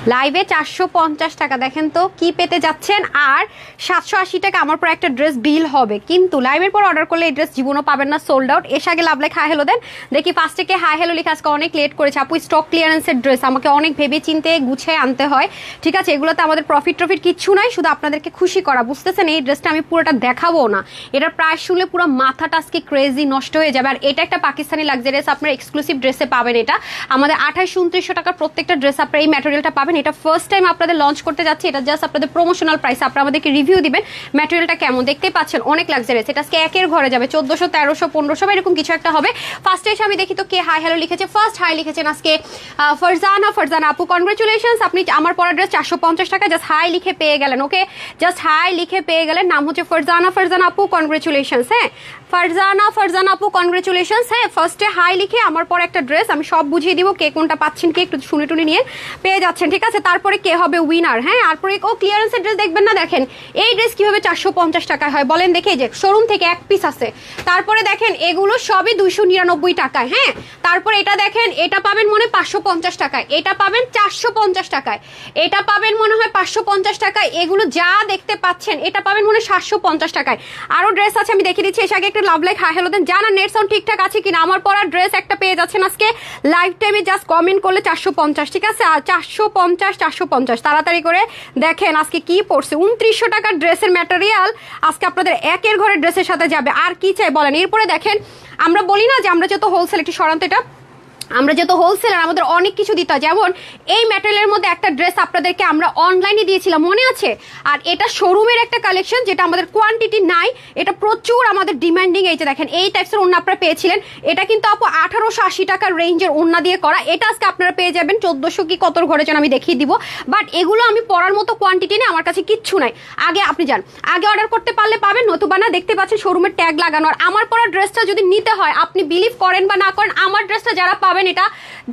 লাইভে 450 টাকা, দেখেন তো কি পেতে যাচ্ছেন। আর 780 টাকা আমার পর একটা ড্রেস বিল হবে, কিন্তু লাইভের পর অর্ডার করলে এই ড্রেস জীবনও পাবেন না, সোল্ড আউট। এর আগে লাভ লাইক হাই হ্যালো দেন, দেখি ফার্স্টে কে হাই হ্যালো লিখে আজকে অনেক লেট করেছে। আপু স্টক ক্লিয়ারেন্সের ড্রেস আমাকে অনেক ভেবে চিন্তে গুছিয়ে আনতে হয়, ঠিক আছে, এগুলোতে আমাদের প্রফিট কিচ্ছু নাই, শুধু আপনাদেরকে খুশি করা, বুঝতেছেন। এই ড্রেসটা আমি পুরোটা দেখাবো না, এটার প্রাইস শুনলে পুরো মাথাটা আজকে ক্রেজি নষ্ট হয়ে যাবে। আর এটা একটা পাকিস্তানি লাক্সারিয়াস আপনার এক্সক্লুসিভ ড্রেসে পাবেন। এটা আমাদের 2800-2900 টাকার প্রত্যেকটা ড্রেস আপনার এই ম্যাটেরিয়ালটা পাবেন। এটা ফার্স্ট টাইম আপনাদের লঞ্চ করতে যাচ্ছে, এটা জাস্ট আপনাদের প্রমোশনাল প্রাইস। আপনারা আমাদেরকে রিভিউ দিবেন ম্যাটেরিয়ালটা কেমন, দেখতেই পাচ্ছেন অনেক লাক্সারিয়াস। এটা আজকে একের ঘরে যাবে 1400, 1300, 1500 এরকম কিছু একটা হবে। ফার্স্টে এসে আমি দেখি তো কে হাই হ্যালো লিখেছে। ফার্স্ট হাই লিখেছেন আজকে ফারজানা আপু, কনগ্রেচুলেশনস, আপনি আমার পরা ড্রেস 450 টাকা জাস্ট হাই লিখে পেয়ে গেলেন। ওকে, জাস্ট হাই লিখে পেয়ে গেলেন। নাম হচ্ছে ফারজানা আপু, কনগ্রেচুলেশনস। হ্যাঁ ফারজানা আপু, কনগ্রেচুলেশনস। হ্যাঁ, ফার্স্টে হাই লিখে আমার পর একটা ড্রেস, আমি সব বুঝিয়ে দিব কে কোনটা পাচ্ছেন, কে একটু শুনে টুনে নিয়ে পেয়ে যাচ্ছেন, ঠিক আছে। তারপরে কে হবে উইনার। হ্যাঁ, তারপরে ও ক্লিয়ারেন্সের ড্রেস দেখবেন না, দেখেন এই ড্রেস কিভাবে 450 টাকায় হয় বলেন দেখে, যে শোরুম থেকে এক পিস আছে। তারপরে দেখেন এগুলো সবই 299 টাকায়। হ্যাঁ, তারপরে এটা দেখেন, এটা পাবেন মনে 550 টাকায়, এটা পাবেন 450 টাকায়, এটা পাবেন মনে হয় 550 টাকায়, এগুলো যা দেখতে পাচ্ছেন এটা পাবেন মনে 750 টাকায়। আরো ড্রেস আছে আমি দেখিয়ে দিচ্ছি। এসে আগে একটু লাভ লাইক হাই হ্যালো দেন, জানা নেট সাউন্ড ঠিকঠাক আছে কিনা। আমার পরা ড্রেস একটা পেয়ে যাচ্ছেন আজকে লাইভ টাইমে, জাস্ট কমেন্ট করলে 450, ঠিক আছে। আর 450 তাড়াতাড়ি করে দেখেন আজকে কি পড়ছে। 2900 টাকার ড্রেসের ম্যাটেরিয়াল আজকে আপনাদের একের ঘরের ড্রেসের সাথে যাবে। আর কি চাই বলেন। এরপরে দেখেন, আমরা বলি না যে আমরা যত হোলসেল, একটি সরান্ত এটা, আমরা যেহেতু হোলসেলার আমাদের অনেক কিছু দিতে হয়। যেমন এই ম্যাটেরিয়ালের মধ্যে একটা ড্রেস আপনাদেরকে আমরা অনলাইনে দিয়েছিলাম, মনে আছে। আর এটা শোরুমের একটা কালেকশন, যেটা আমাদের কোয়ান্টিটি নাই, এটা প্রচুর আমাদের ডিমান্ডিং। এই যে দেখেন এই টাইপসের ওড়না আপনারা পেয়েছিলেন, এটা কিন্তু আপু 1880 টাকার রেঞ্জের ওড়না দিয়ে করা। এটা আজকে আপনারা পেয়ে যাবেন 1400 কি কতর ঘরে যেন আমি দেখিয়ে দিব। বাট এগুলো আমি পরার মতো কোয়ান্টিটি নেই, আমার কাছে কিচ্ছু নাই। আগে আপনি যান, আগে অর্ডার করতে পারলে পাবেন, নতুবা না। দেখতে পাচ্ছেন শোরুমের ট্যাগ লাগানো। আর আমার পরা ড্রেসটা যদি নিতে হয়, আপনি বিলিভ করেন বা না করেন, আমার ড্রেসটা যারা পাবেন এটা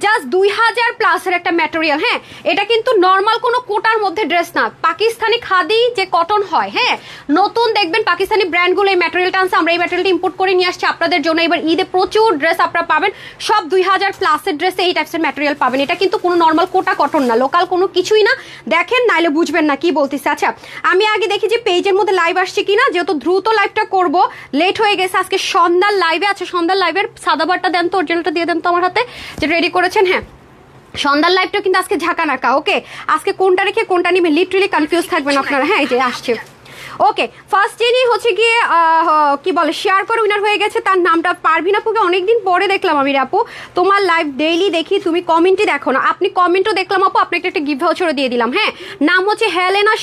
জাস্ট 2000 প্লাসের একটা ম্যাটেরিয়াল। হ্যাঁ, এটা কিন্তু নর্মাল কোনো কোটার মধ্যে ড্রেস না, পাকিস্তানি খাদি যে কটন হয়। হ্যাঁ, নতুন দেখবেন পাকিস্তানি ব্র্যান্ডগুলো এই ম্যাটেরিয়ালটা আনছে, আমরা এই ম্যাটেরিয়ালটা ইম্পোর্ট করে নিয়ে আসছি আপনাদের জন্য। এবার ঈদে প্রচুর ড্রেস আপনারা পাবেন, সব 2000 প্লাসের ড্রেসে এই টাইপসের ম্যাটেরিয়াল পাবেন। এটা কিন্তু কোনো নর্মাল কোটা কটন না, লোকাল কোনো কিছুই না। দেখেন নাইলে বুঝবেন না কি বলতেছে। আচ্ছা, আমি আগে দেখি যে পেজের মধ্যে লাইভ আসছে কিনা, যেহেতু দ্রুত লাইভটা করব, লেট হয়ে গেছে আজকে সন্ধ্যার লাইভে। আচ্ছা, সন্ধ্যার লাইভের সাদাবারটা দেন তো, অরিজিনালটা দিয়ে দেন তো আমার হাতে, যে রেডি করেছেন। হ্যাঁ, সন্ধ্যার লাইভটা কিন্তু আজকে ঝাঁকা নাকা। ওকে, আজকে কোনটা রেখে কোনটা নিবে লিটারালি কনফিউজ থাকবেন আপনারা। হ্যাঁ, এই যে আসছে। ওকে, ফার্স্ট যিনি হচ্ছে গিয়ে কি বলে শেয়ার করে উইনার হয়ে গেছে, তার নামটা পারভিন আপুকে অনেকদিন পরে দেখলাম আমি। আপু তোমার লাইভ ডেইলি দেখি, তুমি কমেন্টই দেখো না। আপনি কমেন্টও দেখলাম আপু, আপনাকে একটা গিফট ভাউচারও দিয়ে দিলাম। হ্যাঁ, নাম হচ্ছে হেলেনা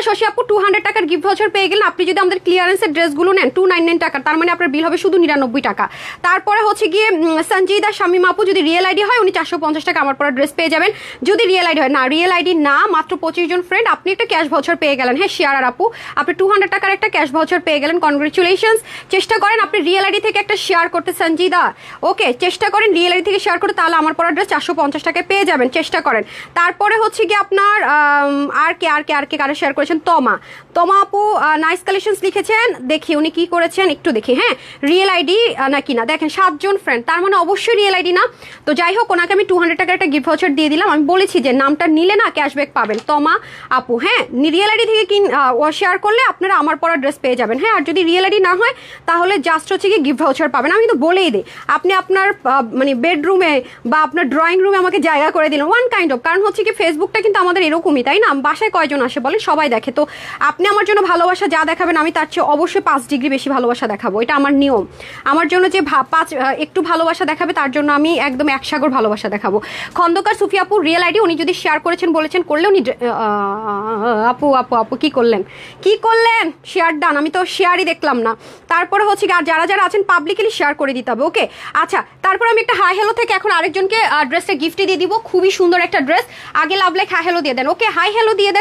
শশী আপু, 200 টাকার গিফট ভাউচার পেয়ে গেলেন। আপনি যদি আমাদের ক্লিয়ারেন্সের ড্রেসগুলো নেন 299 টাকা, তার মানে আপনার বিল হবে শুধু 99 টাকা। তারপরে হচ্ছে গিয়ে সঞ্জিদা শামিম আপু, যদি রিয়েল আইডি হয় উনি 450 টাকা আমার পরে ড্রেস পেয়ে যাবেন। যদি রিয়েল আইডি হয়, না রিয়েল আইডি না, মাত্র 25 জন ফ্রেন্ড, আপনি একটা ক্যাশ ভাউচার পেয়ে গেলেন। হ্যাঁ, শেয়ার আর আপু আপনি 200 টাকার একটা ক্যাশ ভাউচার পেয়ে গেলেন, কনগ্রেচুলেশনস। চেষ্টা করেন আপনি রিয়েল আইডি থেকে একটা শেয়ার করতে সঞ্জিদা। ওকে, চেষ্টা করেন রিয়েল আইডি থেকে শেয়ার করতে, তাহলে আমার পরা ড্রেস 450 টাকায় পেয়ে যাবেন, চেষ্টা করেন। তারপরে হচ্ছে কি আপনার আর কে কারে শেয়ার করেছেন, তমা আপু নাইস কালেকশনস লিখেছেন। দেখি উনি কি করেছেন, একটু দেখি। হ্যাঁ, রিয়েল আইডি নাকি না, দেখেন 7 জন ফ্রেন্ড, তার মানে অবশ্যই রিয়েল আইডি না। তো যাই হোক, ওনাকে আমি 200 টাকার একটা গিফট ভাউচার দিয়ে দিলাম। আমি বলেছি যে নামটা নিলে না ক্যাশব্যাক পাবেন, তমা আপু। হ্যাঁ, রিয়েল আইডি থেকে শেয়ার করলে আপনারা আমার পরা ড্রেস পেয়ে যাবেন। হ্যাঁ, আর যদি রিয়েল আইডি না হয় তাহলে জাস্ট হচ্ছে কি গিফট ভাউচার পাবেন। আমি কিন্তু বলেই দিই, আপনি আপনার মানে বেডরুমে বা আপনার ড্রয়িং রুমে আমাকে জায়গা করে দিলেন, ওয়ান কাইন্ড অফ। কারণ হচ্ছে কি ফেসবুকটা কিন্তু আমাদের এরকমই, তাই না। বাসায় কয়জন আসে বলেন, সবাই দেখে। তো আপনি আমার জন্য ভালোবাসা যা দেখাবেন, আমি তার চেয়ে অবশ্যই 5 ডিগ্রি বেশি ভালোবাসা দেখাবো, এটা আমার নিয়ম। আমার জন্য যে একটু ভালোবাসা দেখাবে, তার জন্য আমি একদম 1 সাগর ভালোবাসা দেখাবো। খন্দকার সুফিয়াপুর রিয়েল আইডি, উনি যদি শেয়ার করেছেন বলেছেন, করলে উনি আপু কি করলেন শেয়ার ডান, আমি তো শেয়ারই দেখলাম না। তারপরে হচ্ছে আর যারা আছেন পাবলিকলি শেয়ার করে দিতে হবে। ওকে, আচ্ছা, তারপর আমি একটা হাই হ্যালো থেকে এখন আরেকজনকে ড্রেসটা গিফটে দিয়ে দিব, খুবই সুন্দর একটা ড্রেস। আগে লাভ লাইক হাই হ্যালো দিয়ে দেন। ওকে, হাই হ্যালো দিয়ে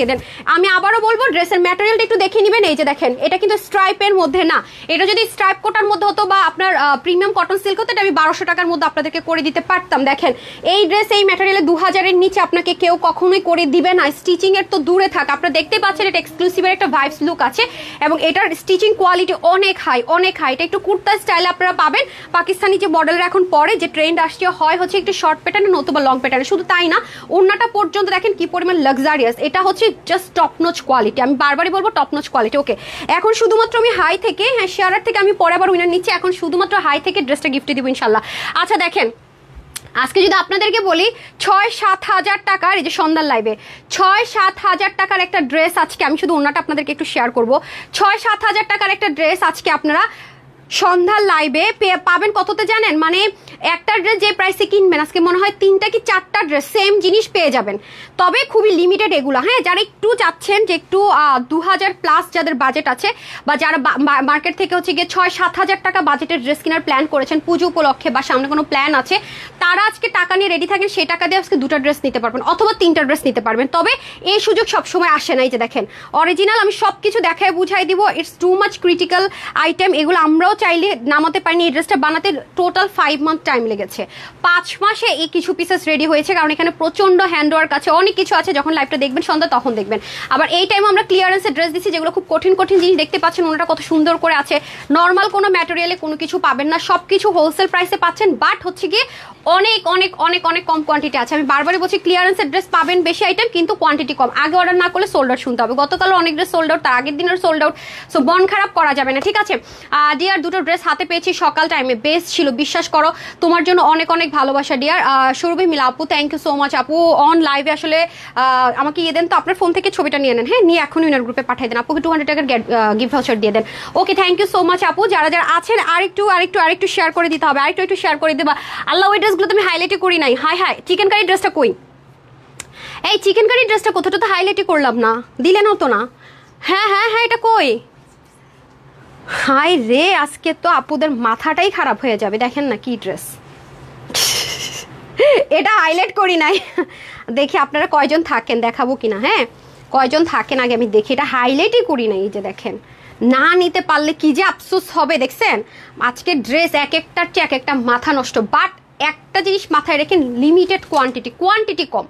দেন। আমি আবারও বলবো, ড্রেসের ম্যাটেরিয়ালটা একটু দেখে নেবেন। এই যে দেখেন, এটা কিন্তু স্ট্রাইপের মধ্যে না, এটা যদি স্ট্রাইপ কোটার মধ্যে হতো বা আপনার প্রিমিয়াম কটন সিল্ক হতো, এটা আমি 1200 টাকার মধ্যে আপনাদেরকে করে দিতে পারতাম। দেখেন এই ড্রেস এই ম্যাটেরিয়ালে 2000 এর নিচে আপনাকে কেউ কখনোই করে দিবে না। স্টিচিং এর তো দূরে থাক, আপনারা দেখতে পাচ্ছেন এটা এক্সক্লুসিভের একটা ভাইবস লুক আছে এবং এটার স্টিচিং কোয়ালিটি অনেক হাই, অনেক হাই। এটা একটু কুর্তা স্টাইলে আপনারা পাবেন। পাকিস্তানি যে মডেলের এখন পরে যে ট্রেন্ড আসছে হয় হচ্ছে একটু শর্ট প্যাটার্নে নতুবা লং প্যাটার্নে। শুধু তাই না, ওড়নাটা পর্যন্ত দেখেন কি পরিমাণ লাক্সারিয়াস। এটা হচ্ছে জাস্ট টপ নচ কোয়ালিটি, আমি বারবারই বলবো টপ নচ কোয়ালিটি। ওকে, এখন শুধুমাত্র আমি হাই থেকে, হ্যাঁ শেয়ারার থেকে আমি পরে আবার উইনার নিচ্ছি, এখন শুধুমাত্র হাই থেকে ড্রেসটা গিফটে দিব ইনশাল্লাহ। আচ্ছা দেখেন, আজকে যদি আপনাদেরকে বলি 6-7 হাজার টাকার, এই যে সন্ধ্যার লাইভে 6-7 হাজার টাকার একটা ড্রেস আজকে, আমি শুধু ওনাটা আপনাদেরকে একটু শেয়ার করবো। 6-7 হাজার টাকার একটা ড্রেস আজকে আপনারা সন্ধ্যার লাইভে পাবেন কততে জানেন? মানে একটা ড্রেস যে প্রাইসে কিনবেন আজকে মনে হয় 3টা কি 4টা ড্রেস সেম জিনিস পেয়ে যাবেন, তবে খুবই লিমিটেড এগুলো। হ্যাঁ, যারা একটু চাচ্ছেন যে একটু 2000 প্লাস যাদের বাজেট আছে, বা যারা মার্কেট থেকে হচ্ছে গিয়ে 6-7 হাজার টাকা বাজেটের ড্রেস কেনার প্ল্যান করেছেন পুজো উপলক্ষে বা সামনে কোনো প্ল্যান আছে, তারা আজকে টাকা নিয়ে রেডি থাকেন, সেই টাকা দিয়ে আজকে 2টা ড্রেস নিতে পারবেন অথবা 3টা ড্রেস নিতে পারবেন। তবে এই সুযোগ সবসময় আসে না। এই যে দেখেন অরিজিনাল, আমি সবকিছু দেখায় বুঝাই দিব। It's too much critical item, এগুলো আমরাও চাইলে নামাতে পারিনি। এই ড্রেসটা বানাতে টোটাল 5 মান্থ টাইম লেগেছে, 5 মাসে এই কিছু পিসেস রেডি হয়েছে, কারণ এখানে প্রচন্ড হ্যান্ডওয়ার্ক আছে, অনেক কিছু আছে। যখন লাইভটা দেখবেন সন্ধ্যা তখন দেখবেন। আবার এই টাইমে আমরা ক্লিয়ারেন্সের ড্রেস দিচ্ছি, যেগুলো খুব কঠিন কঠিন জিনিস দেখতে পাচ্ছেন, ওনাটা কত সুন্দর করে আছে। নর্মাল কোনো ম্যাটেরিয়ালে কোনো কিছু পাবেন না, সবকিছু হোলসেল প্রাইসে পাচ্ছেন, বাট হচ্ছে গিয়ে অনেক অনেক অনেক অনেক কম কোয়ান্টিটি আছে। আমি বারবারই বলছি ক্লিয়ারেন্সের ড্রেস পাবেন বেশি আইটেম, কিন্তু কোয়ান্টিটি কম। আগে অর্ডার না করলে সোল্ড আউট শুনতে হবে। গতকালও অনেক ড্রেস সোল্ড আউট, তার আগের দিনের সোল্ড আউট, সো মন খারাপ করা যাবে না, ঠিক আছে? ডিয়ার, 2টো ড্রেস হাতে পেয়েছি সকাল টাইমে, বেস্ট ছিল, বিশ্বাস করো। তোমার জন্য অনেক অনেক ভালোবাসা ডিয়ার। সুরভি মিলা আপু, থ্যাংক ইউ সো মাচ আপু। অন লাইভে আসলে আমাকে ইয়ে দেন তো, আপনার ফোন থেকে ছবিটা নিয়ে নেন, হ্যাঁ, নিয়ে এখন উইনার গ্রুপে পাঠিয়ে দেন। আপুকে 200 টাকার গিফট ভাউচার দিয়ে দেন। ওকে, থ্যাংক ইউ সো মাচ আপু। যারা যারা আছেন আরেকটু শেয়ার করে দিতে হবে, একটু শেয়ার করে দেবা। আল্লাহ, ওই ড্রেসগুলো তুমি হাইলাইটই করি নাই। হাই হাই, চিকেন কারি ড্রেসটা কই? এই চিকেন কারি ড্রেসটা কোথাটা তো হাইলাইটই করলাম না, দিলেন হতো না? হ্যাঁ হ্যাঁ হ্যাঁ, এটা কই? হাই রে, আজকে তো আপুদের মাথাটাই খারাপ হয়ে যাবে। দেখেন না কি ড্রেস, এটা হাইলাইট করি নাই। দেখি আপনারা কয়জন থাকেন, দেখাবো কিনা। হ্যাঁ, কয়জন থাকেন আগে আমি দেখি। এটা হাইলাইটই করি নাই। এই যে দেখেন, না নিতে পারলে কি যে আফসোস হবে। দেখছেন আজকে ড্রেস এক একটার চেয়ে এক একটা মাথা নষ্ট। বাট একটা জিনিস মাথায় রেখেন, লিমিটেড কোয়ান্টিটি কম।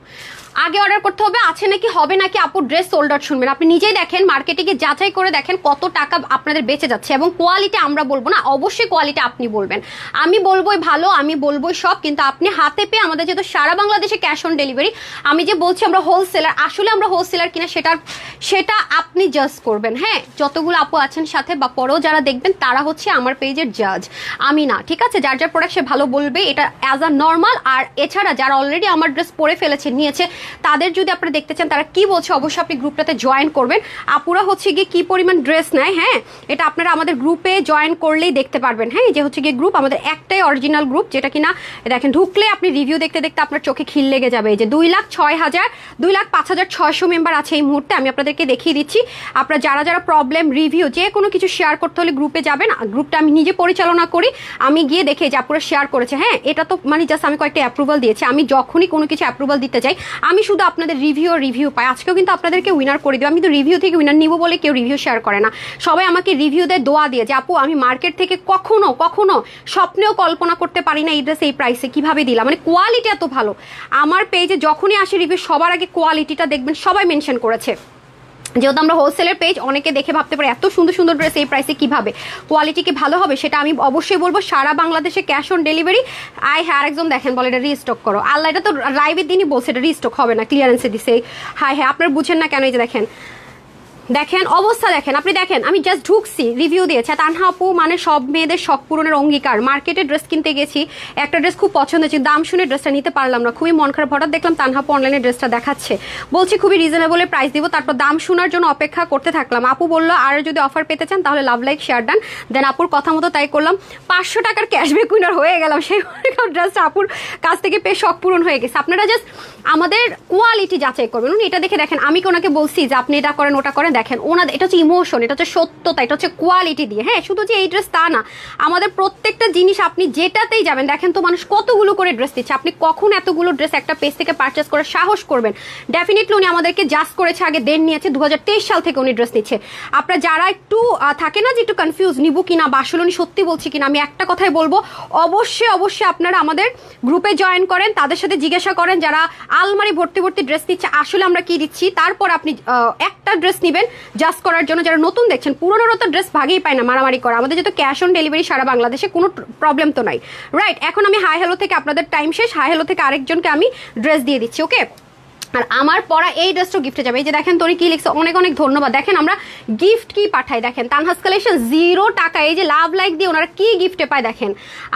আগে অর্ডার করতে হবে, আছে নাকি হবে নাকি আপু ড্রেস সোল্ড আউট শুনবেন। আপনি নিজেই দেখেন, মার্কেটে গিয়ে যাচাই করে দেখেন কত টাকা আপনাদের বেঁচে যাচ্ছে। এবং কোয়ালিটি আমরা বলবো না, অবশ্যই কোয়ালিটি আপনি বলবেন। আমি বলবোই ভালো, আমি বলবোই সব, কিন্তু আপনি হাতে পেয়ে, আমাদের যেহেতু সারা বাংলাদেশে ক্যাশ অন ডেলিভারি, আমি যে বলছি আমরা হোলসেলার, আসলে আমরা হোলসেলার কিনা সেটা আপনি জাজ করবেন। হ্যাঁ, যতগুলো আপু আছেন সাথে বা পরেও যারা দেখবেন, তারা হচ্ছে আমার পেজের জাজ, আমি না, ঠিক আছে? যার যার প্রোডাক্ট সে ভালো বলবে, এটা অ্যাজ আ নর্মাল। আর এছাড়া যারা অলরেডি আমার ড্রেস পরে ফেলেছে, নিয়েছে, তাদের যদি আপনারা দেখতে চান তারা কি বলছে, অবশ্যই আপনি গ্রুপটাতে জয়েন করবেন। আপুরা হচ্ছে গিয়ে কি পরিমাণ ড্রেস নেয়, হ্যাঁ, এটা আপনারা আমাদের গ্রুপে জয়েন করলেই দেখতে পারবেন। হ্যাঁ, যে হচ্ছে গিয়ে গ্রুপ, আমাদের একটাই অরিজিনাল গ্রুপ, যেটা কিনা দেখেন ঢুকলে আপনি রিভিউ দেখতে দেখতে আপনার চোখে খিল লেগে যাবে। এই যে 2,05,600 মেম্বার আছে এই মুহূর্তে। আমি আপনাদেরকে দেখিয়ে দিচ্ছি। আপনারা যারা যারা প্রবলেম, রিভিউ, যে কোনো কিছু শেয়ার করতে হলে গ্রুপে যাবেন। গ্রুপটা আমি নিজে পরিচালনা করি, আমি গিয়ে দেখে যে আপুরা শেয়ার করেছে। হ্যাঁ, এটা তো মানে জাস্ট আমি কয়েকটা অ্যাপ্রুভাল দিয়েছি। আমি যখনই কোনো কিছু অ্যাপ্রুভাল দিতে চাই, আমি শুধু আপনাদের রিভিউ পাই। আজকেও কিন্তু আপনাদেরকে উইনার করে দিব। আমি তো রিভিউ থেকে উইনার নিব বলে কেউ রিভিউ শেয়ার করে না, সবাই আমাকে রিভিউ দেয়, দোয়া দিয়ে যে আপু আমি মার্কেট থেকে কখনো স্বপ্নেও কল্পনা করতে পারি না এই ড্রেস এই প্রাইসে কিভাবে দিলাম। মানে কোয়ালিটি এত ভালো। আমার পেজে যখনই আসে রিভিউ, সবার আগে কোয়ালিটিটা দেখবেন সবাই মেনশন করেছে। যেহেতু আমরা হোলসেলের পেজ, অনেকে দেখে ভাবতে পারে এত সুন্দর সুন্দর ড্রেস এই প্রাইসে কিভাবে, কোয়ালিটি কি ভালো হবে, সেটা আমি অবশ্যই বলবো। সারা বাংলাদেশে ক্যাশ অন ডেলিভারি। হ্যাঁ, একজন দেখেন বলে এটা রিস্টক করো। আল্লাহ, এটা তো লাইভের দিনই বলছে এটা রিস্টক হবে না, ক্লিয়ারেন্সে দিছে। হ্যাঁ, আপনারা বুঝেন না কেন? এই যে দেখেন অবস্থা, দেখেন আপনি, দেখেন আমি জাস্ট ঢুকছি, রিভিউ দিয়েছে তানহা আপু, মানে সব মেয়েদের শখ পূরণের অঙ্গীকার। মার্কেটে ড্রেস কিনতে গেছি, একটা ড্রেস খুব পছন্দ হয়েছে, দাম শুনে ড্রেসটা নিতে পারলাম না, খুবই মন খারাপ। হঠাৎ দেখলাম তানহা আপু অনলাইনে ড্রেসটা দেখাচ্ছে, বলছি খুবই রিজনেবল প্রাইস দিব, তারপর দাম শোনার জন্য অপেক্ষা করতে থাকলাম। আপু বললো আর যদি অফার পেতে চান তাহলে লাভ লাইক শেয়ার ডান। দেন আপুর কথা মতো তাই করলাম, 500 টাকার ক্যাশব্যাক উইনার হয়ে গেলাম। সেই ড্রেসটা আপুর কাছ থেকে পেয়ে শখ পূরণ হয়ে গেছে। আপনারা জাস্ট আমাদের কোয়ালিটি যাচাই করবেন। উনি এটা দেখে দেখেন, আমি ওনাকে বলছি যে আপনি এটা করেন ওটা করেন, দেখেন ওনাদের এটা হচ্ছে ইমোশন, এটা হচ্ছে সত্যতা, এটা হচ্ছে কোয়ালিটি দিয়ে। হ্যাঁ, শুধু যে এই ড্রেস তা না, আমাদের প্রত্যেকটা জিনিস আপনি যেটাতেই যাবেন, দেখেন তো মানুষ কতগুলো করে ড্রেস দিচ্ছে। আপনি কখন এতগুলো ড্রেস একটা পেজ থেকে পারচেস করে সাহস করবেন? ডেফিনেটলি উনি আমাদেরকে জাস্ট করেছে, আগে দেন নিয়েছে, 2023 সাল থেকে উনি ড্রেস নিচ্ছে। আপনারা যারা একটু থাকে না যে একটু কনফিউজ নিব কিনা বা আসলে উনি সত্যি বলছি কিনা, আমি একটা কথাই বলবো, অবশ্যই আপনারা আমাদের গ্রুপে জয়েন করেন, তাদের সাথে জিজ্ঞাসা করেন যারা আলমারি ভর্তি ড্রেস দিচ্ছে আসলে আমরা কি দিচ্ছি। তারপর আপনি একটা একটা ড্রেস নেবেন জাস্ট করার জন্য, যারা নতুন দেখছেন, পুরোনোর তো ড্রেস ভাগেই পায় না মারামারি করা, আমাদের যেহেতু ক্যাশ অন ডেলিভারি সারা বাংলাদেশে, কোনো প্রবলেম তো নাই, রাইট? এখন আমি হাই হ্যালো থেকে, আপনাদের টাইম শেষ, হাই হ্যালো থেকে আরেকজনকে আমি ড্রেস দিয়ে দিচ্ছি, ওকে? আর আমার পরা এই ড্রেসটা গিফটে যাবে। এই যে দেখেন তোরে কি লিখছে, অনেক অনেক ধন্যবাদ। দেখেন আমরা গিফট কি পাঠাই, দেখেন তানহাস কালেকশন 0 টাকা, এই যে লাভ লাইক দিয়ে ওনারা কি গিফটে পায় দেখেন।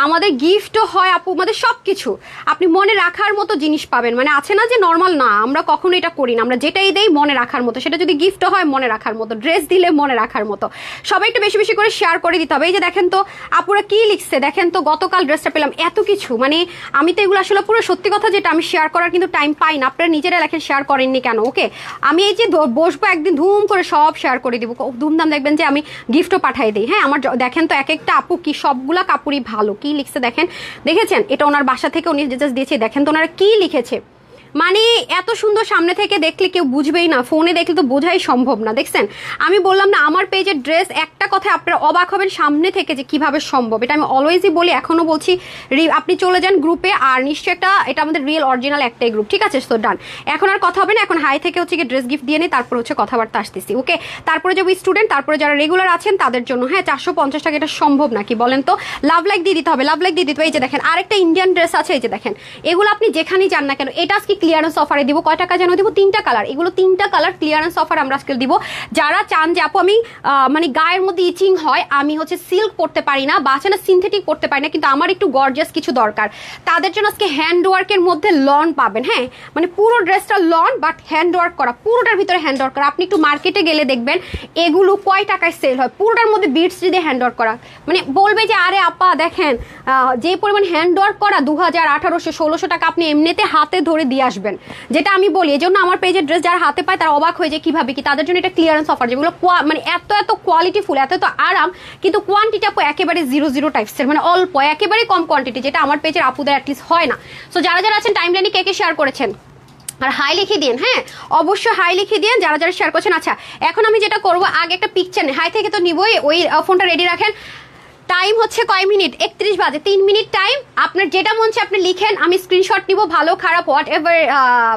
আমাদের গিফটও হয় আপু, আমাদের সব কিছু আপনি মনে রাখার মতো জিনিস পাবেন, মানে আছে না যে নর্মাল না, আমরা কখনো এটা করি না, আমরা যেটাই দেই মনে রাখার মতো, সেটা যদি গিফটও হয় মনে রাখার মতো, ড্রেস দিলে মনে রাখার মতো। সবাই একটু বেশি বেশি করে শেয়ার করে দিতে হবে। এই যে দেখেন তো আপুরা কি লিখছে, দেখেন তো গতকাল ড্রেসটা পেলাম, এত কিছু, মানে আমি তো এগুলো আসলে পুরো সত্যি কথা যেটা আমি শেয়ার করার কিন্তু টাইম পাই না, আপনারা নিজেরা লেখেন শেয়ার করেননি কেন, ওকে? আমি এই যে বসবো একদিন ধুম করে সব শেয়ার করে দিব, ধুমধাম দেখবেন যে আমি গিফটও পাঠাই দিই, হ্যাঁ? আমার দেখেন তো এক একটা আপু কি সবগুলা কাপড়ই ভালো, কি লিখছে দেখেন, দেখেছেন? এটা ওনার বাসা থেকে উনি জাস্ট দিয়েছে, দেখেন তো ওনারা কি লিখেছে, মানে এত সুন্দর সামনে থেকে দেখলে কেউ বুঝবেই না, ফোনে দেখলে তো বোঝাই সম্ভব না। দেখছেন, আমি বললাম না আমার পেজের ড্রেস, একটা কথায় আপনারা অবাক হবেন সামনে থেকে যে কিভাবে সম্ভব, এটা আমি অলওয়েজই বলি, এখনো বলছি, আপনি চলে যান গ্রুপে, আর নিশ্চয়ই এটা আমাদের রিয়েল অরিজিনাল একটাই গ্রুপ, ঠিক আছে? সো ডান, এখন আর কথা হবে না, এখন হাই থেকে হচ্ছে কি ড্রেস গিফট দিয়ে নিই, তারপর হচ্ছে কথাবার্তা আসতেছি, ওকে? তারপরে যাবো স্টুডেন্ট, তারপরে যারা রেগুলার আছেন তাদের জন্য, হ্যাঁ? 450 টাকা, এটা সম্ভব নাকি বলেন তো? লাভ লাইক দিয়ে দিতে হবে, লাভ লাইক দিয়ে দিতে হবে। এই যে দেখেন আরেকটা ইন্ডিয়ান ড্রেস আছে, এই যে দেখেন, এগুলো আপনি যেখানেই যান না কেন, এটা আজকে ক্লিয়ারেন্স অফারে দিব, কয় টাকা যেন দিব, 3টা কালার, এগুলো 3টা কালার ক্লিয়ারেন্স অফার আমরা আজকে দিব। যারা চান যে আপু আমি মানে গায়ের মধ্যে ইচিং হয়, আমি হচ্ছে সিল্ক পরতে পারি না, বা আছে না সিনথেটিক পরতে পারি না, কিন্তু আমার একটু গর্জিয়াস কিছু দরকার, তাদের জন্য আজকে হ্যান্ড ওয়ার্কের মধ্যে লন পাবেন, হ্যাঁ? মানে পুরো ড্রেসটা লন বাট হ্যান্ড ওয়ার্ক করা, পুরোটার ভিতরে হ্যান্ড ওয়ার্ক করা। আপনি একটু মার্কেটে গেলে দেখবেন এগুলো কয় টাকায় সেল হয়, পুরোটার মধ্যে বিটস দিয়ে হ্যান্ড ওয়ার্ক করা, মানে বলবে যে আরে আপা দেখেন যে পরিমাণ হ্যান্ড ওয়ার্ক করা, 2000, 1800, 1600 টাকা আপনি এমনিতে হাতে ধরে দিয়ে আসবেন, যেটা আমি বলি। এই জন্য আমার পেজের ড্রেস যারা হাতে পায় তারা অবাক হয়ে যায় কিভাবে কি, তাদের জন্য এটা ক্লিয়ারেন্স অফার, যেগুলো মানে এত এত কোয়ালিটিফুল, এত এত আরাম, কিন্তু কোয়ান্টিটি আপু একেবারে 0 টাইপসের, মানে অল্প, একেবারে কম কোয়ান্টিটি, যেটা আমার পেজের আপুদের অ্যাটলিস্ট হয় না। সো যারা যারা আছেন টাইম লাইনে কে কে শেয়ার করেছেন আর হাই লিখে দিন, হ্যাঁ? অবশ্যই হাই লিখে দিন যারা যারা শেয়ার করছেন। আচ্ছা, এখন আমি যেটা করবো, আগে একটা পিকচার হাই থেকে তো নিবই, ওই ফোনটা রেডি রাখেন। টাইম হচ্ছে কয় মিনিট, 31 বাজে, 3 মিনিট টাইম। আপনার যেটা মন চায় আপনি লিখেন, আমি স্ক্রিনশট নিব, ভালো খারাপ হোয়াট এভার,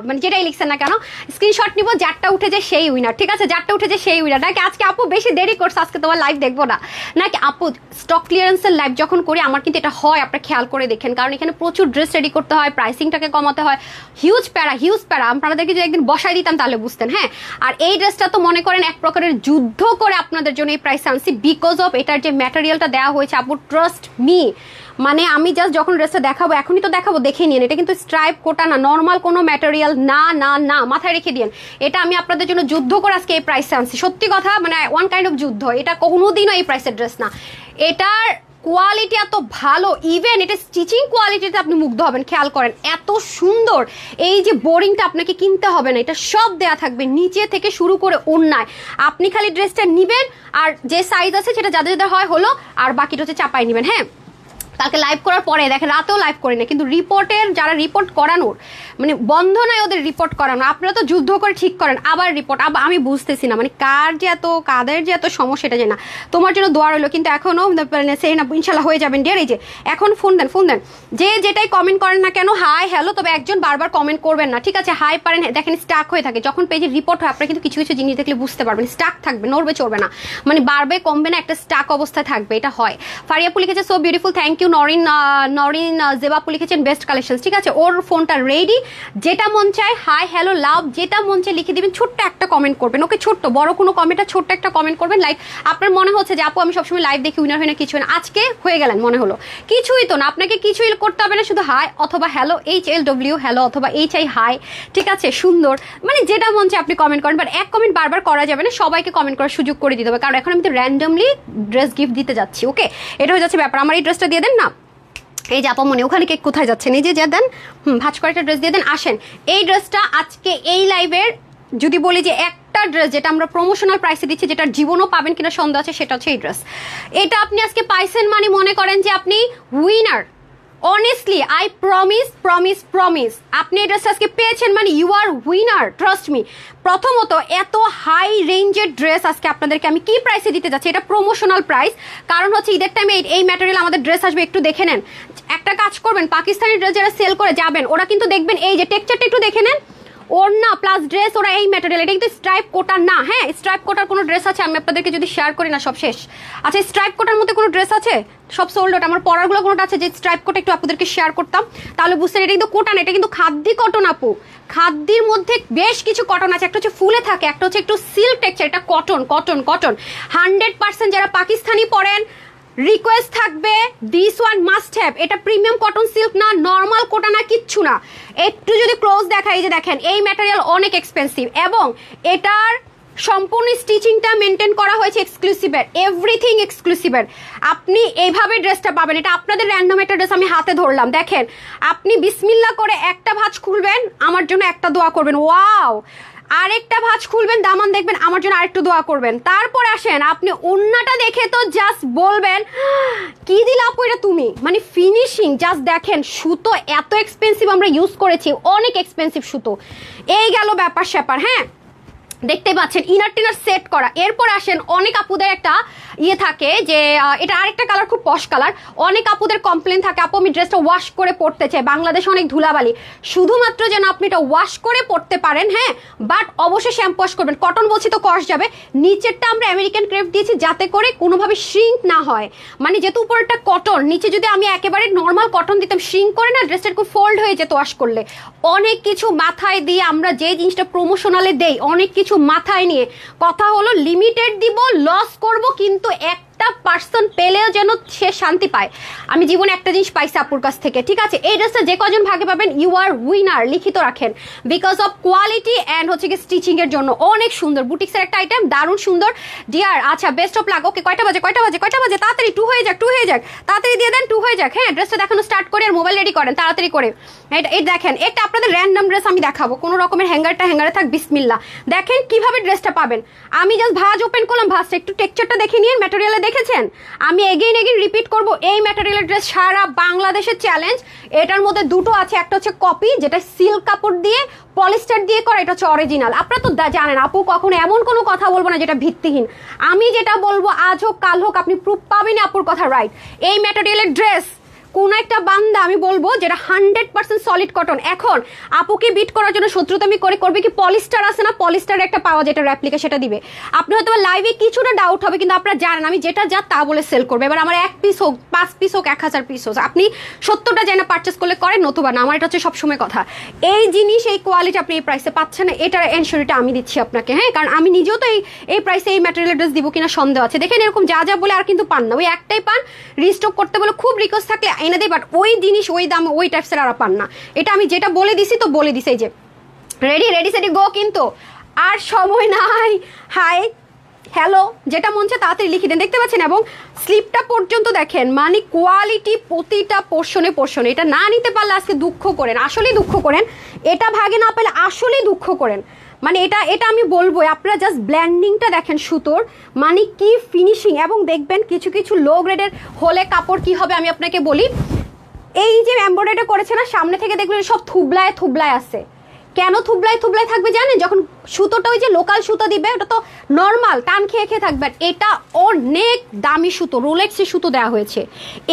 মানে যেটাই লিখছেন না কেন স্ক্রিনশট নিব, যারটা উঠে যায় সেই উইনার, ঠিক আছে? যারটা উঠে যায় সেই উইনার। নাকি আজকে আপু বেশি দেরি করছে, আজকে তোমার লাইভ দেখবো না, নাকি আপু স্টক ক্লিয়ারেন্সের লাইভ যখন করি আমার কিন্তু এটা হয়, আপনার খেয়াল করে দেখেন, কারণ এখানে প্রচুর ড্রেস রেডি করতে হয়, প্রাইসিংটাকে কমাতে হয়, হিউজ প্যারা। আপনাদেরকে যদি একদিন বসাই দিতাম তাহলে বুঝতেন, হ্যাঁ? আর এই ড্রেসটা তো মনে করেন এক প্রকারের যুদ্ধ করে আপনাদের জন্য এই প্রাইস আনছি, বিকজ অফ এটার যে ম্যাটেরিয়ালটা দেওয়া হয়েছে আপু, ট্রাস্ট মি, মানে আমি জাস্ট যখন ড্রেসটা দেখাবো, এখনই তো দেখাবো, দেখে নিন, এটা কিন্তু স্ট্রাইপ কোটা না, নর্মাল কোনো ম্যাটেরিয়াল না, না না, মাথায় রেখে দিন, এটা আমি আপনাদের জন্য যুদ্ধ করে আজকে এই প্রাইসে আনছি, সত্যি কথা, মানে ওয়ান কাইন্ড অফ যুদ্ধ, এটা কোনোদিনও এই প্রাইসের ড্রেস না, এটার কোয়ালিটি এত ভালো, ইভেন এটা স্টিচিং কোয়ালিটিতে আপনি মুগ্ধ হবেন, খেয়াল করেন এত সুন্দর, এই যে বোরিংটা আপনাকে কিনতে হবে না, এটা সব দেয়া থাকবে নিচে থেকে শুরু করে ওড়নায়, আপনি খালি ড্রেসটা নিবেন, আর যে সাইজ আছে সেটা যাদের যাদের হয় হলো, আর বাকিটা হচ্ছে চাপাই নেবেন, হ্যাঁ? কালকে লাইভ করার পরে দেখেন, রাতেও লাইভ করি না, কিন্তু রিপোর্টের যারা রিপোর্ট করানোর মানে বন্ধ নাই ওদের রিপোর্ট করানো, আপনারা তো যুদ্ধ করে ঠিক করেন, আবার রিপোর্ট, আবার আমি বুঝতেছি না মানে কাদের যে এত সমস্যা, এটা যে না, তোমার জন্য দোয়া রইলো, কিন্তু এখনো সেই না, ইনশাল্লাহ হয়ে যাবেন ডিয়ার। এই যে এখন ফোন দেন, যে যেটাই কমেন্ট করেন না কেন, হাই হ্যালো, তবে একজন বারবার কমেন্ট করবেন না, ঠিক আছে? হাই পারেন, দেখেন স্টাক হয়ে থাকে, যখন পেজে রিপোর্ট হয় আপনারা কিন্তু কিছু কিছু জিনিস দেখলে বুঝতে পারবেন, স্টাক থাকবে, নড়বে চড়বে না, মানে বাড়বে কমবে না, একটা স্টাক অবস্থায় থাকবে, এটা হয়। ফারিয়াপু লিখেছে so beautiful, thank you. Norin জেবাপু লিখেছেন বেস্ট কালেকশন, ঠিক আছে? ওর ফোনটা রেডি, যেটা মন চায় হাই হ্যালো লাভ যেটা মন চায় লিখে দিবেন, ছোট্ট একটা কমেন্ট করবেন, ওকে? ছোট্ট বড় কোনো কমেন্ট, ছোট্ট একটা কমেন্ট করবেন। লাইক আপনার মনে হচ্ছে যে আপু আমি সবসময় লাইভ দেখি, উইনার হয় না, কিছু না, আজকে হয়ে গেলেন মনে হলো, কিছুই তো না, আপনাকে কিছুই করতে হবে না, শুধু হাই অথবা হ্যালো, HLW হ্যালো অথবা HI হাই, ঠিক আছে? সুন্দর, মানে যেটা মন চায় আপনি কমেন্ট করেন, বাট এক কমেন্ট বারবার করা যাবে না, সবাইকে কমেন্ট করার সুযোগ করে দিতে হবে, কারণ এখন আমি তো র্যান্ডমলি ড্রেস গিফট দিতে যাচ্ছি, ওকে? এটা হয়ে যাচ্ছে ব্যাপার। আমার এই ড্রেসটা দিয়ে দেন না, এই যে আপা মনে ওখানে কেক কোথায় যাচ্ছেন, এই যে দেন, ভাজ করে একটা ড্রেস দিয়ে দেন। আসেন, এই ড্রেসটা আজকে এই লাইভের যদি বলি যে একটা ড্রেস যেটা আমরা প্রমোশনাল প্রাইসে দিচ্ছি, যেটা জীবনও পাবেন কিনা সন্দেহ আছে, সেটা হচ্ছে এই ড্রেস। এটা আপনি আজকে পাইছেন মানে মনে করেন যে আপনি উইনার, অনেস্টলি আই প্রমিস আপনি এই ড্রেসটা আজকে পেয়েছেন মানে you are winner, trust me. প্রথমত এত হাই রেঞ্জের ড্রেস আজকে আপনাদেরকে আমি কি প্রাইসে দিতে যাচ্ছি, এটা প্রমোশনাল প্রাইস, কারণ হচ্ছে ঈদের টাইমে এই ম্যাটেরিয়াল আমাদের ড্রেস আসবে, একটু দেখে নেন। একটা কাজ করবেন, পাকিস্তানি ড্রেস যারা সেল করে যাবেন, ওরা কিন্তু দেখবেন এই যে টেক্সচারটা একটু দেখে নেন, ওড়না প্লাস ড্রেস ওরা এই ম্যাটেরিয়াল, এটা কিন্তু স্ট্রাইপ কোটার না। হ্যাঁ, স্ট্রাইপ কোটার কোনো ড্রেস আছে? আমি আপনাদেরকে যদি শেয়ার করি না সব শেষ। আচ্ছা, স্ট্রাইপ কোটার মধ্যে কোনো ড্রেস আছে? সব সোল্ড আউট। আমার পরারগুলো কোনোটা আছে যে স্ট্রাইপ কোটা একটু আপনাদেরকে শেয়ার করতাম, তাহলে বুঝতেন এটা কিন্তু কোটা না, এটা কিন্তু খাদ্যি কটন আপু। খাদ্যির মধ্যে বেশ কিছু কটন আছে, একটা হচ্ছে ফুলে থাকে, একটা হচ্ছে একটু সিল্ক টেক্সচার, এটা কটন কটন কটন 100%। যারা পাকিস্তানি পরেন রিকোয়েস্ট থাকবে, দিস ওয়ান মাস্ট হ্যাভ। এটা প্রিমিয়াম কটন সিল্ক না, নর্মাল কোটা না, কিচ্ছু না। একটু যদি ক্লোজ দেখাই, যে দেখেন এই ম্যাটেরিয়াল অনেক এক্সপেন্সিভ এবং এটার সম্পূর্ণ স্টিচিংটা মেনটেন করা হয়েছে এক্সক্লুসিভের, এভরিথিং এক্সক্লুসিভের। আপনি এইভাবে ড্রেসটা পাবেন, এটা আপনাদের র্যান্ডম একটা ড্রেস আমি হাতে ধরলাম। দেখেন আপনি বিসমিল্লাহ করে একটা ভাঁজ খুলবেন, আমার জন্য একটা দোয়া করবেন, ওয়াও। আরেকটা ভাঁজ খুলবেন, দামান দেখবেন, আমার জন্য আরেকটু দোয়া করবেন। তারপর আসেন আপনি ওন্নাটা দেখে তো জাস্ট বলবেন কি দিল আপু এটা তুমি, মানে ফিনিশিং জাস্ট দেখেন। সুতো এত এক্সপেন্সিভ আমরা ইউজ করেছি, অনেক এক্সপেন্সিভ সুতো। এই গেল ব্যাপার স্যাপার। হ্যাঁ, দেখতে পাচ্ছেন ইনার টিনার সেট করা। এরপর আসেন, অনেক আপুদের একটা ইয়ে থাকে যে এটা আরেকটা কালার, খুব পশ কালার। অনেক আপুদের কমপ্লেন থাকে, আপু আমি ড্রেসটা ওয়াশ করে পরতে চাই, বাংলাদেশে অনেক ধুলাবালি। শুধুমাত্র যেন আপনি এটা ওয়াশ করে পরতে পারেন, হ্যাঁ, বাট অবশ্যই শ্যাম্পু ওয়াশ করবেন। কটন বলছি তো কস যাবে। নিচেরটা আমরা আমেরিকান ক্রেপ দিয়েছি যাতে করে কোনোভাবে শ্রিঙ্ক না হয়, মানে যেহেতু উপরটা কটন, নিচে যদি আমি একেবারে নর্মাল কটন দিতাম শ্রিঙ্ক করে না, ড্রেসটা খুব ফোল্ড হয়ে যেত ওয়াশ করলে। অনেক কিছু মাথায় দিয়ে আমরা যে জিনিসটা প্রমোশনালে দেই, অনেক কিছু মাথায় নিয়ে কথা হলো লিমিটেড দিব, লস করব, কিন্তু একটা পার্সন পেলেও যেন সে শান্তি পায়। আমি জীবনে একটা জিনিস পাইছি আপুর কাছ থেকে, ঠিক আছে? এই ড্রেসটা যে কজন ভাগে পাবেন, ইউ আর উইনার, লিখিত রাখেন, বিকজ অফ কোয়ালিটি অ্যান্ড হচ্ছে কি স্টিচিং এর জন্য। অনেক সুন্দর, বুটিক্সের একটা আইটেম, দারুণ সুন্দর ডিয়ার। আচ্ছা, বেস্ট অফ লাক। ওকে, কয়টা বাজে কয়টা বাজে কয়টা বাজে? তাড়াতাড়ি 2 হয়ে যাক, 2 হয়ে যাক, তাড়াতাড়ি দিয়ে দেন, 2 হয়ে যাক। হ্যাঁ, ড্রেসটা দেখানো স্টার্ট করে আর মোবাইল রেডি করেন তাড়াতাড়ি করে। এই দেখেন, একটা আপনাদের র্যান্ডম ড্রেস আমি দেখাবো, কোনো রকমের হ্যাঙ্গারে থাক, বিসমিল্লাহ। দেখেন কিভাবে ড্রেসটা পাবেন। আমি জাস্ট ভাঁজ ওপেন করলাম, ভাঁজটা একটু টেক্সচারটা দেখে নিন, ম্যাটেরিয়ালে দেখেছেন। আমি এগেইন রিপিট করব, এই ম্যাটেরিয়ালের ড্রেস সারা বাংলাদেশের চ্যালেঞ্জ। এটার মধ্যে দুটো আছে, একটা হচ্ছে কপি যেটা সিল্ক কাপড় দিয়ে পলিস্টার দিয়ে করা, এটা হচ্ছে অরিজিনাল। আপনারা তো জানেন আপু, কখনো এমন কোনো কথা বলবো না যেটা ভিত্তিহীন। আমি যেটা বলবো আজ হোক কাল হোক আপনি প্রুফ পাবেন আপুর কথা রাইট। এই ম্যাটেরিয়ালের ড্রেস কোন একটা বান্দা আমি বলবো যেটা 100% সলিড কটন। এখন আপুকে বিট করার জন্য শত্রুতামি করবে কি, পলিস্টার আছে না, পলিস্টার একটা পাওয়া যেটা রেপ্লিকা, সেটা দিবে। আপনি হয়তো লাইভে কিছুটা ডাউট হবে, কিন্তু আপনারা জানেন আমি যেটা যা তা বলে সেল করবে। এবার আমার 1 পিস হোক, 5 পিস হোক, 1000 পিস হোক, আপনি 70টা যেন পারচেস করলে করেন, নতুবা না। আমার এটা হচ্ছে সবসময় কথা, এই জিনিস এই কোয়ালিটি আপনি এই প্রাইসে পাচ্ছেন না, এটার এনশিওরিটি আমি দিচ্ছি আপনাকে। হ্যাঁ, কারণ আমি নিজেও তো এই প্রাইসে এই ম্যাটেরিয়াল ড্রেস দিব কিনা সন্দেহ আছে। দেখেন এরকম যা যা বলে আর কিন্তু পান না, ওই একটাই পান। রিস্টক করতে বলে খুব রিকোয়েস্ট থাকলে এনে দেয়, বাট ওই জিনিস ওই দাম ওই টাইপসের আর পান না। এটা আমি যেটা বলে দিছি তো বলে দিছি, এই যে রেডি সেটি গো, কিন্তু আর সময় নাই। হাই হ্যালো, যেটা মন চায় তাড়াতাড়ি লিখে দেন, দেখতে পাচ্ছেন। এবং স্লিপটা পর্যন্ত দেখেন, মানে কোয়ালিটি প্রতিটা পোর্শনে। এটা না নিতে পারলে আজকে দুঃখ করেন, আসলেই দুঃখ করেন। এটা ভাগে না পেলে আসলেই দুঃখ করেন। মানে এটা আমি বলবো, আপনারা জাস্ট ব্ল্যান্ডিংটা দেখেন সুতোর, মানে কি ফিনিশিং। এবং দেখবেন কিছু কিছু লো গ্রেডের হলে কাপড় কি হবে আমি আপনাকে বলি, এই যে এমব্রয়ডারি করেছে না, সামনে থেকে দেখবেন সব থুবলায় আছে। কেন থুবলায় থাকবে জানেন? যখন সুতোটা ওই যে লোকাল সুতো দিবে, ওটা তো নর্মাল টান খেয়ে থাকবে। এটা অনেক দামি সুতো, রোলেক্সের সুতো দেওয়া হয়েছে,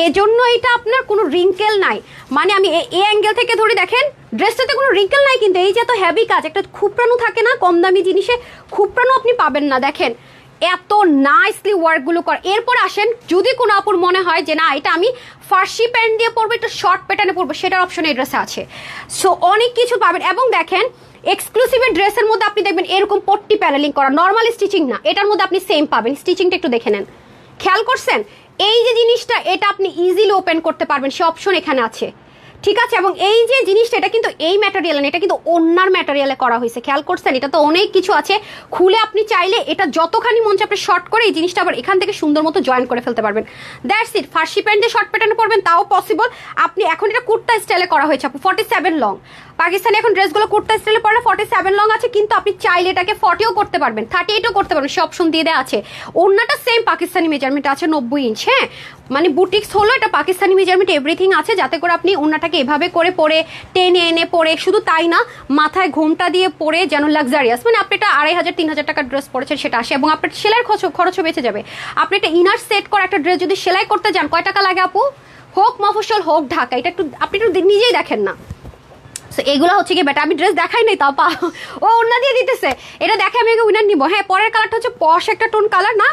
এজন্য এটা আপনার কোনো রিঙ্কেল নাই। মানে আমি এই অ্যাঙ্গেল থেকে ধরে দেখেন, ড্রেসটাতে কোনো রিঙ্কেল নাই, কিন্তু এই যে এত হেভি কাজ, একটা খুপড়ানো থাকে না, কম দামি জিনিসে খুপড়ানো আপনি পাবেন না। দেখেন এত নাইসলি ওয়ার্কগুলো কর। এরপর আসেন, যদি কোনো আপুর মনে হয় যে না এটা আমি ফার্সি প্যান্ট দিয়ে পরবো, একটু শর্ট প্যাটার্নে পরবো, সেটার অপশন এই ড্রেসে আছে। সো অনেক কিছু পাবেন। এবং দেখেন এক্সক্লুসিভ ড্রেসের মধ্যে আপনি দেখবেন এরকম পট্টি প্যানেলিং করা, নর্মাল স্টিচিং না, এটার মধ্যে আপনি সেম পাবেন। স্টিচিংটা একটু দেখে নেন, খেয়াল করছেন? এই যে জিনিসটা, এটা আপনি ইজিলি ওপেন করতে পারবেন, সে অপশন এখানে আছে, ঠিক আছে? এবং এই যে জিনিসটা, এটা কিন্তু এই ম্যাটেরিয়াল না, এটা কিন্তু অন্যার ম্যাটেরিয়ালে করা হয়েছে, খেয়াল করছেন? এটা তো অনেক কিছু আছে, খুলে আপনি চাইলে এটা যতখানি মন চায় আপনি শর্ট করে এই জিনিসটা আবার এখান থেকে সুন্দর মতো জয়েন করে ফেলতে পারবেন। That's it. ফার্সি প্যান্ট দিয়ে শর্ট প্যাটার্নে পরবেন তাও পসিবল। আপনি এখন এটা কুর্তা স্টাইলে করা হয়েছে আপু, 47 লং। পাকিস্তানি এখন ড্রেসগুলো কুর্তা স্টাইলে পরে 47 লং আছে, কিন্তু আপনি চাইলে এটাকে 40ও করতে পারবেন, 38ও করতে পারবেন, সে অপশন দিয়ে দেওয়া আছে। ওড়নাটা সেম পাকিস্তানি মেজারমেন্ট আছে, 90 ইঞ্চ। হ্যাঁ, মানে বুটিক্স হলো এটা পাকিস্তানি মেজারমেন্ট, এভরিথিং আছে, যাতে করে আপনি ওড়নাটাকে এভাবে করে পরে টেনে এনে পরে, শুধু তাই না মাথায় ঘোমটা দিয়ে পরে যেন লাক্সারিয়াস, মানে আপনি এটা 2500-3000 টাকার ড্রেস পরেছেন সেটা আসে, এবং আপনার সেলাইয়ের খরচও বেঁচে যাবে। আপনি একটা ইনার সেট করা একটা ড্রেস যদি সেলাই করতে যান, কয় টাকা লাগে আপু? হোক মফস্বল হোক ঢাকা, এটা একটু আপনি একটু নিজেই দেখেন না। সো এগুলো হচ্ছে কি বেটা, আমি ড্রেস দেখাই নাই তাও ও ওড়না দিয়ে দিতেছে, এটা দেখে আমি উইনার নিবো। হ্যাঁ, পরের কালারটা হচ্ছে পশ একটা টোন কালার, না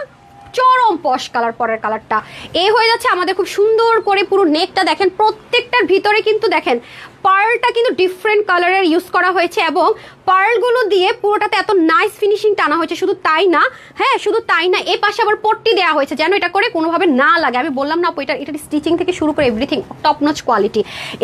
চরম পশ কালার পরের কালারটা। এই হয়ে যাচ্ছে আমাদের খুব সুন্দর করে পুরো নেকটা দেখেন, প্রত্যেকটার ভিতরে কিন্তু দেখেন পার্লটা কিন্তু ডিফারেন্ট কালারের ইউজ করা হয়েছে এবং পার্লগুলো দিয়ে পুরোটাতে এত নাইস ফিনিশিং টানা হয়েছে। শুধু তাই না, হ্যাঁ শুধু তাই না, এই পাশে আবার পট্টি দেওয়া হয়েছে যেন এটা করে কোনোভাবে না লাগে। আমি বললাম না আপু, এটা স্টিচিং থেকে শুরু করে এভরিথিং টপ নচ কোয়ালিটি।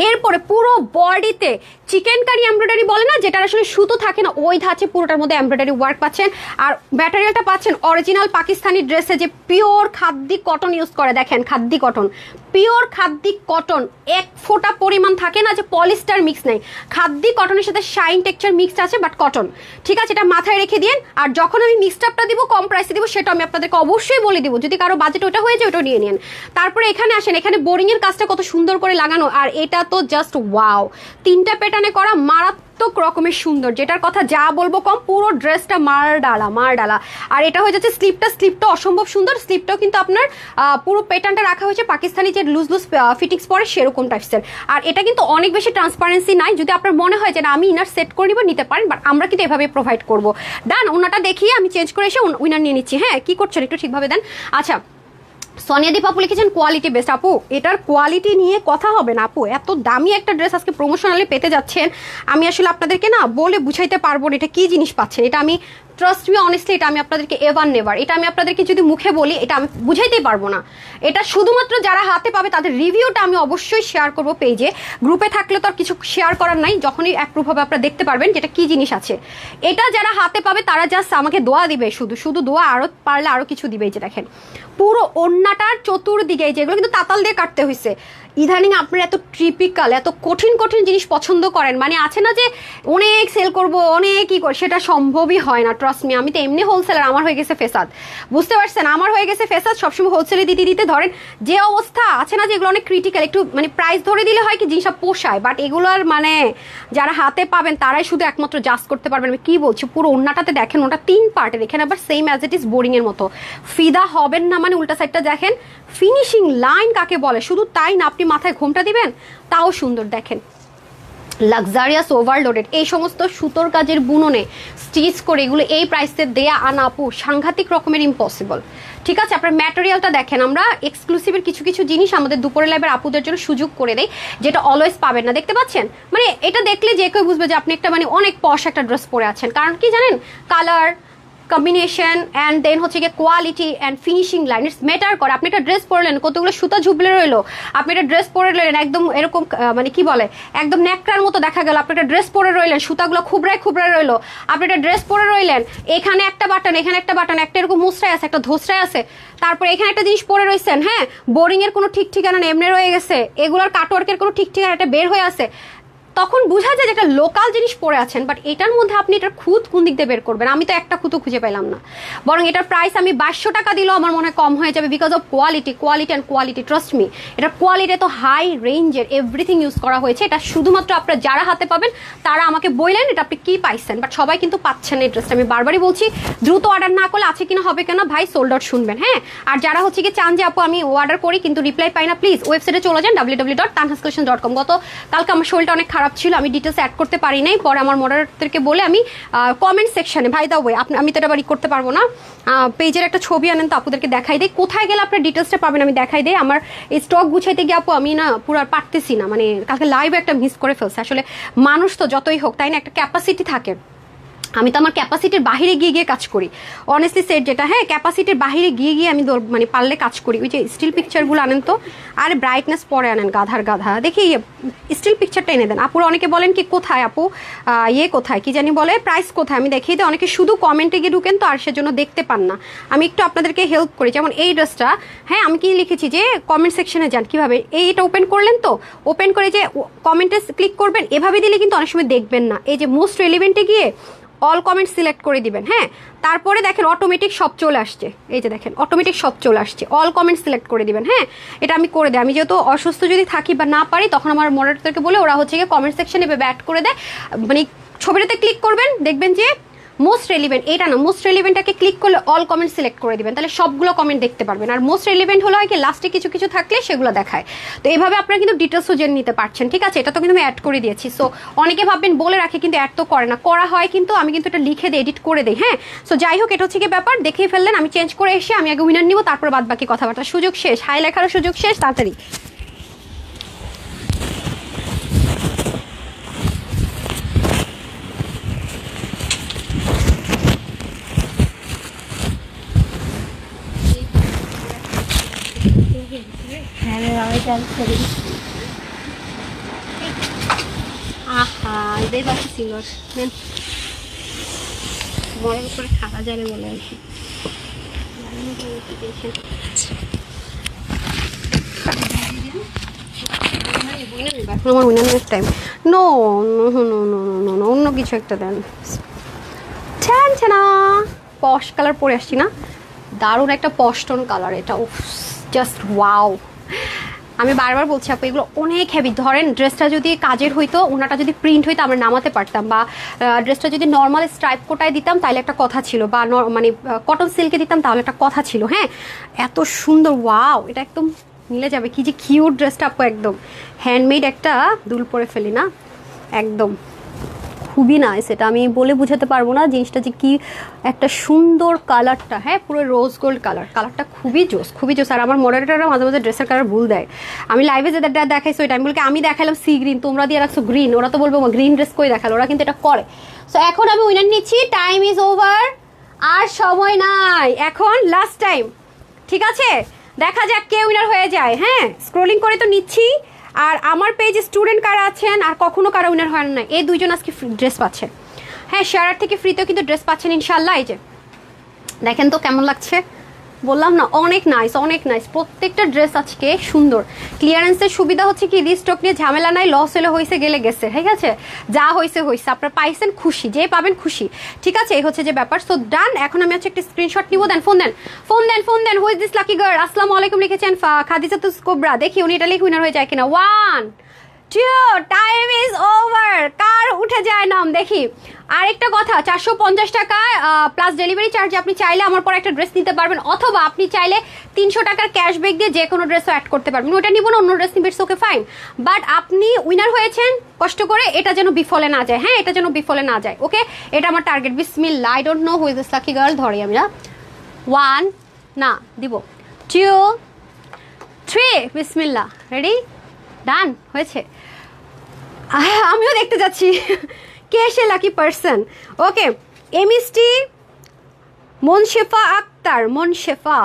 এরপরে পুরো বডিতে চিকেন কারি এমব্রয়ডারি বলে না, যেটা আসলে সুতো থাকে না, ওই ধাঁচে পুরোটার মধ্যে এমব্রয়ডারি ওয়ার্ক পাচ্ছেন। আর ম্যাটেরিয়ালটা পাচ্ছেন অরিজিনাল পাকিস্তানি ড্রেসে যে পিওর খাদ্দি কটন ইউজ করে, দেখেন খাদ্দি কটন, পিওর খাদ্দি কটন, এক ফোঁটা পরিমাণ থাকে না যে পলিস্টার মিক্স নেই, খাদ্দি কটনের সাথে শাইন টেক্সচার মিক্সড আছে বাট কটন, ঠিক আছে, এটা মাথায় রেখে দিন। আর যখন আমি মিক্সড আপটা দিব কম প্রাইসে দিব, সেটা আমি আপনাদেরকে অবশ্যই বলে দিব, যদি কারো বাজেট ওটা হয়ে যায় ওটা নিয়ে নিন। তারপরে এখানে আসেন, এখানে বোরিং এর কাজটা কত সুন্দর করে লাগানো, আর এটা তো জাস্ট ওয়াও, 3টা প্যাটার্নে করা মারাত্মক রকমের সুন্দর, যেটার কথা যা বলবো কম, পুরো ড্রেসটা মার ডালা। আর এটা হয়ে যাচ্ছে স্লিপটা অসম্ভব সুন্দর, স্লিপটাও কিন্তু আপনার পুরো প্যাটার্নটা রাখা হয়েছে পাকিস্তানি যে লুজ ফিটিংস পরে সেরকম টাইপসের। আর এটা কিন্তু অনেক বেশি ট্রান্সপারেন্সি নাই, যদি আপনার মনে হয় যে না আমি ইনার সেট করে নিতে পারেন, বাট আমরা কিন্তু এভাবে প্রোভাইড করবো। ডান, ওনাটা দেখিয়ে আমি চেঞ্জ করে এসে উইনার নিয়ে নিচ্ছি। হ্যাঁ, কি করছেন একটু ঠিকভাবে দেন। আচ্ছা, সোনিয়া দীপ আপু লিখেছেন কোয়ালিটি বেস্ট। আপু এটার কোয়ালিটি নিয়ে কথা হবে না আপু, এত দামি একটা ড্রেস আজকে প্রমোশনালি পেতে যাচ্ছেন, আমি আসলে আপনাদেরকে না বলে বুঝাইতে পারবো না এটা কি জিনিস পাচ্ছেন। এটা আমি ট্রাস্ট মি অনেস্টলি, এটা আমি আপনাদেরকে এভার নেভার, এটা আমি আপনাদেরকে যদি মুখে বলি এটা আমি বুঝাইতেই পারবো না। এটা শুধুমাত্র যারা হাতে পাবে তাদের রিভিউটা আমি অবশ্যই শেয়ার করবো পেজে, গ্রুপে থাকলে তো আর কিছু শেয়ার করার নাই, যখনই অ্যাপ্রুভ হবে আপনারা দেখতে পারবেন যেটা কি জিনিস আছে। এটা যারা হাতে পাবে তারা জাস্ট আমাকে দোয়া দিবে, শুধু দোয়া, আরো পারলে আরো কিছু দিবে। এই যে দেখেন পুরো ওড়নাটার চতুর্দিকে, যেগুলো কিন্তু তাতাল দিয়ে কাটতে হয়েছে। ইদানিং আপনারা এত ট্রিপিক্যাল এত কঠিন জিনিস পছন্দ করেন, মানে আছে না যে অনেক সেল করব অনেক কি করে, সেটা সম্ভবই হয় না। ট্রাস্ট মি, আমি তো এমনি হোলসেলার, আমার হয়ে গেছে ফেসাদ, বুঝতে পারছেন, আমার হয়ে গেছে ফেসাদ। সবসময় হোলসেলে দিতে ধরেন যে অবস্থা আছে না, যেগুলো অনেক ক্রিটিক্যাল, একটু মানে প্রাইস ধরে দিলে হয় কি জিনিসটা পোষায়, বাট এগুলোর মানে যারা হাতে পাবেন তারাই শুধু একমাত্র জাজ করতে পারবেন। আমি কি বলছি, পুরো ওড়নাটাতে দেখেন, ওটা 3 পার্টে দেখেন, আবার same as it is boring এর মতো, ফিদা হবেন না। মানে উল্টা সাইডটা দেখেন, ফিনিশিং লাইন কাকে বলে। শুধু তাই না, আপনি মাথায় ঘোমটা দিবেন তাও সুন্দর, দেখেন লাক্সারিয়াস ওভারলোডেড, এই সমস্ত সুতোর কাজের বুননে স্টিচ করে এগুলো এই প্রাইসে দেয়া আনা আপু সাংঘাতিক রকমের ইম্পসিবল। ঠিক আছে, আপনার ম্যাটেরিয়ালটা দেখেন, আমরা এক্সক্লুসিভের কিছু জিনিস আমাদের দুপুরের লাইভের আপুদের জন্য সুযোগ করে দেই, যেটা অলওয়েজ পাবেন না। দেখতে পাচ্ছেন, মানে এটা দেখলে যে কেউ বুঝবে যে আপনি একটা মানে অনেক পশ একটা ড্রেস পরে আছেন। কারণ কি জানেন, কালার কম্বিনেশন অ্যান্ড দেন হচ্ছে গিয়ে quality and finishing line it's matter করে। আপনি একটা ড্রেস পরলেন, কতগুলো সুতা ঝুবলে রইলো, আপনি একটা ড্রেস পরে রইলেন একদম এরকম মানে কি বলে একদম ন্যাকড়ার মতো দেখা গেল, আপনি একটা ড্রেস পরে রইলেন সুতাগুলো খুবরায় রইলো, আপনি একটা ড্রেস পরে রইলেন এখানে একটা বাটন এখানে একটা বাটন, একটা এরকম মুসরায় আছে একটা ধোসরায় আছে, তারপরে এখানে একটা জিনিস পরে রয়েছেন, হ্যাঁ বোরিং এর কোনো ঠিক ঠিকানা নেই, এমনি রয়ে গেছে, এগুলোর কাটওয়ার্কের কোনো ঠিক ঠিকানা একটা বের হয়ে আছে, তখন বোঝা যায় যে একটা লোকাল জিনিস পরে আছেন। বাট এটার মধ্যে আপনি এটার খুঁত কোন দিক দিয়ে বের করবেন, আমি তো একটা খুঁতো খুঁজে পেলাম না। বরং এটার প্রাইস আমি 2200 টাকা দিলেও আমার মনে হয় কম হয়ে যাবে, because of quality and quality. Trust me, এটার কোয়ালিটি তো হাই রেঞ্জের, এভরিথিং ইউজ করা হয়েছে। এটা শুধুমাত্র আপনারা যারা হাতে পাবেন তারা আমাকে বললেন এটা আপনি কি পাইছেন, বাট সবাই কিন্তু পাচ্ছেন এই ড্রেসটা। আমি বারবারই বলছি, দ্রুত অর্ডার না করলে আছে কিনা হবে কেন ভাই, সোল্ড আউট শুনবেন। হ্যাঁ, আর যারা হচ্ছে কি চান যে আপু আমি অর্ডার করি কিন্তু রিপ্লাই পাই না, প্লিজ ওয়েবসাইটে চলে যান www.tanhascollection.com। কালকে আমার শরীরটা অনেক খারাপ ছিল, আমি ডিটেলস অ্যাড করতে পারি নাই, পরে আমার মডারেটরকে বলে আমি কমেন্ট সেকশনে ভাই দা ওয়ে আমি তো এটা বাড়ি করতে পারবো না, পেজের একটা ছবি আনেন তো আপুদেরকে দেখাই দেয়, কোথায় গেলে আপনার ডিটেলসটা পাবেন আমি দেখাই দেয়। আমার এই স্টক গুছাইতে গিয়ে আপু আমি না পুরো আর পারতেছি না, মানে কালকে লাইভে একটা মিস করে ফেলছে। আসলে মানুষ তো যতই হোক তাই না, একটা ক্যাপাসিটি থাকে, আমি তো আমার ক্যাপাসিটির বাহিরে গিয়ে কাজ করি অনেস্টলি সেট যেটা, হ্যাঁ ক্যাপাসিটির বাহিরে গিয়ে আমি মানে পারলে কাজ করি। ওই যে স্টিল পিকচারগুলো আনেন তো, আর ব্রাইটনেস পরে আনেন গাধা দেখি স্টিল পিকচারটা এনে দেন। আপুরা অনেকে বলেন কি কোথায় আপু কোথায় কি জানি বলে প্রাইস কোথায়, আমি দেখিয়ে দিই। অনেকে শুধু কমেন্টে গিয়ে ঢুকেন তো আর সেজন্য দেখতে পান না, আমি একটু আপনাদেরকে হেল্প করি। যেমন এই ড্রেসটা, হ্যাঁ আমি কি লিখেছি যে কমেন্ট সেকশনে যান, কিভাবে এইটা ওপেন করলেন তো, ওপেন করে যে কমেন্টে ক্লিক করবেন, এভাবে দিলে কিন্তু অনেক সময় দেখবেন না। এই যে মোস্ট রেলিভেন্টে গিয়ে অল কমেন্ট সিলেক্ট করে দিবেন, হ্যাঁ তারপরে দেখেন অটোমেটিক সব চলে আসছে, এই যে দেখেন অটোমেটিক সব চলে আসছে, অল কমেন্ট সিলেক্ট করে দিবেন। হ্যাঁ, এটা আমি করে দিই, আমি যেহেতু অসুস্থ যদি থাকি বা না পারি তখন আমার মডারেটরকে বলে ওরা হচ্ছে গিয়ে কমেন্ট সেকশনে ব্যাট করে দেয়, মানে ছবিটাতে ক্লিক করবেন দেখবেন যে মোস্ট রেলিভেন্ট, এটা না, মোস্ট রেলিভেন্টটাকে ক্লিক করলে অল কমেন্ট সিলেক্ট করে দিবেন, তাহলে সবগুলো কমেন্ট দেখতে পারবেন। আর মোস্ট রেলিভেন্ট হলো হয় কি লাস্টে কিছু কিছু থাকলে সেগুলো দেখায়। তো এইভাবে আপনারা কিন্তু ডিটেলসও জেনে নিতে পারছেন, ঠিক আছে? এটা তো কিন্তু আমি অ্যাড করে দিয়েছি। সো অনেকে ভাববেন বলে রাখে কিন্তু অ্যাড তো করে না, করা হয় কিন্তু আমি কিন্তু এটা লিখে দিই, এডিট করে দিই। হ্যাঁ, সো যাই হোক, এটা হচ্ছে কি ব্যাপার, দেখেই ফেললেন। আমি চেঞ্জ করে এসে আমি আগে উইনার নিব, তারপর বাদ বাকি কথাবার্তা। সুযোগ শেষ, হাই লেখারও সুযোগ শেষ, তাড়াতাড়ি। আহা, এদের বাকি ছিল বড়ের উপরে খাওয়া যাবে বলে আর কি। আমার winner time no no no no no no, অন্য কিছু একটা দেন। না, পশ কালার পরে আসছি না, দারুণ একটা পশটন কালার এটা, জাস্ট ওয়াও। আমি বারবার বলছি আপু এগুলো অনেক হেভি। ধরেন ড্রেসটা যদি কাজের হইতো, ওনাটা যদি প্রিন্ট হইতো আমরা নামাতে পারতাম, বা ড্রেসটা যদি নর্মাল স্ট্রাইপ কোটায় দিতাম তাহলে একটা কথা ছিল, বা মানে কটন সিল্কে দিতাম তাহলে একটা কথা ছিল। হ্যাঁ, এত সুন্দর, ওয়াও, এটা একদম মিলে যাবে। কি যে কিউট ড্রেসটা আপু, একদম হ্যান্ডমেড একটা দুল পরে ফেলি না, একদম খুবই নাইস। এটা আমি বলে বুঝাতে পারবো না জিনিসটা যে কি একটা সুন্দর কালারটা। হ্যাঁ, পুরো রোজ গোল্ড কালার, কালারটা খুবই জোস, খুবই জোস। আর আমার মডারেটাররা মাঝে মাঝে ড্রেসের কালার ভুল দেয়। আমি লাইভে যে দেখাইছো ওই টাইমগুলোকে আমি দেখালাম সি গ্রিন, তোমরা দিয়ে রাখছো গ্রিন, ওরা তো বলবো গ্রিন ড্রেস কই দেখালো, ওরা কিন্তু এটা করে। সো এখন আমি উইনার নিচ্ছি, টাইম ইজ ওভার, আর সময় নাই, এখন লাস্ট টাইম, ঠিক আছে? দেখা যাক কে উইনার হয়ে যায়। হ্যাঁ, স্ক্রোলিং করে তো নিচ্ছি। আর আমার পেজে স্টুডেন্ট কারা আছেন আর কখনো কারা উইনার হয় না, এই দুইজন আজকে ড্রেস পাচ্ছেন। হ্যাঁ, শেয়ার থেকে ফ্রিতেও কিন্তু ড্রেস পাচ্ছেন ইনশাল্লাহ। এই যে দেখেন তো কেমন লাগছে, বললাম না অনেক নাইস, অনেক নাইস। প্রত্যেকটা ড্রেস আজকে সুন্দর। ক্লিয়ারেন্সের সুবিধা হচ্ছে কি, রিস্টক নিয়ে ঝামেলা নাই, লস হলে হয়েছে গেলে গেছে, ঠিক আছে? যা হয়েছে হয়েছে, আপনার পাইছেন খুশি, যে পাবেন খুশি, ঠিক আছে? এই হচ্ছে যে ব্যাপার। So done. এখন আমি হচ্ছে একটা স্ক্রিনশট নিব, দেন ফোন দেন, ফোন দেন, ফোন দেন। Who is this lucky girl? আসসালামু আলাইকুম লিখেছেন খাদিজা তুস কোবরা। দেখি উনি এটা লিখে উইনার হয়ে যায় কিনা। 1 2, টাইম ইজ ওভার। কার উঠে যায় নাম দেখি। আরেকটা কথা, 450 টাকা প্লাস ডেলিভারি চার্জে আপনি চাইলে আমার পর একটা ড্রেস নিতে পারবেন, অথবা আপনি চাইলে 300 টাকার ক্যাশব্যাক দিয়ে যে কোনো ড্রেসও অ্যাড করতে পারবেন। ওটা নিব না, অন্য ড্রেস নিবেন, ওকে ফাইন। বাট আপনি উইনার হয়েছেন, কষ্ট করে, এটা যেন বিফলে না যায়। হ্যাঁ, এটা যেন বিফলে না যায়, ওকে? এটা আমার টার্গেট। বিসমিল্লাহ, I don't know who is this lucky girl. ধরি আমি না, 1 না দিব, 2 3, বিসমিল্লাহ, রেডি, ডান, হয়েছে। আমিও দেখতে যাচ্ছি কে সে লাকি পার্সন। ওকে, এমএসটি মনশেফা আক্তার, মনশেফা।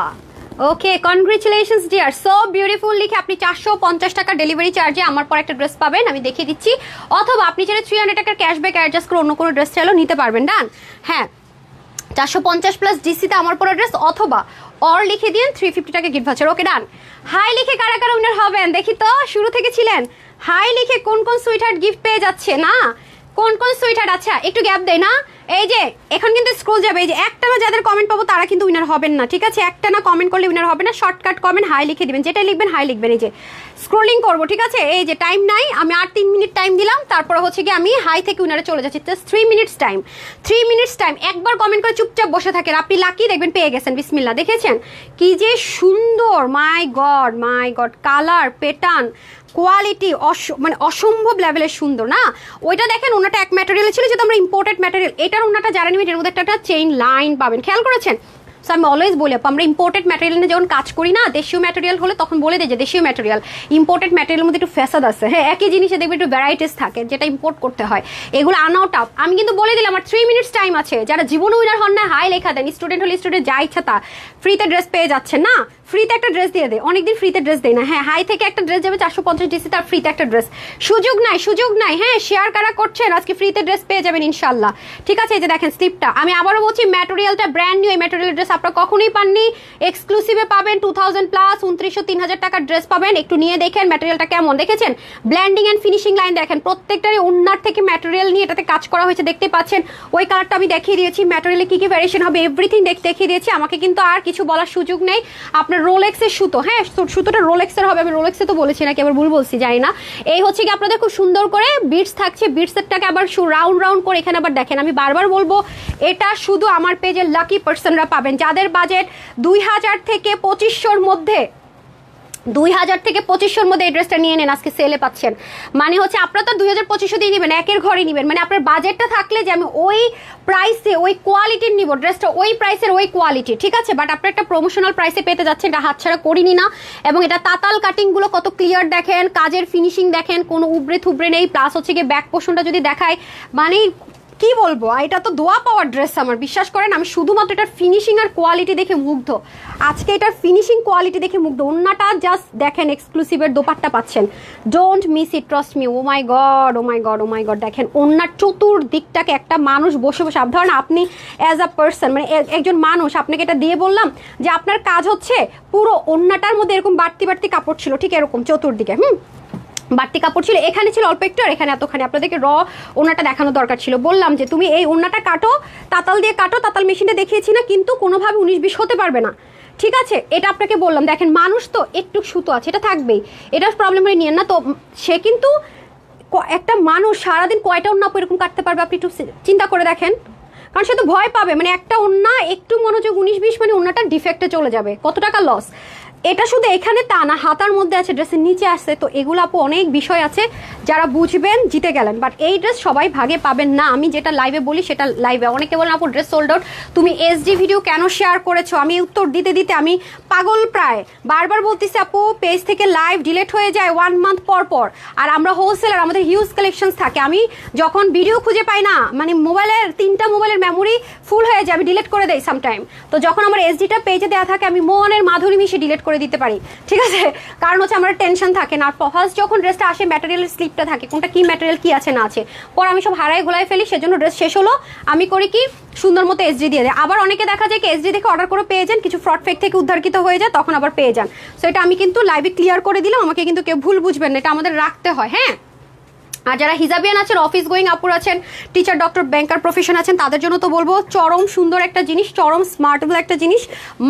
ওকে, কনগ্রেচুলেশনস ডিয়ার, সো বিউটিফুল। লিখে আপনি 450 টাকা ডেলিভারি চার্জে আমার পর একটা ড্রেস পাবেন, আমি দেখিয়ে দিচ্ছি। অথবা আপনি চাইলে 300 টাকার ক্যাশব্যাক অ্যাডজাস্ট করে অন্য কোনো ড্রেস চাইলেও নিতে পারবেন। ডান। হ্যাঁ, 450 প্লাস ডিসিতে আমার পর ড্রেস, অথবা অর লিখে দিন 350 টাকা গিফট ভাউচার। ওকে, ডান। হাই লিখে কারা কারা উইনার হবেন দেখি তো, শুরু থেকে ছিলেন। হাই লিখে কোন কোন সুইটহার্ট গিফট পেয়ে যাচ্ছে না, কোন কোন সুইটহার্ট? আচ্ছা, একটু গ্যাপ দেয় না, এই যে এখন কিন্তু স্ক্রল যাবে, এই যে একটা না যাদের কমেন্ট পাবো তারা কিন্তু উইনার হবেন না, ঠিক আছে? একটা না কমেন্ট করলে উইনার হবে না। শর্টকাট কমেন্ট হাই লিখে দিবেন, যেটা লিখবেন হাই লিখবেন। এই যে স্ক্রোলিং করবো, ঠিক আছে? এই যে টাইম নাই, আমি আর 3 মিনিট টাইম দিলাম, তারপরে হচ্ছে কি আমি হাই থেকে উইনারে চলে যাচ্ছি। Just 3 minutes time, 3 minutes time. একবার কমেন্ট করে চুপচাপ বসে থাকেন, আপনি লাকি, দেখবেন পেয়ে গেছেন। বিসমিল্লাহ, দেখেছেন কি যে সুন্দর, মাই গড, মাই গড, কালার, প্যাটার্ন, কোয়ালিটি মানে অসম্ভব লেভেলের সুন্দর না? ওইটা দেখেন, ওনাটা এক ম্যাটেরিয়াল ছিল, যেহেতু আমরা ইম্পোর্টেড ম্যাটেরিয়াল, এটার ওনাটা যারা নেবেন এর মধ্যে একটা চেইন লাইন পাবেন, খেয়াল করেছেন? সো আমি অলওয়েজ বলি আমরা ইম্পোর্টেড ম্যাটেরিয়াল নিয়ে যখন কাজ করি না, দেশীয় ম্যাটেরিয়াল হলে তখন বলে দিই যে দেশীয় ম্যাটেরিয়াল, ইম্পোর্টেড ম্যাটেরিয়ালের মধ্যে একটু ফ্যাসাদ আছে। হ্যাঁ, একই জিনিসে দেখবে একটু ভ্যারাইটিস থাকে, যেটা ইম্পোর্ট করতে হয়, এগুলো আনাও টাফ। আমি কিন্তু বলে দিলাম আমার 3 মিনিটস টাইম আছে। যারা জীবন উইনার হন না, হাই লেখা দেন, স্টুডেন্ট হলে স্টুডেন্ট, যা ইচ্ছা তা, ফ্রিতে ড্রেস পেয়ে যাচ্ছে না? ফ্রিতে একটা ড্রেস দিয়ে দেয়, অনেকদিন ফ্রিতে ড্রেস দেয় না। হ্যাঁ, হাই থেকে একটা ড্রেস যাবে 450 ডিসি, তার ফ্রিতে একটা ড্রেস, সুযোগ নাই, সুযোগ নাই। হ্যাঁ, শেয়ার কারা করছেন আজকে ফ্রিতে ড্রেস পেয়ে যাবেন ইনশাল্লাহ, ঠিক আছে? এই যে দেখেন স্লিপটা, আমি আবারও বলছি ম্যাটেরিয়ালটা ব্র্যান্ড নিউ, এই ম্যাটেরিয়াল ড্রেস আপনারা কখনোই পাননি, এক্সক্লুসিভে পাবেন 2000 প্লাস 2900-3000 টাকার ড্রেস পাবেন। একটু নিয়ে দেখেন ম্যাটেরিয়ালটা কেমন, দেখেছেন ব্ল্যান্ডিং এন্ড ফিনিশিং লাইন দেখেন, প্রত্যেকটারই ওন্নার থেকে ম্যাটেরিয়াল নিয়ে এটাতে কাজ করা হয়েছে, দেখতে পাচ্ছেন। ওই কালারটা আমি দেখিয়ে দিয়েছি, ম্যাটেরিয়ালে কি কি ভ্যারিয়েশন হবে এভরিথিং দেখিয়ে দিয়েছি। আমাকে কিন্তু আর কিছু বলার সুযোগ নেই। আপনার রোলেক্সের সুতো, হ্যাঁ সুতোটা রোলেক্সের হবে, আমি রোলেক্সে তো বলেছি নাকি আবার ভুল বলছি জানি না। এই হচ্ছে কি আপনাদের খুব সুন্দর করে বিটস থাকছে, বিটসেরটাকে আবার রাউন্ড রাউন্ড করে এখানে আবার দেখেন। আমি বারবার বলবো এটা শুধু আমার পেজের লাকি পার্সনরা পাবেন, যাদের বাজেট 2000 থেকে 2500 মধ্যে, 2000 থেকে 2500 মধ্যে এই ড্রেসটা নিয়ে নেন, আজকে সেলে পাচ্ছেন। মানে হচ্ছে আপনারা তো 2000-2500 দিয়ে নেবেন, একের ঘরে নেবেন, মানে আপনার বাজেটটা থাকলে যে আমি ওই প্রাইসে ওই কোয়ালিটির নিব ড্রেসটা, ওই প্রাইসের ওই কোয়ালিটি, ঠিক আছে। বাট আপনার একটা প্রমোশনাল প্রাইসে পেতে যাচ্ছেন, এটা হাতছাড়া করিনি না। এবং এটা তাতাল কাটিংগুলো কত ক্লিয়ার দেখেন, কাজের ফিনিশিং দেখেন, কোনো উবড়ে থুবড়ে নেই। প্লাস হচ্ছে গিয়ে ব্যাক পোর্শনটা যদি দেখায়, মানে কি বলবো, এটা তো দোয়া পাওয়ার ড্রেস আমার, বিশ্বাস করেন। আমি শুধুমাত্র এটার ফিনিশিং আর কোয়ালিটি দেখে মুগ্ধ, আজকে এটার ফিনিশিং কোয়ালিটি দেখে মুগ্ধ। ওন্নাটা জাস্ট দেখেন, এক্সক্লুসিভের দোপাট্টা পাচ্ছেন, don't miss it, trust me. Oh my God, oh my God, oh my God, দেখেন ওন্নার চতুর্দিকটাকে একটা মানুষ বসে বসে, ধরেন আপনি অ্যাজ আ পার্সন, মানে একজন মানুষ, আপনাকে এটা দিয়ে বললাম যে আপনার কাজ হচ্ছে পুরো ওন্নাটার মধ্যে এরকম বাড়তি বাড়তি কাপড় ছিল, ঠিক এরকম চতুর্দিকে, বাড়তি কাপড় ছিল, এখানে ছিল অল্প একটু আর এখানে এতখানি। আপনাদেরকে ওনাটা দেখানো দরকার ছিল, বললাম যে তুমি এই ওনাটা কাটো, তাতাল দিয়ে কাটো, তাতাল মেশিনটা দেখিয়েছি না, কিন্তু কোনোভাবে 19-20 হতে পারবে না, ঠিক আছে। এটা আপনাকে বললাম, দেখেন মানুষ তো একটু সুতো আছে, এটা থাকবেই, এটা প্রবলেম হয়ে নিয়ে না। তো সে কিন্তু একটা মানুষ সারাদিন কয়টা ওন্না এরকম কাটতে পারবে, আপনি একটু চিন্তা করে দেখেন। কারণ সে তো ভয় পাবে, মানে একটা ওন্না একটু মনোযোগ 19-20, মানে ওন্নাটা ডিফেক্টে চলে যাবে, কত টাকা লস। এটা শুধু এখানে তা না, হাতার মধ্যে আছে, ড্রেসের নিচে আসছে, তো এগুলো আপু অনেক বিষয় আছে, যারা বুঝবেন জিতে গেলেন। বাট এই ড্রেস সবাই ভাগে পাবেন না, আমি যেটা লাইভে বলি সেটা লাইভে। অনেকে বলেন আপু ড্রেস সোল্ড আউট, তুমি এসডি ভিডিও কেন শেয়ার করেছো? আমি উত্তর দিতে দিতে আমি পাগল, প্রায় বারবার বলতেছি আপু পেজ থেকে লাইভ ডিলেট হয়ে যায় 1 মান্থ পর পর, আর আমরা হোলসেলার, আমাদের হিউজ কালেকশনস থাকে। আমি যখন ভিডিও খুঁজে পাই না, মানে মোবাইলের 3টা মোবাইলের মেমোরি ফুল হয়ে যায়, আমি ডিলেট করে দেই সামটাইম। তো যখন আমার এসডিটা পেজে দেওয়া থাকে, আমি মনের মাধুরী মিশে ডিলেট করে দিতে পারি, ঠিক আছে। কারণ হচ্ছে আমার টেনশন থাকে না। আর ফার্স্ট যখন ড্রেসটা আসে ম্যাটেরিয়ালের স্লিপটা থাকে, কোনটা কি ম্যাটেরিয়াল কি আছে না আছে, পর আমি সব হারাই গোলায় ফেলি। সেজন্য ড্রেস শেষ হলো আমি করি কি সুন্দর মতো এসডি দিয়ে দেয়। আবার অনেকে দেখা যায় কি এসডি দেখে অর্ডার করে পেয়ে যান, কিছু ফ্রড ফেক থেকে উদ্ধারকিত হয়ে যায়, তখন আবার পেয়ে যান। সো এটা আমি কিন্তু লাইভে ক্লিয়ার করে দিলাম, আমাকে কিন্তু কেউ ভুল বুঝবেন না, এটা আমাদের রাখতে হয়, হ্যাঁ। আর যারা হিজাবিয়ান আছেন, অফিস গোয়িং আপুর আছেন, টিচার, ডক্টর, ব্যাংকার প্রফেশন আছেন, তাদের জন্য তো বলবো চরম সুন্দর একটা জিনিস, চরম স্মার্টেবল একটা জিনিস,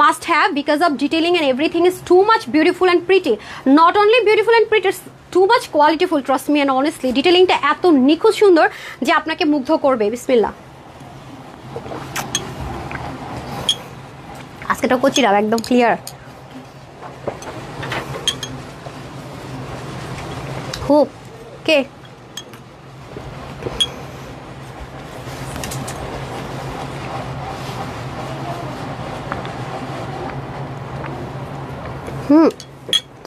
must have, because of detailing and everything is too much beautiful and pretty. Not only beautiful and pretty, too much qualityful, trust me and honestly. ডিটেলিংটা এত নিখুঁত সুন্দর যে আপনাকে মুগ্ধ করবে। বিসমিল্লাহ। আজকেটা কচিরাও একদম ক্লিয়ার, খুব কে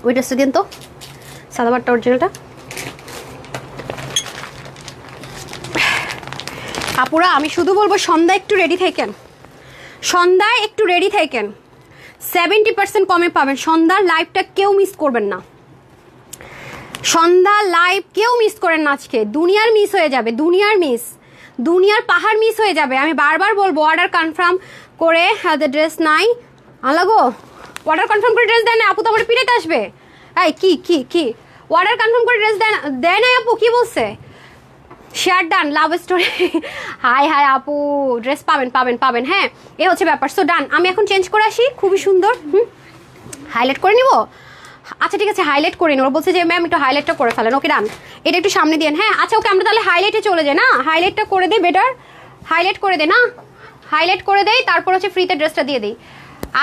ওই ড্রেসটা দিন তো, সাদাবারটা অরিজিনালটা। আপুরা আমি শুধু বলবো সন্ধ্যায় একটু রেডি থাকেন, সন্ধ্যায় একটু রেডি থাকেন, 70% কমে পাবেন। সন্ধ্যার লাইভটা কেউ মিস করবেন না, সন্ধ্যা লাইভ কেউ মিস করেন না, আজকে দুনিয়ার মিস হয়ে যাবে, দুনিয়ার পাহাড় মিস হয়ে যাবে। আমি বারবার বলবো অর্ডার কনফার্ম করে, হ্যাঁ ড্রেস নাই আলাগো, অর্ডার কনফার্ম করে ড্রেস দেয় না আপু, তো আমার পিড়েতে আসবে। এই কি অর্ডার কনফার্ম করে ড্রেস দেয় না আপু, কি বলছে? Share done, love story. Hi আপু ড্রেস পাবেন, হ্যাঁ এ হচ্ছে ব্যাপার। সো ডান, আমি এখন চেঞ্জ করে আসি, খুবই সুন্দর। হাইলাইট করে নিব, আচ্ছা ঠিক আছে হাইলাইট করে নিব। বলছে যে ম্যাম একটু হাইলাইটটা করে ফেলেন, ওকে ডান, এটা একটু সামনে দিন, হ্যাঁ আচ্ছা ওকে আমরা তাহলে হাইলাইটে চলে যাই না, হাইলাইটটা করে দিই বেটার, হাইলাইট করে দে না, হাইলাইট করে দেই, তারপর হচ্ছে ফ্রিতে ড্রেসটা দিয়ে দিই।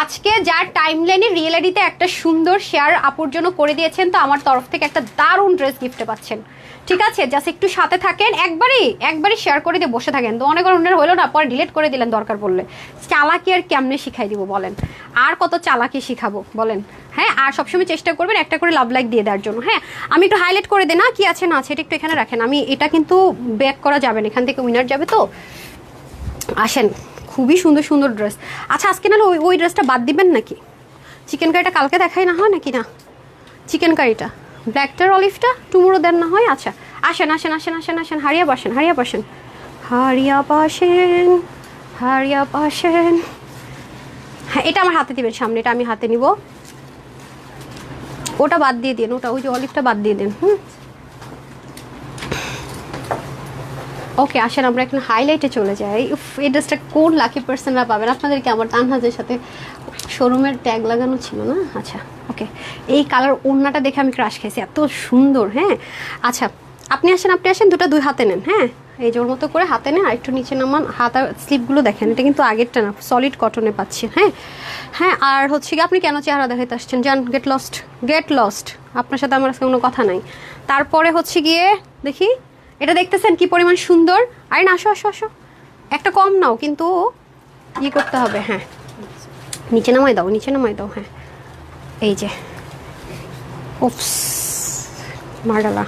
আজকে যার টাইমলাইনে রিয়েলিটিতে একটা সুন্দর শেয়ার আপুর জন্য করে দিয়েছেন, তো আমার তরফ থেকে একটা দারুণ ড্রেস গিফটে পাচ্ছেন, ঠিক আছে। জাস্ট একটু সাথে থাকেন, একবারই শেয়ার করে দিয়ে বসে থাকেন, তো অনেক অন্যের হলো না, পরে ডিলিট করে দিলেন দরকার পড়লে। চালাকি আর কেমনে শিখাই দিব বলেন, আর কত চালাকি শিখাবো বলেন, হ্যাঁ। আর সবসময় চেষ্টা করবেন একটা করে লাভ লাইক দিয়ে দেওয়ার জন্য, হ্যাঁ। আমি একটু হাইলাইট করে দিই না, কি আছে না আছে এটা একটু এখানে রাখেন, আমি এটা কিন্তু ব্যাক করা যাবে না, এখান থেকে উইনার যাবে, তো আসেন। খুবই সুন্দর সুন্দর ড্রেস। আচ্ছা আজকে নাহলে ওই ড্রেসটা বাদ দিবেন নাকি? চিকেন কারিটা কালকে দেখাই না হয় নাকি? না চিকেন কারিটা, ব্ল্যাকটার অলিভটা টুমোরো দেন না হয়। আচ্ছা আসেন, হারিয়া হ্যাঁ এটা আমার হাতে দিবেন, সামনে এটা আমি হাতে নিব। ওটা বাদ দিয়ে দিন, ওটা ওই যে অলিভটা বাদ দিয়ে দিন। ওকে আসেন আমরা এখন হাইলাইটে চলে যাই। এই ড্রেসটা কোন লাকি পার্সনরা পাবেন? আপনাদেরকে আমার তানহাজের সাথে শোরুমের ট্যাগ লাগানো ছিল না? আচ্ছা ওকে, এই কালার ওড়নাটা দেখে আমি ক্রাশ খেয়েছি, এত সুন্দর। হ্যাঁ আচ্ছা আপনি আসেন, দুটো দুই হাতে নেন। হ্যাঁ এই জোর মতো করে হাতে নেন, আর একটু নিচে নামান। হাতার স্লিপগুলো দেখেন, এটা কিন্তু আগেরটা না, সলিড কটনে পাচ্ছি। হ্যাঁ হ্যাঁ আর হচ্ছে কি আপনি কেন চেহারা দেখাইতে আসছেন? যান গেট লস্ট, আপনার সাথে আমার কোনো কথা নাই। তারপরে হচ্ছে গিয়ে দেখি এটা দেখতেছেন কি পরিমাণ সুন্দর। আরে না আসো, একটা কম নাও কিন্তু ইয়ে করতে হবে। হ্যাঁ নিচে নামাই দাও। হ্যাঁ এই যে ওপস মার্ডালা,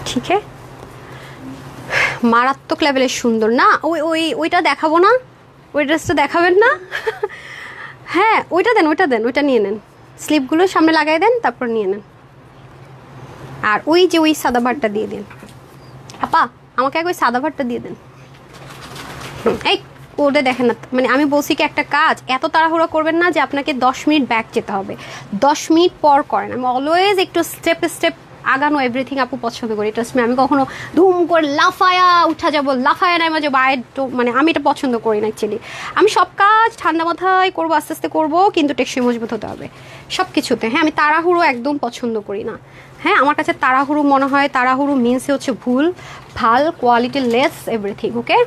ঠিক আছে মারাত্মক লেভেলের সুন্দর না? ওইটা দেখাবো না? ওই ড্রেসটা দেখাবেন না? হ্যাঁ ওইটা দেন, ওইটা নিয়ে নেন, স্লিপগুলো সামনে লাগাই দেন, তারপর নিয়ে নেন। আর ওই যে ওই সাদা ভাতটা দিয়ে দিন। আপা আমাকে এক ওই সাদা ভাতটা দিয়ে দেন। এই ওটা দেখেন না, মানে আমি বলছি কি একটা কাজ এত তাড়াহুড়ো করবেন না যে আপনাকে 10 মিনিট ব্যাক যেতে হবে, 10 মিনিট পর করেন। আমি অলওয়েজ একটু স্টেপ আগানো এভরিথিং আপু পছন্দ করি। ট্রাস্ট মি, আমি কখনো ধুম করে লাফায়া উঠা যাবো, লাফায়া নাই যাবো, মানে আমি এটা পছন্দ করি না অ্যাকচুয়ালি। আমি সব কাজ ঠান্ডা মাথায় করবো, আস্তে আস্তে করবো, কিন্তু টেকসই মজবুত হতে হবে সব কিছুতে। হ্যাঁ আমি তাড়াহুড়ো একদম পছন্দ করি না। হ্যাঁ আমার কাছে তাড়াহুড়ো মনে হয়, তাড়াহুড়ো মিনসে হচ্ছে ভুল ভাল, কোয়ালিটি লেস এভরিথিং। ওকে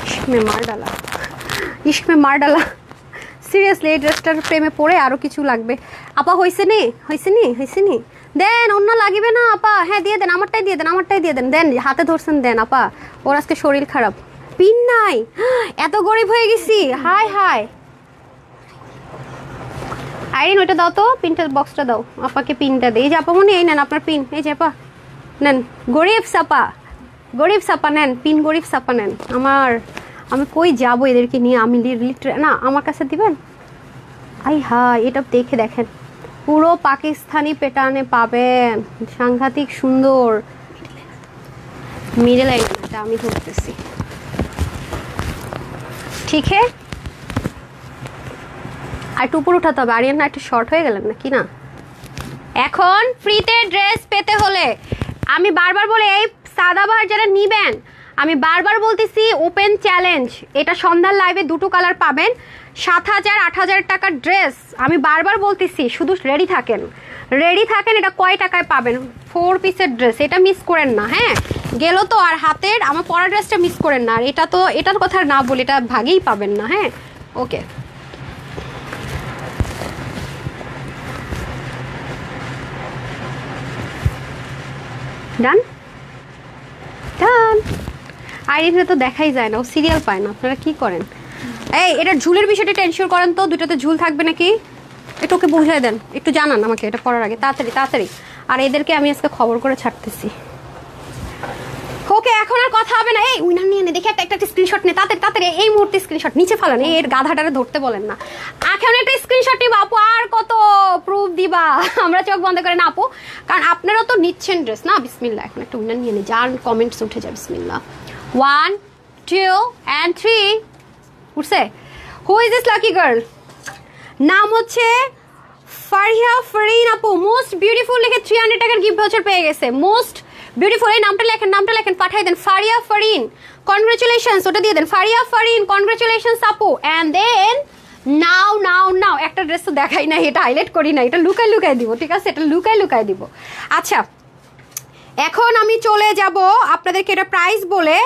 ইশক মে মার ডালা সিরিয়াসলি এই ড্রেসটার প্রেমে পড়ে আরও কিছু লাগবে। আপা হয়েছে নি দেন, অন্য লাগিবে না আপা? হ্যাঁ দিয়ে দেন, আমারটাই দিয়ে দেন দেন হাতে ধরছেন দেন। আপা ওর আজকে শরীর খারাপ, পিন নাই, এত গরিব হয়ে গেছি। হাই আইরিন ওইটা দাও তো, পিনটার বক্সটা দাও, আপাকে পিনটা দেই। এই যে আপা মনে এই নেন আপনার পিন, এই যে আপা নেন, গরিব সাপা নেন পিন, গরিব সাপা নেন। আমি কই যাবো এদেরকে নিয়ে? আমি না আমার কাছে দিবেন। এটা দেখে দেখেন, পুরো পাকিস্তানি প্যাটার্নে পাবেন, সাংঘাতিক সুন্দর। মিডল লাইন এটা আমি ধরতেছি, ঠিক আছে। আর একটু উপর উঠাতে হবে। আরিয়ান না একটু শর্ট হয়ে গেলেন নাকি না? এখন ফ্রিতে ড্রেস পেতে হলে আমি বারবার বলে, এই সাদাবাহার যারা নিবেন আমি বারবার বলতেছি ওপেন চ্যালেঞ্জ, এটা সন্ধ্যার লাইভে দুটো কালার পাবেন, 7,000 8,000 টাকার ড্রেস। আমি বারবার বলতেছি শুধু রেডি থাকেন। এটা কয় টাকায় পাবেন? 4 পিসের ড্রেস, এটা মিস করেন না। হ্যাঁ গেল তো, আর হাতের আমার পরা ড্রেসটা মিস করেন না। আর এটা তো এটার কথা না বলি, এটা ভাগেই পাবেন না। হ্যাঁ ওকে ডান। আইরিনে তো দেখাই যায় না, ও সিরিয়াল পায় না। আপনারা কি করেন? এই এটার ঝুলের বিষয়টা টেনশন করেন তো, দুটাতে ঝুল থাকবে নাকি একটু ওকে বুঝিয়ে দেন, একটু জানান আমাকে এটা পড়ার আগে, তাড়াতাড়ি। আর এদেরকে আমি আজকে খবর করে ছাড়তেছি। ওকে এখন আর কথা হবে না। এই উইনার নিয়ে নে, দেখে একটা স্ক্রিনশট নে, তাড়াতাড়ি এই মুহূর্তে স্ক্রিনশট নিচে ফেলান। এর গাধাটারে ধরতে বলেন না, এখন একটা স্ক্রিনশট নিবা আপু, আর কত প্রুফ দিবা? আমরা চোখ বন্ধ করে না আপু, কারণ আপনারাও তো নিচ্ছেন ড্রেস না। বিসমিল্লাহ, এখন একটা উইনার নিয়ে নে, যার কমেন্টস উঠে যায়। বিসমিল্লাহ, 1 2 and 3 উঠছে। হু ইজ দিস লাকি গার্ল? নাম হচ্ছে ফারিয়া ফরিন আপু। মোস্ট বিউটিফুল লিখে 300 টাকার গিফট ভাউচার পেয়ে গেছে। মোস্ট বিউটিফুল, এই নামটা লেখেন, পাঠাই দেন। ফারিয়া ফরিন, কনগ্রাচুলেশনস, ওটা দিয়ে দেন। ফারিয়া ফরিন, কনগ্রাচুলেশনস আপু। অ্যান্ড দেন নাও একটা ড্রেস তো দেখাই না, এটা হাইলাইট করি না, এটা লুকাই দিব, ঠিক আছে? এটা লুকাই দিব। আচ্ছা এখন আমি চলে যাব আপনাদেরকে এটা প্রাইস বলে,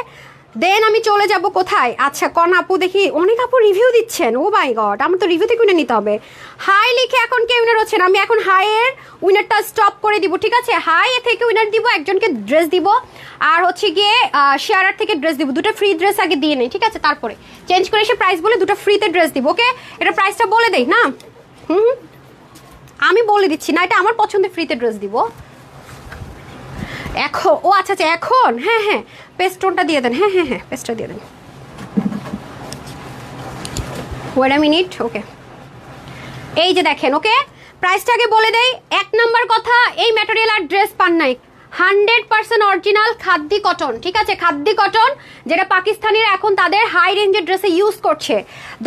দেন আমি চলে যাব কোথায়? আচ্ছা কোন আপু দেখি, অনেক আপু রিভিউ দিচ্ছেন। ও মাই গড, আমার তো রিভিউ থেকে নিতে হবে। হাই লিখে এখন কে উইনার হচ্ছেন? আমি এখন হাইয়ের উইনারটা স্টপ করে দিব, ঠিক আছে? হাই এ থেকে উইনার দিব, একজনকে ড্রেস দিব, আর হচ্ছে গিয়ে শেয়ারার থেকে ড্রেস দিব। দুটো ফ্রি ড্রেস আগে দিয়ে নেই, ঠিক আছে? তারপরে চেঞ্জ করে এসে প্রাইস বলে দুটো ফ্রিতে ড্রেস দিব। ওকে এটা প্রাইসটা বলে দেই না? আমি বলে দিচ্ছি না, এটা আমার পছন্দের ফ্রিতে ড্রেস দিব এখন। ও আচ্ছা এখন হ্যাঁ পেস্টনটা দিয়ে দেন। হ্যাঁ পেস্টটা দিয়ে দেন। Wait a minute. ওকে এই যে দেখেন, ওকে প্রাইসটা আগে বলে দেই। 1 নাম্বার কথা, এই ম্যাটেরিয়াল আর ড্রেস পান নাই। 100% অরিজিনাল খাদ্দি কটন, ঠিক আছে? খাদ্দি কটন, যেটা পাকিস্তানিরা এখন তাদের হাই রেঞ্জের ড্রেসে ইউজ করছে।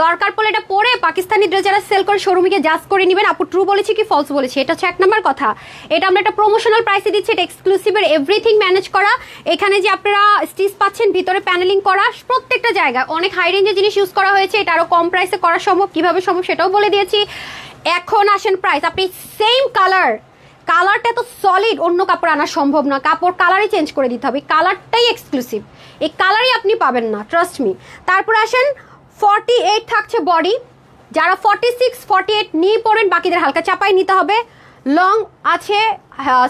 দরকার পড়লে এটা পরে পাকিস্তানি ড্রেস যারা সেল করে শোরুমে গিয়ে জাজ করে নেবেন আপু ট্রু বলেছি কি ফলস বলেছি। এটা হচ্ছে 1 নাম্বার কথা। এটা আমরা একটা প্রমোশনাল প্রাইসে দিচ্ছি, এটা এক্সক্লুসিভের এভরিথিং ম্যানেজ করা। এখানে যে আপনারা স্টিচ পাচ্ছেন, ভিতরে প্যানেলিং করা, প্রত্যেকটা জায়গায় অনেক হাই রেঞ্জের জিনিস ইউজ করা হয়েছে। এটা আরো কম প্রাইসে করা সম্ভব, কিভাবে সম্ভব সেটাও বলে দিয়েছি। এখন আসেন প্রাইস। আপনি সেম কালারটা তো সলিড, অন্য কাপড় আনা সম্ভব না, কাপড় কালারই চেঞ্জ করে দিতে হবে। কালারটাই এক্সক্লুসিভ, এই কালারই আপনি পাবেন না, ট্রাস্ট মি। তারপর আসেন 48 থাকছে বডি, যারা 46 48 নিয়ে পড়েন বাকিদের হালকা চাপাই নিতে হবে। লং আছে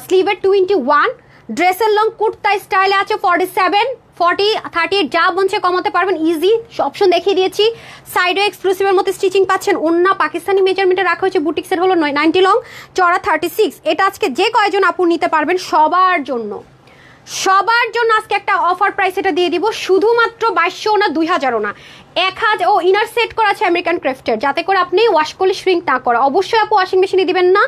স্লিভের 21, ড্রেসের লং কুর্তা স্টাইলে আছে 47, 40 38 যা বলছে কমাতে পারবেন, ইজি অপশন দেখিয়ে দিয়েছি। সাইডে এক্সক্লুসিভের মধ্যে স্টিচিং পাচ্ছেন। ওন্না পাকিস্তানি মেজারমেন্টে রাখা হয়েছে, বুটিক্সের হলো 90 লং, চড়া 36। এটা আজকে যে কয়জন আপু নিতে পারবেন সবার জন্য আজকে একটা অফার প্রাইস এটা দিয়ে দিব, শুধুমাত্র 2200 না 2000 না 1000। ও ইনার সেট করা আছে আমেরিকান ক্রাফটের, যাতে করে আপনি ওয়াশ করলে শ্রিঙ্ক না করে। অবশ্যই আপু ওয়াশিং মেশিনে দিবেন না,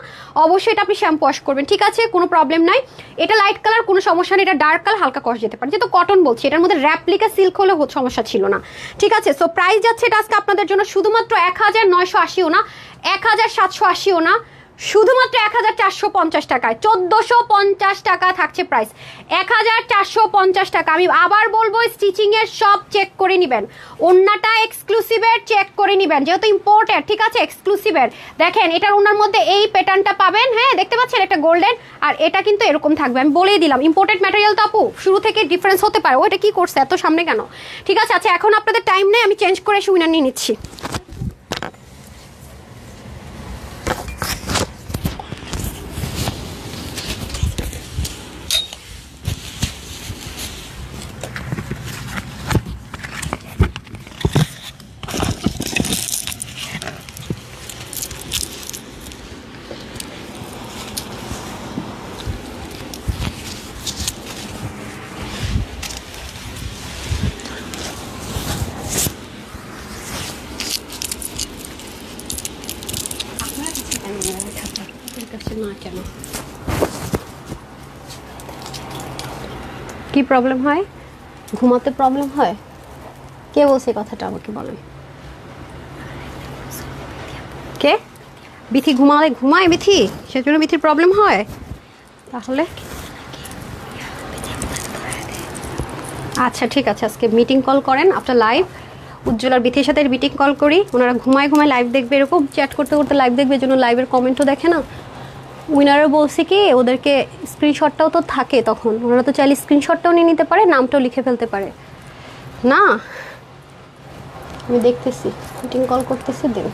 অবশ্যই এটা আপনি শ্যাম্পু ওয়াশ করবেন, ঠিক আছে? কোনো প্রবলেম নাই। এটা লাইট কালার, কোনো সমস্যা নেই। এটা ডার্ক কালার, হালকা কষ যেতে পারে, যেহেতু কটন বলছি। এটার মধ্যে র্যাপ্লিকা সিল্ক হলে সমস্যা ছিল না, ঠিক আছে? সো প্রাইস যাচ্ছে এটা আজকে আপনাদের জন্য শুধুমাত্র 1980 না 1780 না, শুধুমাত্র 1450 টাকায়, 1450 টাকা থাকছে প্রাইস, 1450 টাকা। আমি আবার বলবো স্টিচিং এর সব চেক করে নিবেন, ওন্নাটা এক্সক্লুসিভের চেক করে নিবেন, যেহেতু ইম্পোর্টেড, ঠিক আছে? এক্সক্লুসিভের দেখেন, এটার ওনার মধ্যে এই প্যাটার্নটা পাবেন, হ্যাঁ দেখতে পাচ্ছেন, একটা গোল্ডেন, আর এটা কিন্তু এরকম থাকবে। আমি বলেই দিলাম ইম্পোর্টেড ম্যাটেরিয়াল তো আপু, শুরু থেকে ডিফারেন্স হতে পারে। ওইটা কি করছে এত সামনে কেন, ঠিক আছে? আচ্ছা এখন আপনাদের টাইম নেই, আমি চেঞ্জ করে এসে উইনার নিয়ে নিচ্ছি। কি প্রবলেম হয়? ঘুমাতে প্রবলেম হয়? কে বলছে কথাটা আমাকে বলেন। কে? বিথি ঘুমায় বিথি, সেজন্য বিথির প্রবলেম হয়? তাহলে আচ্ছা ঠিক আছে, আজকে মিটিং কল করেন আফটার লাইভ। উজ্জ্বলার বিথির সাথে মিটিং কল করি, ওনারা ঘুমায় লাইভ দেখবে, এরকম চ্যাট করতে করতে লাইভ দেখবে, এই জন্য লাইভের কমেন্টও দেখে না। উইনারও বলছে কি ওদেরকে স্ক্রিনশটটাও তো থাকে, তখন ওনারা তো চাইলে স্ক্রিনশটটাও নিয়ে নিতে পারে, নামটাও লিখে ফেলতে পারে না। আমি দেখতেছি মিটিং কল করতেছি, দিন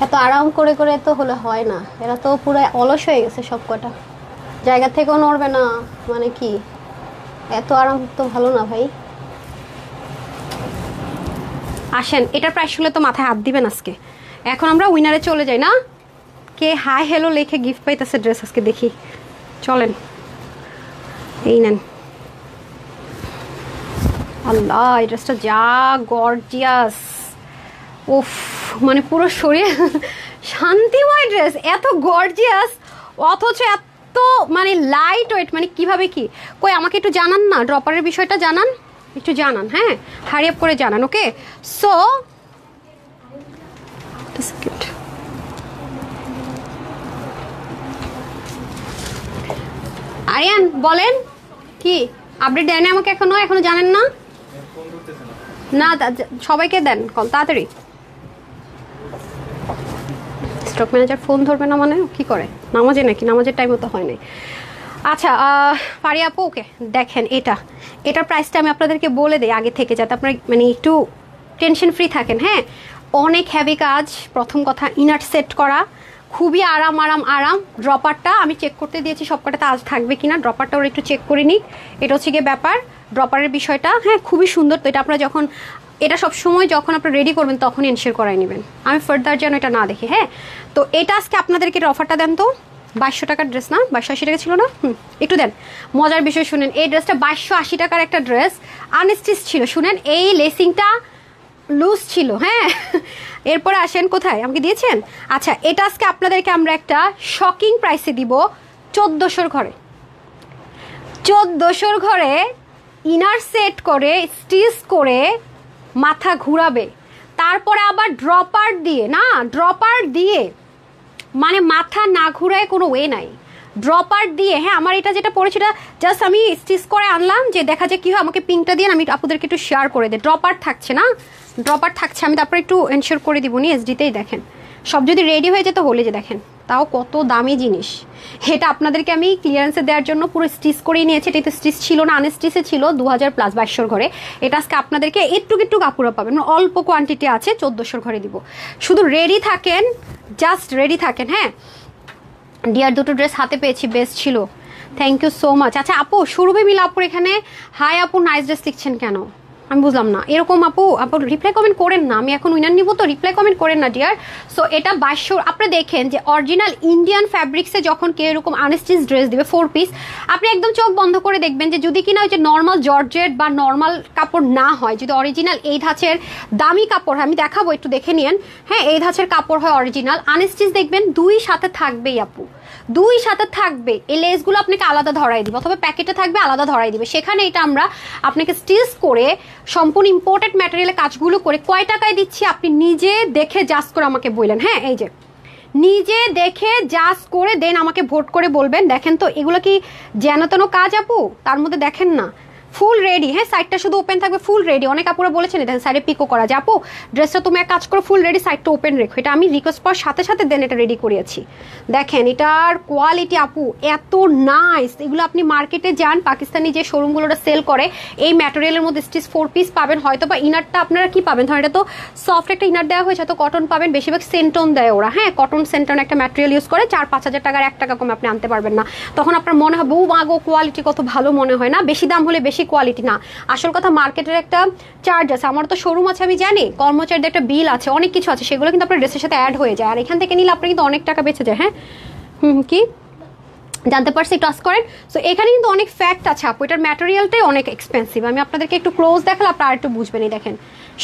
এত আরাম করে করে তো হলে হয় না, এরা তো পুরো অলস হয়ে গেছে সব কটা, জায়গা থেকেও নড়বে না, মানে কি এত আরাম তো ভালো না ভাই। আসেন, এটার প্রাইস শুনলে তো মাথায় হাত দিবেন আজকে। এখন আমরা উইনারে চলে যাই না? কে হাই হ্যালো লিখে গিফট পাইতেছে ড্রেস আজকে দেখি, চলেন এই নেন। আল্লাহ এই ড্রেসটা যা গর্জিয়াস, উফ মানে পুরো শরীর শান্তিময় ড্রেস, এত গর্জিয়াস অথচ এত মানে লাইট ওয়েট, মানে কিভাবে কি। কই আমাকে একটু জানান না, ড্রপারের বিষয়টা জানান, একটু জানান, হ্যাঁ হারি আপ করে জানান। ওকে সো আরিয়ান বলেন কি আপডেট দেন আমাকে, এখনো জানেন না? না সবাইকে দেন কল তাড়াতাড়ি। স্টক ম্যানেজার ফোন ধরবে না মানে কি করে, নামাজে নাকি? নামাজের টাইমও তো হয় নাই। আচ্ছা পারি আপু, ওকে দেখেন এটার প্রাইসটা আমি আপনাদেরকে বলে দিই আগে থেকে, যাতে আপনারা মানে একটু টেনশন ফ্রি থাকেন। হ্যাঁ অনেক হ্যাভি কাজ, প্রথম কথা ইনার সেট করা, খুবই আরাম। ড্রপারটা আমি চেক করতে দিয়েছি সবকটাতে আজ থাকবে কিনা, ড্রপারটা ওরা একটু চেক করে নিক, এটা হচ্ছে গিয়ে ব্যাপার ড্রপারের বিষয়টা। হ্যাঁ খুবই সুন্দর, তো এটা আপনারা যখন এটা সবসময় যখন আপনারা রেডি করবেন তখনই এনশিওর করাই নেবেন, আমি ফার্দার যেন এটা না দেখি। হ্যাঁ তো এটা আজকে আপনাদেরকে অফারটা দেন তো, 2200 টাকার ড্রেস না, 2280 টাকা ছিল না? একটু দেন। মজার বিষয় শুনেন, এই ড্রেসটা 2280 টাকার একটা ড্রেস, আনস্টিচ ছিল। শুনেন এই লেসিংটা লুজ ছিল। হ্যাঁ এরপরে আসেন কোথায়, আমাকে দিয়েছেন। আচ্ছা এটা আজকে আপনাদেরকে আমরা একটা শকিং প্রাইসে দিব 1400 ঘরে, 1400 ঘরে ইনার সেট করে স্টিচ করে মাথা ঘুরাবে, তারপরে আবার ড্রপার দিয়ে মানে মাথা না ঘুরায় কোনো ওয়ে নাই। ড্রপার দিয়ে, হ্যাঁ আমার এটা যেটা পড়েছি এটা জাস্ট আমি স্টিচ করে আনলাম যে দেখা যায় কি হয়, আমাকে পিঙ্কটা দিয়ে আমি আপনাদেরকে একটু শেয়ার করে দিই। ড্রপার থাকছে না, ড্রপার থাকছে, আমি তারপরে একটু এনশিওর করে দিব নি এসডিতেই। দেখেন সব যদি রেডি হয়ে যেত হলে যে দেখেন তাও কত দামি জিনিস। এটা আপনাদেরকে আমি ক্লিয়ারেন্সে দেওয়ার জন্য পুরো স্টিচ করেই নিয়েছি। এটা তো স্টিচ ছিল না, আনস্টিচে ছিল 2000 প্লাস 2200 ঘরে। এটা আজকে আপনাদেরকে একটু কাপড় পাবেন, অল্প কোয়ান্টিটি আছে 1400 ঘরে দিব। শুধু রেডি থাকেন, জাস্ট রেডি থাকেন। হ্যাঁ ডিয়ার দুটো ড্রেস হাতে পেয়েছি, বেস্ট ছিল, থ্যাংক ইউ সো মাচ। আচ্ছা আপু সুরভি মিল আপুর এখানে হাই আপু নাইস ড্রেস লিখছেন কেন আমি বুঝলাম না। এরকম আপু রিপ্লাই কমেন্ট করেন না, আমি এখন উইনার নিব তো রিপ্লাই কমেন্ট করেন না ডিয়ার। সো এটা 2200। আপনি দেখেন যে অরিজিনাল ইন্ডিয়ান ফ্যাব্রিক্সে যখন কেউ এরকম আনস্টিচ ড্রেস দিবে 4 পিস, আপনি একদম চোখ বন্ধ করে দেখবেন যে যদি কিনা ওই যে নর্মাল জর্জেট বা নর্মাল কাপড় না হয়, যদি অরিজিনাল এই ধাঁচের দামি কাপড় হয়, আমি দেখাবো একটু দেখে নিয়েন। হ্যাঁ এই ধাঁচের কাপড় হয় অরিজিনাল, আনস্টিচ দেখবেন দুই সাথে থাকবেই আপু, দুই সাথে থাকবে। এই লেসগুলো আপনাকে আলাদা ধরাই দিবে অথবা প্যাকেটে থাকবে আলাদা ধরাই দিবে। সেখানে এটা আমরা আপনাকে স্টিচ করে সম্পূর্ণ ইম্পোর্টেড ম্যাটেরিয়ালে কাজগুলো করে কয় টাকায় দিচ্ছি আপনি নিজে দেখে জাস্ট করে আমাকে বললেন। হ্যাঁ এই যে নিজে দেখে জাস্ট করে দেন আমাকে ভোট করে বলবেন। দেখেন তো এগুলো কি যেন তেন কাজ আপু? তার মধ্যে দেখেন না ফুল রেডি। হ্যাঁ সাইডটা শুধু ওপেন থাকবে, ফুল রেডি। অনেক আপুরা বলেছেন এটা সাইডে পিকো করা যায়। আপু ড্রেসটা তুমি এক কাজ করো ফুল রেডি, সাইডটা ওপেন রেখো। এটা আমি রিকোয়েস্ট পাওয়ার সাথে সাথে দেন এটা রেডি করিয়েছি। দেখেন এটার কোয়ালিটি আপু এত নাইস। এগুলো আপনি মার্কেটে যান, পাকিস্তানি যে শোরুমগুলোটা সেল করে এই ম্যাটেরিয়ালের মধ্যে স্টিচ 4 পিস পাবেন। হয়তো বা ইনারটা আপনারা কি পাবেন, ধরেন এটা তো সফট একটা ইনার দেওয়া হয়েছে, হয়তো কটন পাবেন, বেশিরভাগ সেন্টন দেয় ওরা। হ্যাঁ কটন সেন্টন একটা ম্যাটেরিয়াল ইউজ করে 4-5 হাজার টাকার 1 টাকা কমে আপনি আনতে পারবেন না। তখন আপনার মনে হবে ও মাগো কোয়ালিটি কত ভালো মনে হয় না, বেশি দাম হলে বেশি কোয়ালিটি না। আসল কথা মার্কেটের একটা চার্জ আছে, আমার তো শোরুম আছে আমি জানি, কর্মচারীদের একটা বিল আছে, অনেক কিছু আছে, সেগুলো কিন্তু আপনার ড্রেসের সাথে অ্যাড হয়ে যায়। আর এখান থেকে নিলে আপনার কিন্তু অনেক টাকা বেঁচে যায়। হ্যাঁ কি জানতে পারছি ট্রাস্ট করেন। সো এখানে কিন্তু অনেক ফ্যাক্ট আছে আপু, এটার ম্যাটেরিয়ালটাই অনেক এক্সপেন্সিভ। আমি আপনাদেরকে একটু ক্লোজ দেখালে আপনারা একটু বুঝবেন। এই দেখেন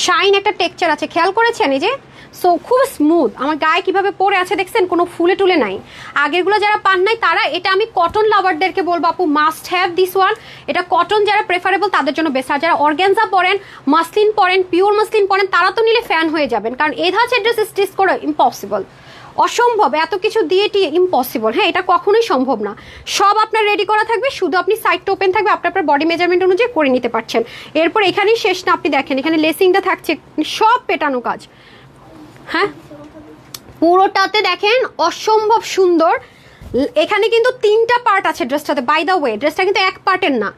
শাইন একটা টেক্সচার আছে, খেয়াল করেছেন এই যে। সো খুব স্মুথ, আমার গায়ে কিভাবে পরে আছে দেখছেন, কোনো ফুলে টুলে নাই। আগেরগুলো যারা পান নাই তারা, এটা আমি কটন লাভারদেরকে বলবো আপু মাস্ট হ্যাভ দিস ওয়ান। এটা কটন যারা প্রেফারেবল তাদের জন্য বেস্ট। আর যারা অর্গ্যানজা পরেন, মাসলিন পরেন, পিওর মাসলিন পরেন, তারা তো নিলে ফ্যান হয়ে যাবেন, কারণ এই ধাঁচের ড্রেস স্টিচ করা ইম্পসিবল, অসম্ভব, এত কিছু দিয়ে ইম্পসিবল। হ্যাঁ এটা কখনোই সম্ভব না। সব আপনার রেডি করা থাকবে, শুধু আপনি সাইডটা ওপেন থাকবে, আপনার বডি মেজারমেন্ট অনুযায়ী করে নিতে পারছেন। এরপর এখানেই শেষ না, আপনি দেখেন এখানে লেসিংটা থাকছে, সব পেটানো কাজ। হ্যাঁ পুরোটাতে দেখেন অসম্ভব সুন্দর। এখানে কিন্তু 3টা পার্ট আছে ড্রেসটাতে, বাই দ্য ওয়ে ড্রেসটা কিন্তু এক পার্টের না।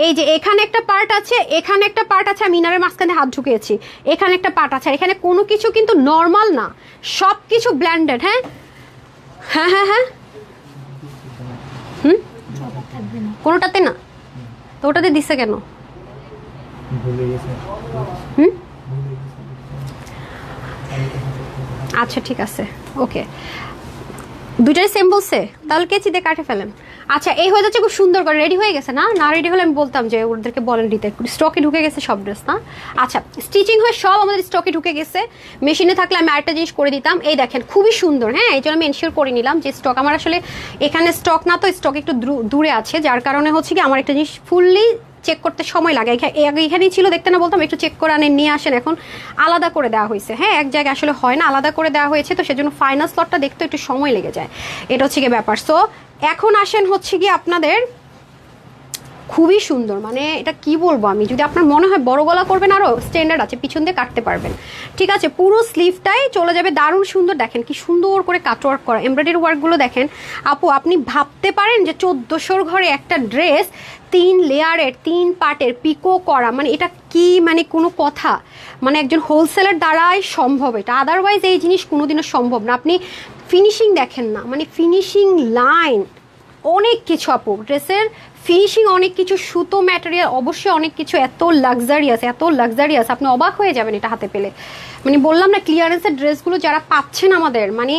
এই যে এখানে একটা পার্ট আছে, এখানে একটা পার্ট আছে, আমি ইনারের মাঝখানে হাত ঢুকিয়েছি, এখানে একটা পার্ট আছে। এখানে কোনো কিছু কিন্তু নর্মাল না, সব কিছু ব্ল্যান্ডেড। হ্যাঁ হ্যাঁ হ্যাঁ হ্যাঁ কোনোটাতে না তো ওটাতে দিচ্ছে কেন? আচ্ছা ঠিক আছে ওকে, দুইটাই সেম বলছে, তাহলে কেচি দিয়ে কাটে ফেলেন। আচ্ছা এই হয়ে যাচ্ছে, খুব সুন্দর করে রেডি হয়ে গেছে না? না রেডি হলে আমি বলতাম যে ওদেরকে বলেন দিতে, স্টকে ঢুকে গেছে সব ড্রেস না। আচ্ছা স্টিচিং হয়ে সব আমাদের স্টকে ঢুকে গেছে, মেশিনে থাকলে আমি আরেকটা জিনিস করে দিতাম। এই দেখেন খুবই সুন্দর। হ্যাঁ এই জন্য আমি এনশিওর করে নিলাম যে স্টক আমার আসলে এখানে স্টক না, তো স্টক একটু দূরে আছে, যার কারণে হচ্ছে কি আমার একটা জিনিস ফুললি চেক করতে সময় লাগে। এখানেই ছিল দেখতে না বলতাম একটু চেক করে আনেন নিয়ে আসেন, এখন আলাদা করে দেওয়া হয়েছে। হ্যাঁ এক জায়গায় আসলে হয় না, আলাদা করে দেওয়া হয়েছে, তো সেজন্য ফাইনাল স্লটটা দেখতে একটু সময় লেগে যায়, এটা হচ্ছে গিয়ে ব্যাপার। সো এখন আসেন হচ্ছে গিয়ে আপনাদের খুবই সুন্দর, মানে এটা কি বলবো আমি, যদি আপনার মনে হয় বড় গলা করবেন আরো স্ট্যান্ডার্ড আছে, পিছন দিয়ে কাটতে পারবেন। ঠিক আছে পুরো স্লিভটাই চলে যাবে, দারুণ সুন্দর। দেখেন কি সুন্দর করে কাটওয়ার্ক করা, এমব্রয়ডারি ওয়ার্কগুলো দেখেন আপু। আপনি ভাবতে পারেন যে 1400 ঘরে একটা ড্রেস 3 লেয়ারের 3 পার্টের পিকো করা, মানে এটা কি মানে কোনো কথা, মানে একজন হোলসেলার দ্বারাই সম্ভব এটা, আদারওয়াইজ এই জিনিস কোনোদিনও সম্ভব না। আপনি ফিনিশিং দেখেন না, মানে ফিনিশিং লাইন অনেক কিছু আপু, ড্রেসের ফিনিশিং অনেক কিছু, সুতো ম্যাটেরিয়াল অবশ্যই অনেক কিছু, এত লাক্সারিয়াস আপনি অবাক হয়ে যাবেন এটা হাতে পেলে। মানে বললাম না ক্লিয়ারেন্সের ড্রেসগুলো যারা পাচ্ছেন আমাদের, মানে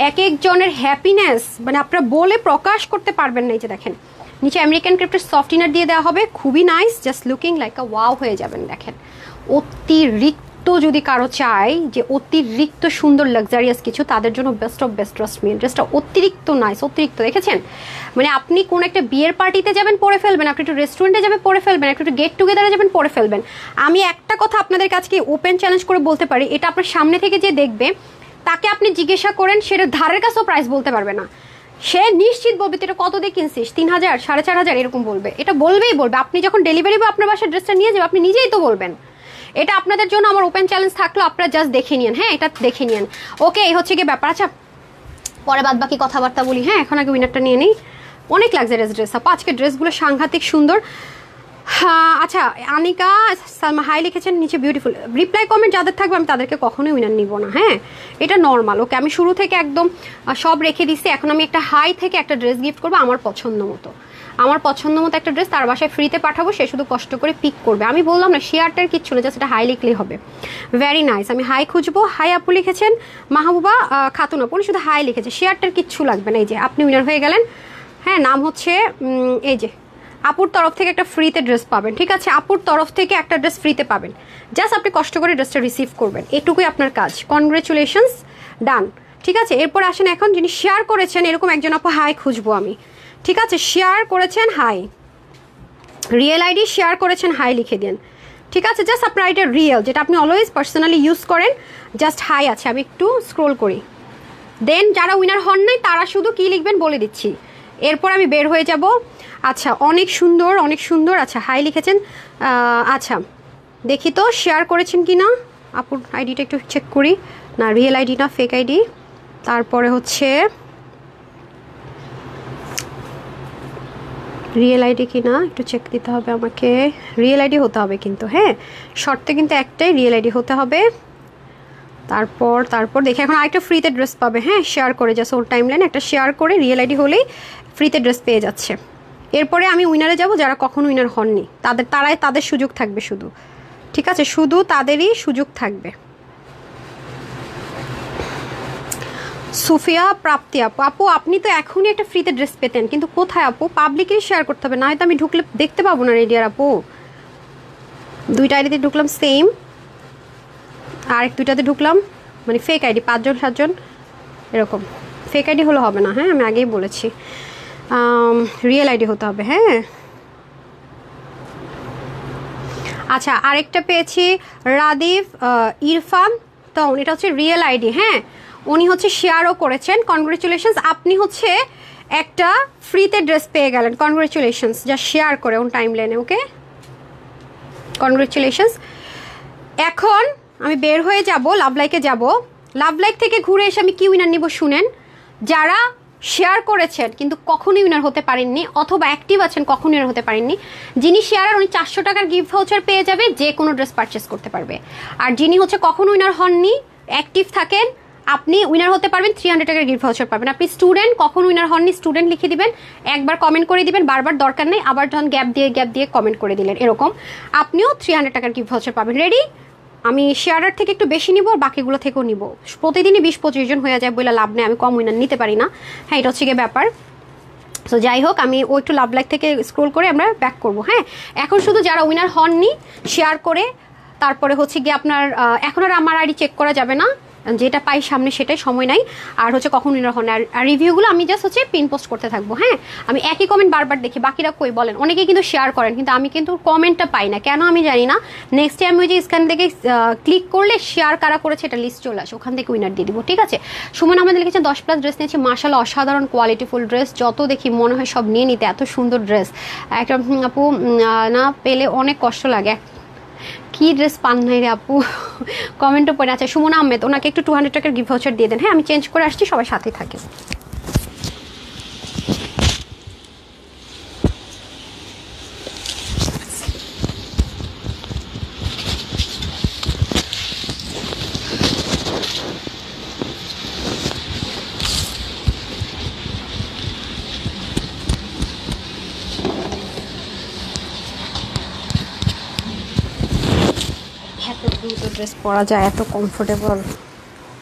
এক একজনের হ্যাপিনেস মানে আপনারা বলে প্রকাশ করতে পারবেন না। এই যে দেখেন নিচে আমেরিকান ক্রেপ্টের সফট ইনার দিয়ে দেওয়া হবে, খুবই নাইস, জাস্ট লুকিং লাইক আ ওয়াও হয়ে যাবেন। দেখেন অতিরিক্ত যদি কারো চাই যে অতিরিক্ত সুন্দর লাক্সারিয়াস কিছু, তাদের জন্য best of best, trust me. ড্রেসটা অতিরিক্ত নাইস, অতিরিক্ত, দেখেছেন? মানে আপনি কোন একটা বিয়ের পার্টিতে যাবেন পরে ফেলবেন, আপনি একটু রেস্টুরেন্টে যাবেন পরে ফেলবেন, একটু গেট টুগেদারে যাবেন পরে ফেলবেন। আমি একটা কথা আপনাদের কাছে ওপেন চ্যালেঞ্জ করে বলতে পারি, এটা আপনার সামনে থেকে যে দেখবে তাকে আপনি জিজ্ঞাসা করেন, সেটা ধারের কাছেও প্রাইস বলতে পারবে না। সে নিশ্চিত বলবে এটা কত দিয়ে কিনছিস, 3000, 4500 এরকম বলবে। এটা বলবেই বলবে। আপনি যখন ডেলিভারি বা আপনার বাসায় ড্রেসটা নিয়ে যাবে, আপনি নিজেই তো বলবেন। এটা আপনাদের জন্য আমার ওপেন চ্যালেঞ্জ থাকলো, আপনারা জাস্ট দেখে নিন। হ্যাঁ, এটা দেখে নিন। ওকে, এই হচ্ছে কি ব্যাপার। আচ্ছা, পরে বাদ বাকি কথাবার্তা বলি। হ্যাঁ, এখন আগে উইনারটা নিয়ে নিই। অনেক লাক্সারিয়াস ড্রেস আপা, আজকে ড্রেসগুলো সাংঘাতিক সুন্দর। হ্যাঁ, আচ্ছা, আনিকা সালমা হাই লিখেছেন, নিচে বিউটিফুল। রিপ্লাই কমেন্ট যাদের থাকবে আমি তাদেরকে কখনোই উইনার নিব না। হ্যাঁ, এটা নর্মাল। ওকে, আমি শুরু থেকে একদম সব রেখে দিচ্ছি। এখন আমি একটা হাই থেকে একটা ড্রেস গিফট করবো আমার পছন্দ মতো। আমার পছন্দ মতো একটা ড্রেস তার বাসায় ফ্রিতে পাঠাবো, সে শুধু কষ্ট করে পিক করবে। আমি বললাম না শেয়ারটার কিচ্ছু না, জাস্ট এটা হাই লিখলেই হবে। Very nice. আমি হাই খুঁজবো। হাই আপু লিখেছেন, মাহবুবা খাতুন আপু শুধু হাই লিখেছে, শেয়ারটার কিচ্ছু লাগবে না। এই যে আপনি উইনার হয়ে গেলেন। হ্যাঁ, নাম হচ্ছে এই যে আপুর তরফ থেকে একটা ফ্রিতে ড্রেস পাবেন। ঠিক আছে, আপুর তরফ থেকে একটা ড্রেস ফ্রিতে পাবেন। জাস্ট আপনি কষ্ট করে ড্রেসটা রিসিভ করবেন, এটুকুই আপনার কাজ। কনগ্রেচুলেশনস, ডান। ঠিক আছে, এরপর আসেন এখন যিনি শেয়ার করেছেন, এরকম একজন আপু হাই খুঁজবো আমি। ঠিক আছে, শেয়ার করেছেন হাই, রিয়েল আইডি শেয়ার করেছেন হাই লিখে দেন। ঠিক আছে, জাস্ট আপনার আইডিয়া রিয়েল, যেটা আপনি অলওয়েজ পার্সোনালি ইউজ করেন, জাস্ট হাই আছে। আমি একটু স্ক্রোল করি। দেন যারা উইনার হন নাই তারা শুধু কি লিখবেন বলে দিচ্ছি, এরপর আমি বের হয়ে যাব। আচ্ছা, অনেক সুন্দর, অনেক সুন্দর। আচ্ছা, হাই লিখেছেন। আচ্ছা, দেখি তো শেয়ার করেছেন কি না। আপুর আইডিটা একটু চেক করি। না, রিয়েল আইডি না, ফেক আইডি। তারপরে হচ্ছে রিয়েল আইডি কি না একটু চেক দিতে হবে আমাকে। রিয়েল আইডি হতে হবে কিন্তু, হ্যাঁ, শর্তে কিন্তু একটাই, রিয়েল আইডি হতে হবে। তারপর দেখি, এখন আরেকটা ফ্রিতে ড্রেস পাবে। হ্যাঁ, শেয়ার করে জাস্ট ওর টাইম লাইন একটা শেয়ার করে রিয়েল আইডি হলেই ফ্রিতে ড্রেস পেয়ে যাচ্ছে। এরপরে আমি উইনারে যাব, যারা কখনো উইনার হননি তাদের সুযোগ থাকবে শুধু। ঠিক আছে, শুধু তাদেরই সুযোগ থাকবে। সুফিয়া প্রাপ্তি আপু, আপু আপনি তো এখনই একটা ফ্রিতে ড্রেস পেতেন, কিন্তু কোথায় আপু? পাবলিকলি শেয়ার করতে হবে, না হয়তো আমি ঢুকলে দেখতে পাবো না। রেডিয়ার আপু, দুইটা আইডিতে ঢুকলাম সেম, আর এক দুইটাতে ঢুকলাম, মানে ফেক আইডি, 5জন 7জন এরকম। ফেক আইডি হলে হবে না। হ্যাঁ, আমি আগেই বলেছি, রিয়েল আইডি হতে হবে। হ্যাঁ, আচ্ছা, আরেকটা পেয়েছি রাদিফ ইরফান, তো এটা হচ্ছে রিয়েল আইডি। হ্যাঁ, উনি হচ্ছে শেয়ারও করেছেন। কনগ্রেচুলেশনস, আপনি হচ্ছে একটা ফ্রিতে ড্রেস পেয়ে গেলেন। কনগ্রেচুলেশনস, যা শেয়ার করে ওন টাইম লাইনে। ওকে, কনগ্রেচুলেশনস। এখন আমি বের হয়ে যাব, লাভ লাইকে যাব। লাভ লাইক থেকে ঘুরে এসে আমি কি উইনার নিব শুনেন। যারা শেয়ার করেছেন কিন্তু কখনোই উইনার হতে পারেননি, অথবা অ্যাক্টিভ আছেন কখনোই উইনার হতে পারেননি, যিনি শেয়ারার উনি 400 টাকার গিফট ভাউচার পেয়ে যাবে, যে কোনো ড্রেস পারচেস করতে পারবে। আর যিনি হচ্ছে কখনো উইনার হননি, অ্যাক্টিভ থাকেন, আপনি উইনার হতে পারবেন, 300 টাকার গিফট ভাউচার পাবেন। আপনি স্টুডেন্ট, কখনো উইনার হননি, স্টুডেন্ট লিখে দিবেন, একবার কমেন্ট করে দিবেন, বারবার দরকার নেই, আবার যখন গ্যাপ দিয়ে কমেন্ট করে দিলেন, এরকম আপনিও 300 টাকার গিফট ভাউচার পাবেন। রেডি? আমি শেয়ারার থেকে একটু বেশি নিব, বাকিগুলো থেকেও নিব। প্রতিদিনই 20-25 জন হয়ে যায় বলে লাভ নেই, আমি কম উইনার নিতে পারি না। হ্যাঁ, এটা হচ্ছে গিয়ে ব্যাপার। সো যাই হোক, আমি ওই একটু লাভ লাইক থেকে স্ক্রোল করে আমরা ব্যাক করব। হ্যাঁ, এখন শুধু যারা উইনার হননি শেয়ার করে, তারপরে হচ্ছে গিয়ে আপনার এখন আর আমার আইডি চেক করা যাবে না, যেটা পাই সামনে সেটাই, সময় নাই। আর হচ্ছে কখন উইনার হন, আর রিভিউগুলো আমি জাস্ট হচ্ছে পিন পোস্ট করতে থাকবো। হ্যাঁ, আমি একই কমেন্ট বারবার দেখি, বাকিরা কই বলেন। অনেকেই কিন্তু শেয়ার করেন, কিন্তু আমি কিন্তু কমেন্টটা পাই না, কেন আমি জানি না। নেক্সট টাইম ওই যে স্ক্যান থেকে ক্লিক করলে শেয়ার কারা করেছে এটা লিস্ট চলে আসে, ওখান থেকে উইনার দিয়ে দিব। ঠিক আছে, সুমন আহমেদ লিখেছেন 10+ ড্রেস নিয়েছি, মাশাআল্লাহ অসাধারণ কোয়ালিটিফুল ড্রেস, যত দেখি মনে হয় সব নিয়ে নিতে, এত সুন্দর ড্রেস। একটা আপু না পেলে অনেক কষ্ট লাগে, কি ড্রেস পান নাই রে আপু, কমেন্টও পড়ে। আচ্ছা, সুমন আহমেদ, ওনাকে একটু 200 টাকার গিফট ভাউচার দিয়ে দেন। হ্যাঁ, আমি চেঞ্জ করে আসছি, সবাই সাথে থাকে। এত দ্রুত ড্রেস পরা যায়, এত কমফোর্টেবল,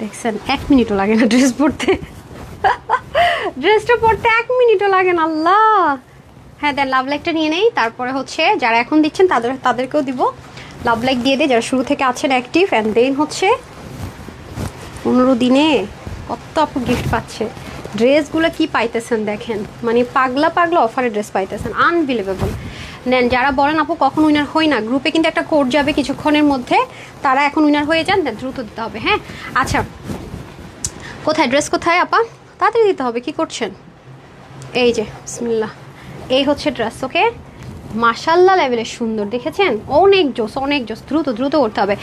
দেখছেন 1 মিনিটও লাগে না ড্রেস পরতে। ড্রেসটা পরতে 1 মিনিটও লাগে না, আল্লাহ। হ্যাঁ, দেন লাভ লাইকটা নিয়ে নেই, তারপরে হচ্ছে যারা এখন দিচ্ছেন তাদেরকেও দিব। লাভ লাইক দিয়ে দিয়ে যারা শুরু থেকে আছেন অ্যাক্টিভ। অ্যান্ড দেন হচ্ছে 15 দিনে কত আপু গিফট পাচ্ছে। ড্রেসগুলো কি পাইতেছেন দেখেন, মানে পাগলা পাগলা অফারে ড্রেস পাইতেছেন, আনবিলিভেবল। দেন যারা বলেন আপু কখন উইনার হই না, গ্রুপে কিন্তু একটা কোড যাবে কিছুক্ষণের মধ্যে, তারা এখন উইনার হয়ে যান, দেন দ্রুত দিতে হবে। হ্যাঁ আচ্ছা, কোথায় ড্রেস, কোথায় আপা, তাড়াতাড়ি দিতে হবে, কি করছেন? এই যে বিসমিল্লাহ, এই হচ্ছে ড্রেস। ওকে, মাশাল্লাহ লেভেলের সুন্দর, দেখেছেন? অনেক জোস, অনেক জোস, দ্রুত দ্রুত করতে হবে।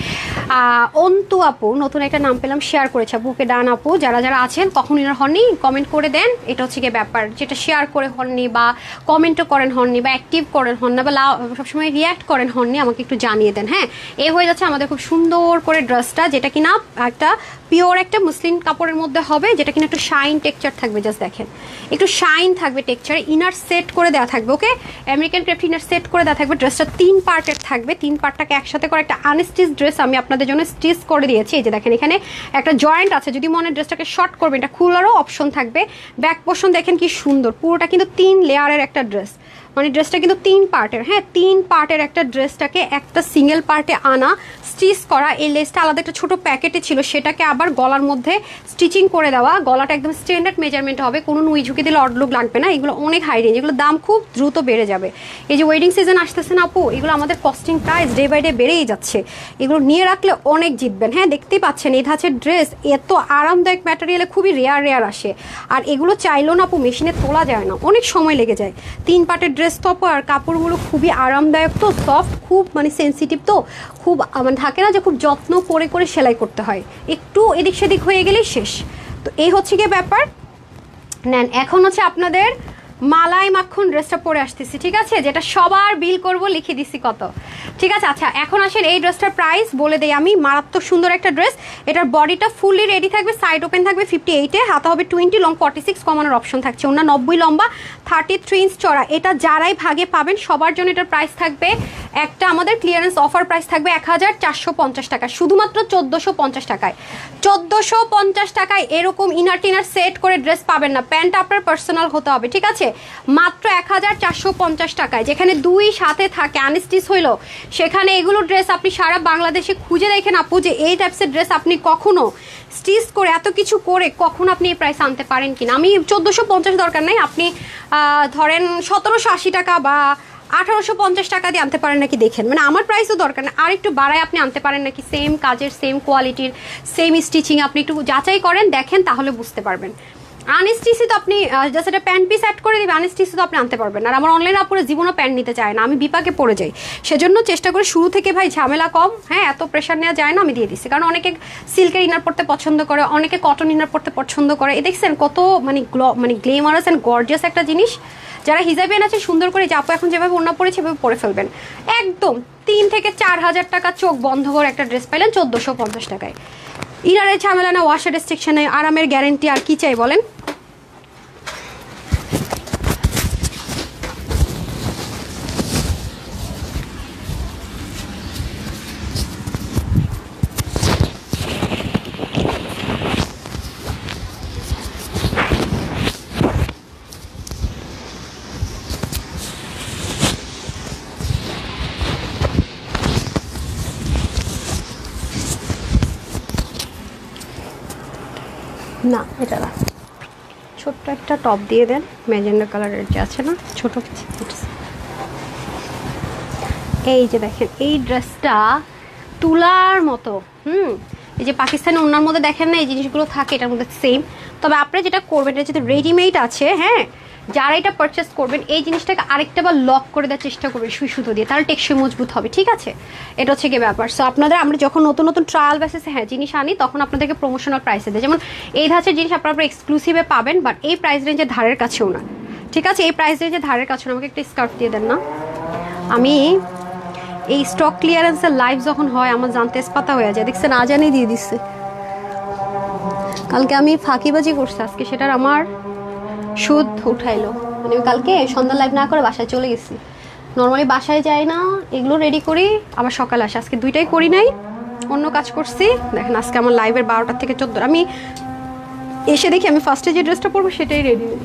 অন্তু আপু নতুন একটা নাম পেলাম, শেয়ার করেছে বুকে ডান আপু। যারা যারা আছেন কখন উইনার হননি কমেন্ট করে দেন। এটা হচ্ছে গিয়ে ব্যাপার, যেটা শেয়ার করে হননি বা কমেন্টও করেন হননি বা অ্যাক্টিভ করেন হন না বা সবসময় রিয়্যাক্ট করেন হননি, আমাকে একটু জানিয়ে দেন। হ্যাঁ, এ হয়ে যাচ্ছে আমাদের খুব সুন্দর করে ড্রেসটা, যেটা কিনা একটা পিওর একটা মুসলিম কাপড়ের মধ্যে হবে, যেটা কিনা একটু শাইন টেক্সচার থাকবে। জাস্ট দেখেন, একটু শাইন থাকবে টেক্সচারে, ইনার সেট করে দেওয়া থাকবে। ওকে, আমেরিকান ক্রেফট ইনার সেট করে দেওয়া থাকবে। ড্রেসটা 3 পার্টের থাকবে, 3 পার্টটাকে একসাথে করে একটা আনস্টিচ ড্রেস আমি আপনাদের জন্য স্টিচ করে দিয়েছি। এই যে দেখেন, এখানে একটা জয়েন্ট আছে, যদি মনে ড্রেসটাকে শর্ট করবেন এটা খোলারও অপশন থাকবে। ব্যাক পোর্শন দেখেন কি সুন্দর, পুরোটা কিন্তু 3 লেয়ারের একটা ড্রেস, মানে ড্রেসটা কিন্তু 3 পার্টের। হ্যাঁ, 3 পার্টের একটা ড্রেসটাকে একটা সিঙ্গেল পার্টে আনা, স্টিচ করা। এই লেসটা আলাদা একটা ছোট প্যাকেটে ছিল, সেটাকে আবার গলার মধ্যে স্টিচিং করে দেওয়া। গলাটা একদম স্ট্যান্ডার্ড মেজারমেন্ট হবে, কোনো নুই ঝুঁকি দিলে অডলুক লাগবে না। এগুলো অনেক হাই রেঞ্জ, এগুলো দাম খুব দ্রুত বেড়ে যাবে। এই যে ওয়েডিং সিজন আসতেছে না আপু, এগুলো আমাদের costing price day by day বেড়েই যাচ্ছে, এগুলো নিয়ে রাখলে অনেক জিতবেন। হ্যাঁ, দেখতেই পাচ্ছেন এই ধাঁচের ড্রেস এত আরামদায়ক ম্যাটেরিয়ালে খুবই রেয়ার আসে, আর এগুলো চাইলেও না আপু মেশিনে তোলা যায় না, অনেক সময় লেগে যায়। 3 পার্টের ড্রেস তো আপু, আর কাপড়গুলো খুবই আরামদায়ক, তো সফট, খুব মানে সেন্সিটিভ, তো খুব মানে থাকে না যে খুব যত্ন করে করে সেলাই করতে হয়, একটু এদিক সেদিক হয়ে গেলেই শেষ। তো এই হচ্ছে গিয়ে ব্যাপার। নেন, এখন হচ্ছে আপনাদের মালাই মাখন ড্রেসটা পরে আসতেছি, ঠিক আছে, যেটা সবার বিল করব, লিখে দিছি কত, ঠিক আছে। আচ্ছা, এখন আসেন এই ড্রেসটার প্রাইস বলে দেই আমি। মারাত্মক সুন্দর একটা ড্রেস, এটার বডিটা ফুললি রেডি থাকবে, সাইড ওপেন থাকবে 58-এ, হাতা হবে 20, লং 46, কমানোর অপশন থাকছে। ওনা 90 লম্বা, 33 ইঞ্চ চড়া। এটা যারাই ভাগে পাবেন সবার জন্য এটার প্রাইস থাকবে একটা, আমাদের ক্লিয়ারেন্স অফার প্রাইস থাকবে 1450 টাকা, শুধুমাত্র 1450 টাকায়। 1450 টাকায় এরকম ইনার টিনার সেট করে ড্রেস পাবেন না, প্যান্ট আপনার পার্সোনাল হতে হবে, ঠিক আছে। মাত্র 1450 টাকায়, যেখানে 2 সাথে থাকে আনস্টিচ হইলো, সেখানে এগুলো ড্রেস আপনি সারা বাংলাদেশে খুঁজে দেখেন আপু, যে এই টাইপসের ড্রেস আপনি কখনো স্টিচ করে এত কিছু করে কখন আপনি এই প্রাইস আনতে পারেন কিনা। আমি 1450 দরকার নাই, আপনি ধরেন 1780 টাকা বা 1850 টাকা দিয়ে আনতে পারেন নাকি দেখেন, মানে আমার প্রাইসও দরকার না, আর একটু বাড়ায় আপনি আনতে পারেন নাকি, সেম কাজের সেম কোয়ালিটির সেম স্টিচিং আপনি একটু যাচাই করেন, দেখেন, তাহলে বুঝতে পারবেন। আনস্টিচি তো আপনি জাস্ট একটা প্যান্ট পিস অ্যাড করে দিবে, আনস্টিচি তো আপনি আনতে পারবেন না। আর আমার অনলাইনে আপুরে জীবনও প্যান্ট নিতে চায় না, আমি বিপাকে পড়ে যাই, সেজন্য চেষ্টা করি শুরু থেকে ভাই ঝামেলা কম, হ্যাঁ এত প্রেশার নেওয়া যায় না, আমি দিয়ে দিচ্ছি। কারণ অনেকে সিল্কের ইনার পড়তে পছন্দ করে, অনেকে কটন ইনার পড়তে পছন্দ করে, এ দেখছেন কত মানে গ্লেমারাস অ্যান্ড গর্জিয়াস একটা জিনিস। যারা হিজাবিয়ান আছে সুন্দর করে, যে আপু এখন যেভাবে ওড়না পড়েছে সেভাবে পরে ফেলবেন, একদম 3 থেকে 4000 টাকা চোখ বন্ধ করে একটা ড্রেস পাইলেন 1450 টাকায়। ইনারের ঝামেলা না, ওয়াশার রেস্ট্রিকশনে, আরামের গ্যারেন্টি, আর কি চাই বলেন। না, এটা না, ছোট্ট একটা টপ দিয়ে দেন, ম্যাজেন্ডা কালারের যে আছে না ছোট, এই যে দেখেন এই ড্রেসটা তুলার মতো, এই যে পাকিস্তানি ওড়নার মধ্যে দেখেন না এই জিনিসগুলো থাকে, এটার মধ্যে সেম। তবে আপনি যেটা করবেন, এটা যেটা রেডিমেড আছে, হ্যাঁ, যারা এটা পারচেস করবেন এই জিনিসটাকে আরেকটা বার লক করে দেওয়ার চেষ্টা করবেন সুই সুতো দিয়ে, তাহলে টেকসই মজবুত হবে, ঠিক আছে। এটা হচ্ছে কি ব্যাপার। সো আপনাদের আমরা যখন নতুন নতুন ট্রায়াল বেসিসে হ্যাঁ জিনিস আনি, তখন আপনাদেরকে প্রমোশনাল প্রাইসে দেয়, যেমন এই ধাঁচের জিনিস আপনারা এক্সক্লুসিভে পাবেন, বাট এই প্রাইস রেঞ্জের ধারের কাছেও না, ঠিক আছে, এই প্রাইস রেঞ্জের ধারের কাছেও না। আমাকে একটা স্কার্ফ দিয়ে দেন না, আমি এই স্টক ক্লিয়ারেন্সের লাইভ যখন হয় আমার জানতে পাতা হয়ে যায়, দেখছেন আজানি দিয়ে দিচ্ছে। কালকে আমি ফাঁকিবাজি করছি, আজকে সেটার আমার সুদ উঠাইলো, মানে আমি কালকে সন্ধ্যা লাইভ না করে বাসায় চলে গেছি। নর্মালি বাসায় যাই না, এগুলো রেডি করি আবার সকালে আসে, আজকে দুইটাই করি নাই, অন্য কাজ করছি। দেখেন আজকে আমার লাইভের 12টা থেকে 14, আমি এসে দেখি আমি ফার্স্টে যে ড্রেসটা পরবো সেটাই রেডি নেই,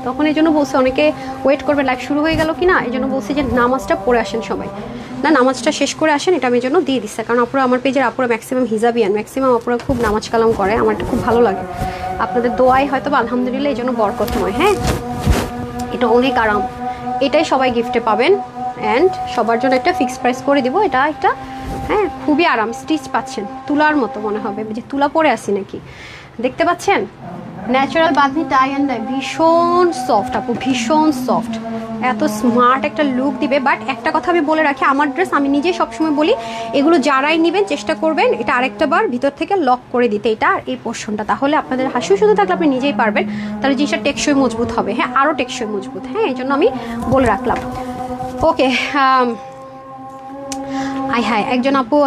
তখন এই জন্য বলছি অনেকে ওয়েট করবে লাইভ শুরু হয়ে গেল কি না, এই জন্য বলছি যে নামাজটা পড়ে আসেন সবাই, না নামাজটা শেষ করে আসেন, এটা আমি জন্য দিয়ে দিচ্ছে, কারণ আপুরা আমার পেজের আপুরা ম্যাক্সিমাম হিজাবিয়ান, ম্যাক্সিমাম আপুরা খুব নামাজ কালাম করে, আমার এটা খুব ভালো লাগে। আপনাদের দোয়াই হয়তো বা আলহামদুলিল্লাহ এই জন্য বরকতময়। হ্যাঁ, এটা অনেক আরাম, এটাই সবাই গিফটে পাবেন। অ্যান্ড সবার জন্য একটা ফিক্সড প্রাইস করে দিব। এটা একটা হ্যাঁ খুবই আরাম, স্টিচ পাচ্ছেন, তুলার মতো মনে হবে যে তুলা পরে আসি নাকি, দেখতে পাচ্ছেন। Natural bandhani tie and die, ভীষণ সফট আপু, ভীষণ সফট, এত স্মার্ট একটা লুক দিবে। বাট একটা কথা আমি বলে রাখি, আমার ড্রেস আমি নিজেই সবসময় বলি, এগুলো যারাই নেবেন চেষ্টা করবেন এটা আরেকটা বার ভিতর থেকে লক করে দিতে, এটা আর এই পোর্শনটা, তাহলে আপনাদের হাসি শুধু থাকলে আপনি নিজেই পারবেন, তাহলে জিনিসটা টেকসই মজবুত হবে। হ্যাঁ, আরও টেকসই মজবুত। হ্যাঁ, এই জন্য আমি বলে রাখলাম। ওকে, হ্যাঁ একজন আপু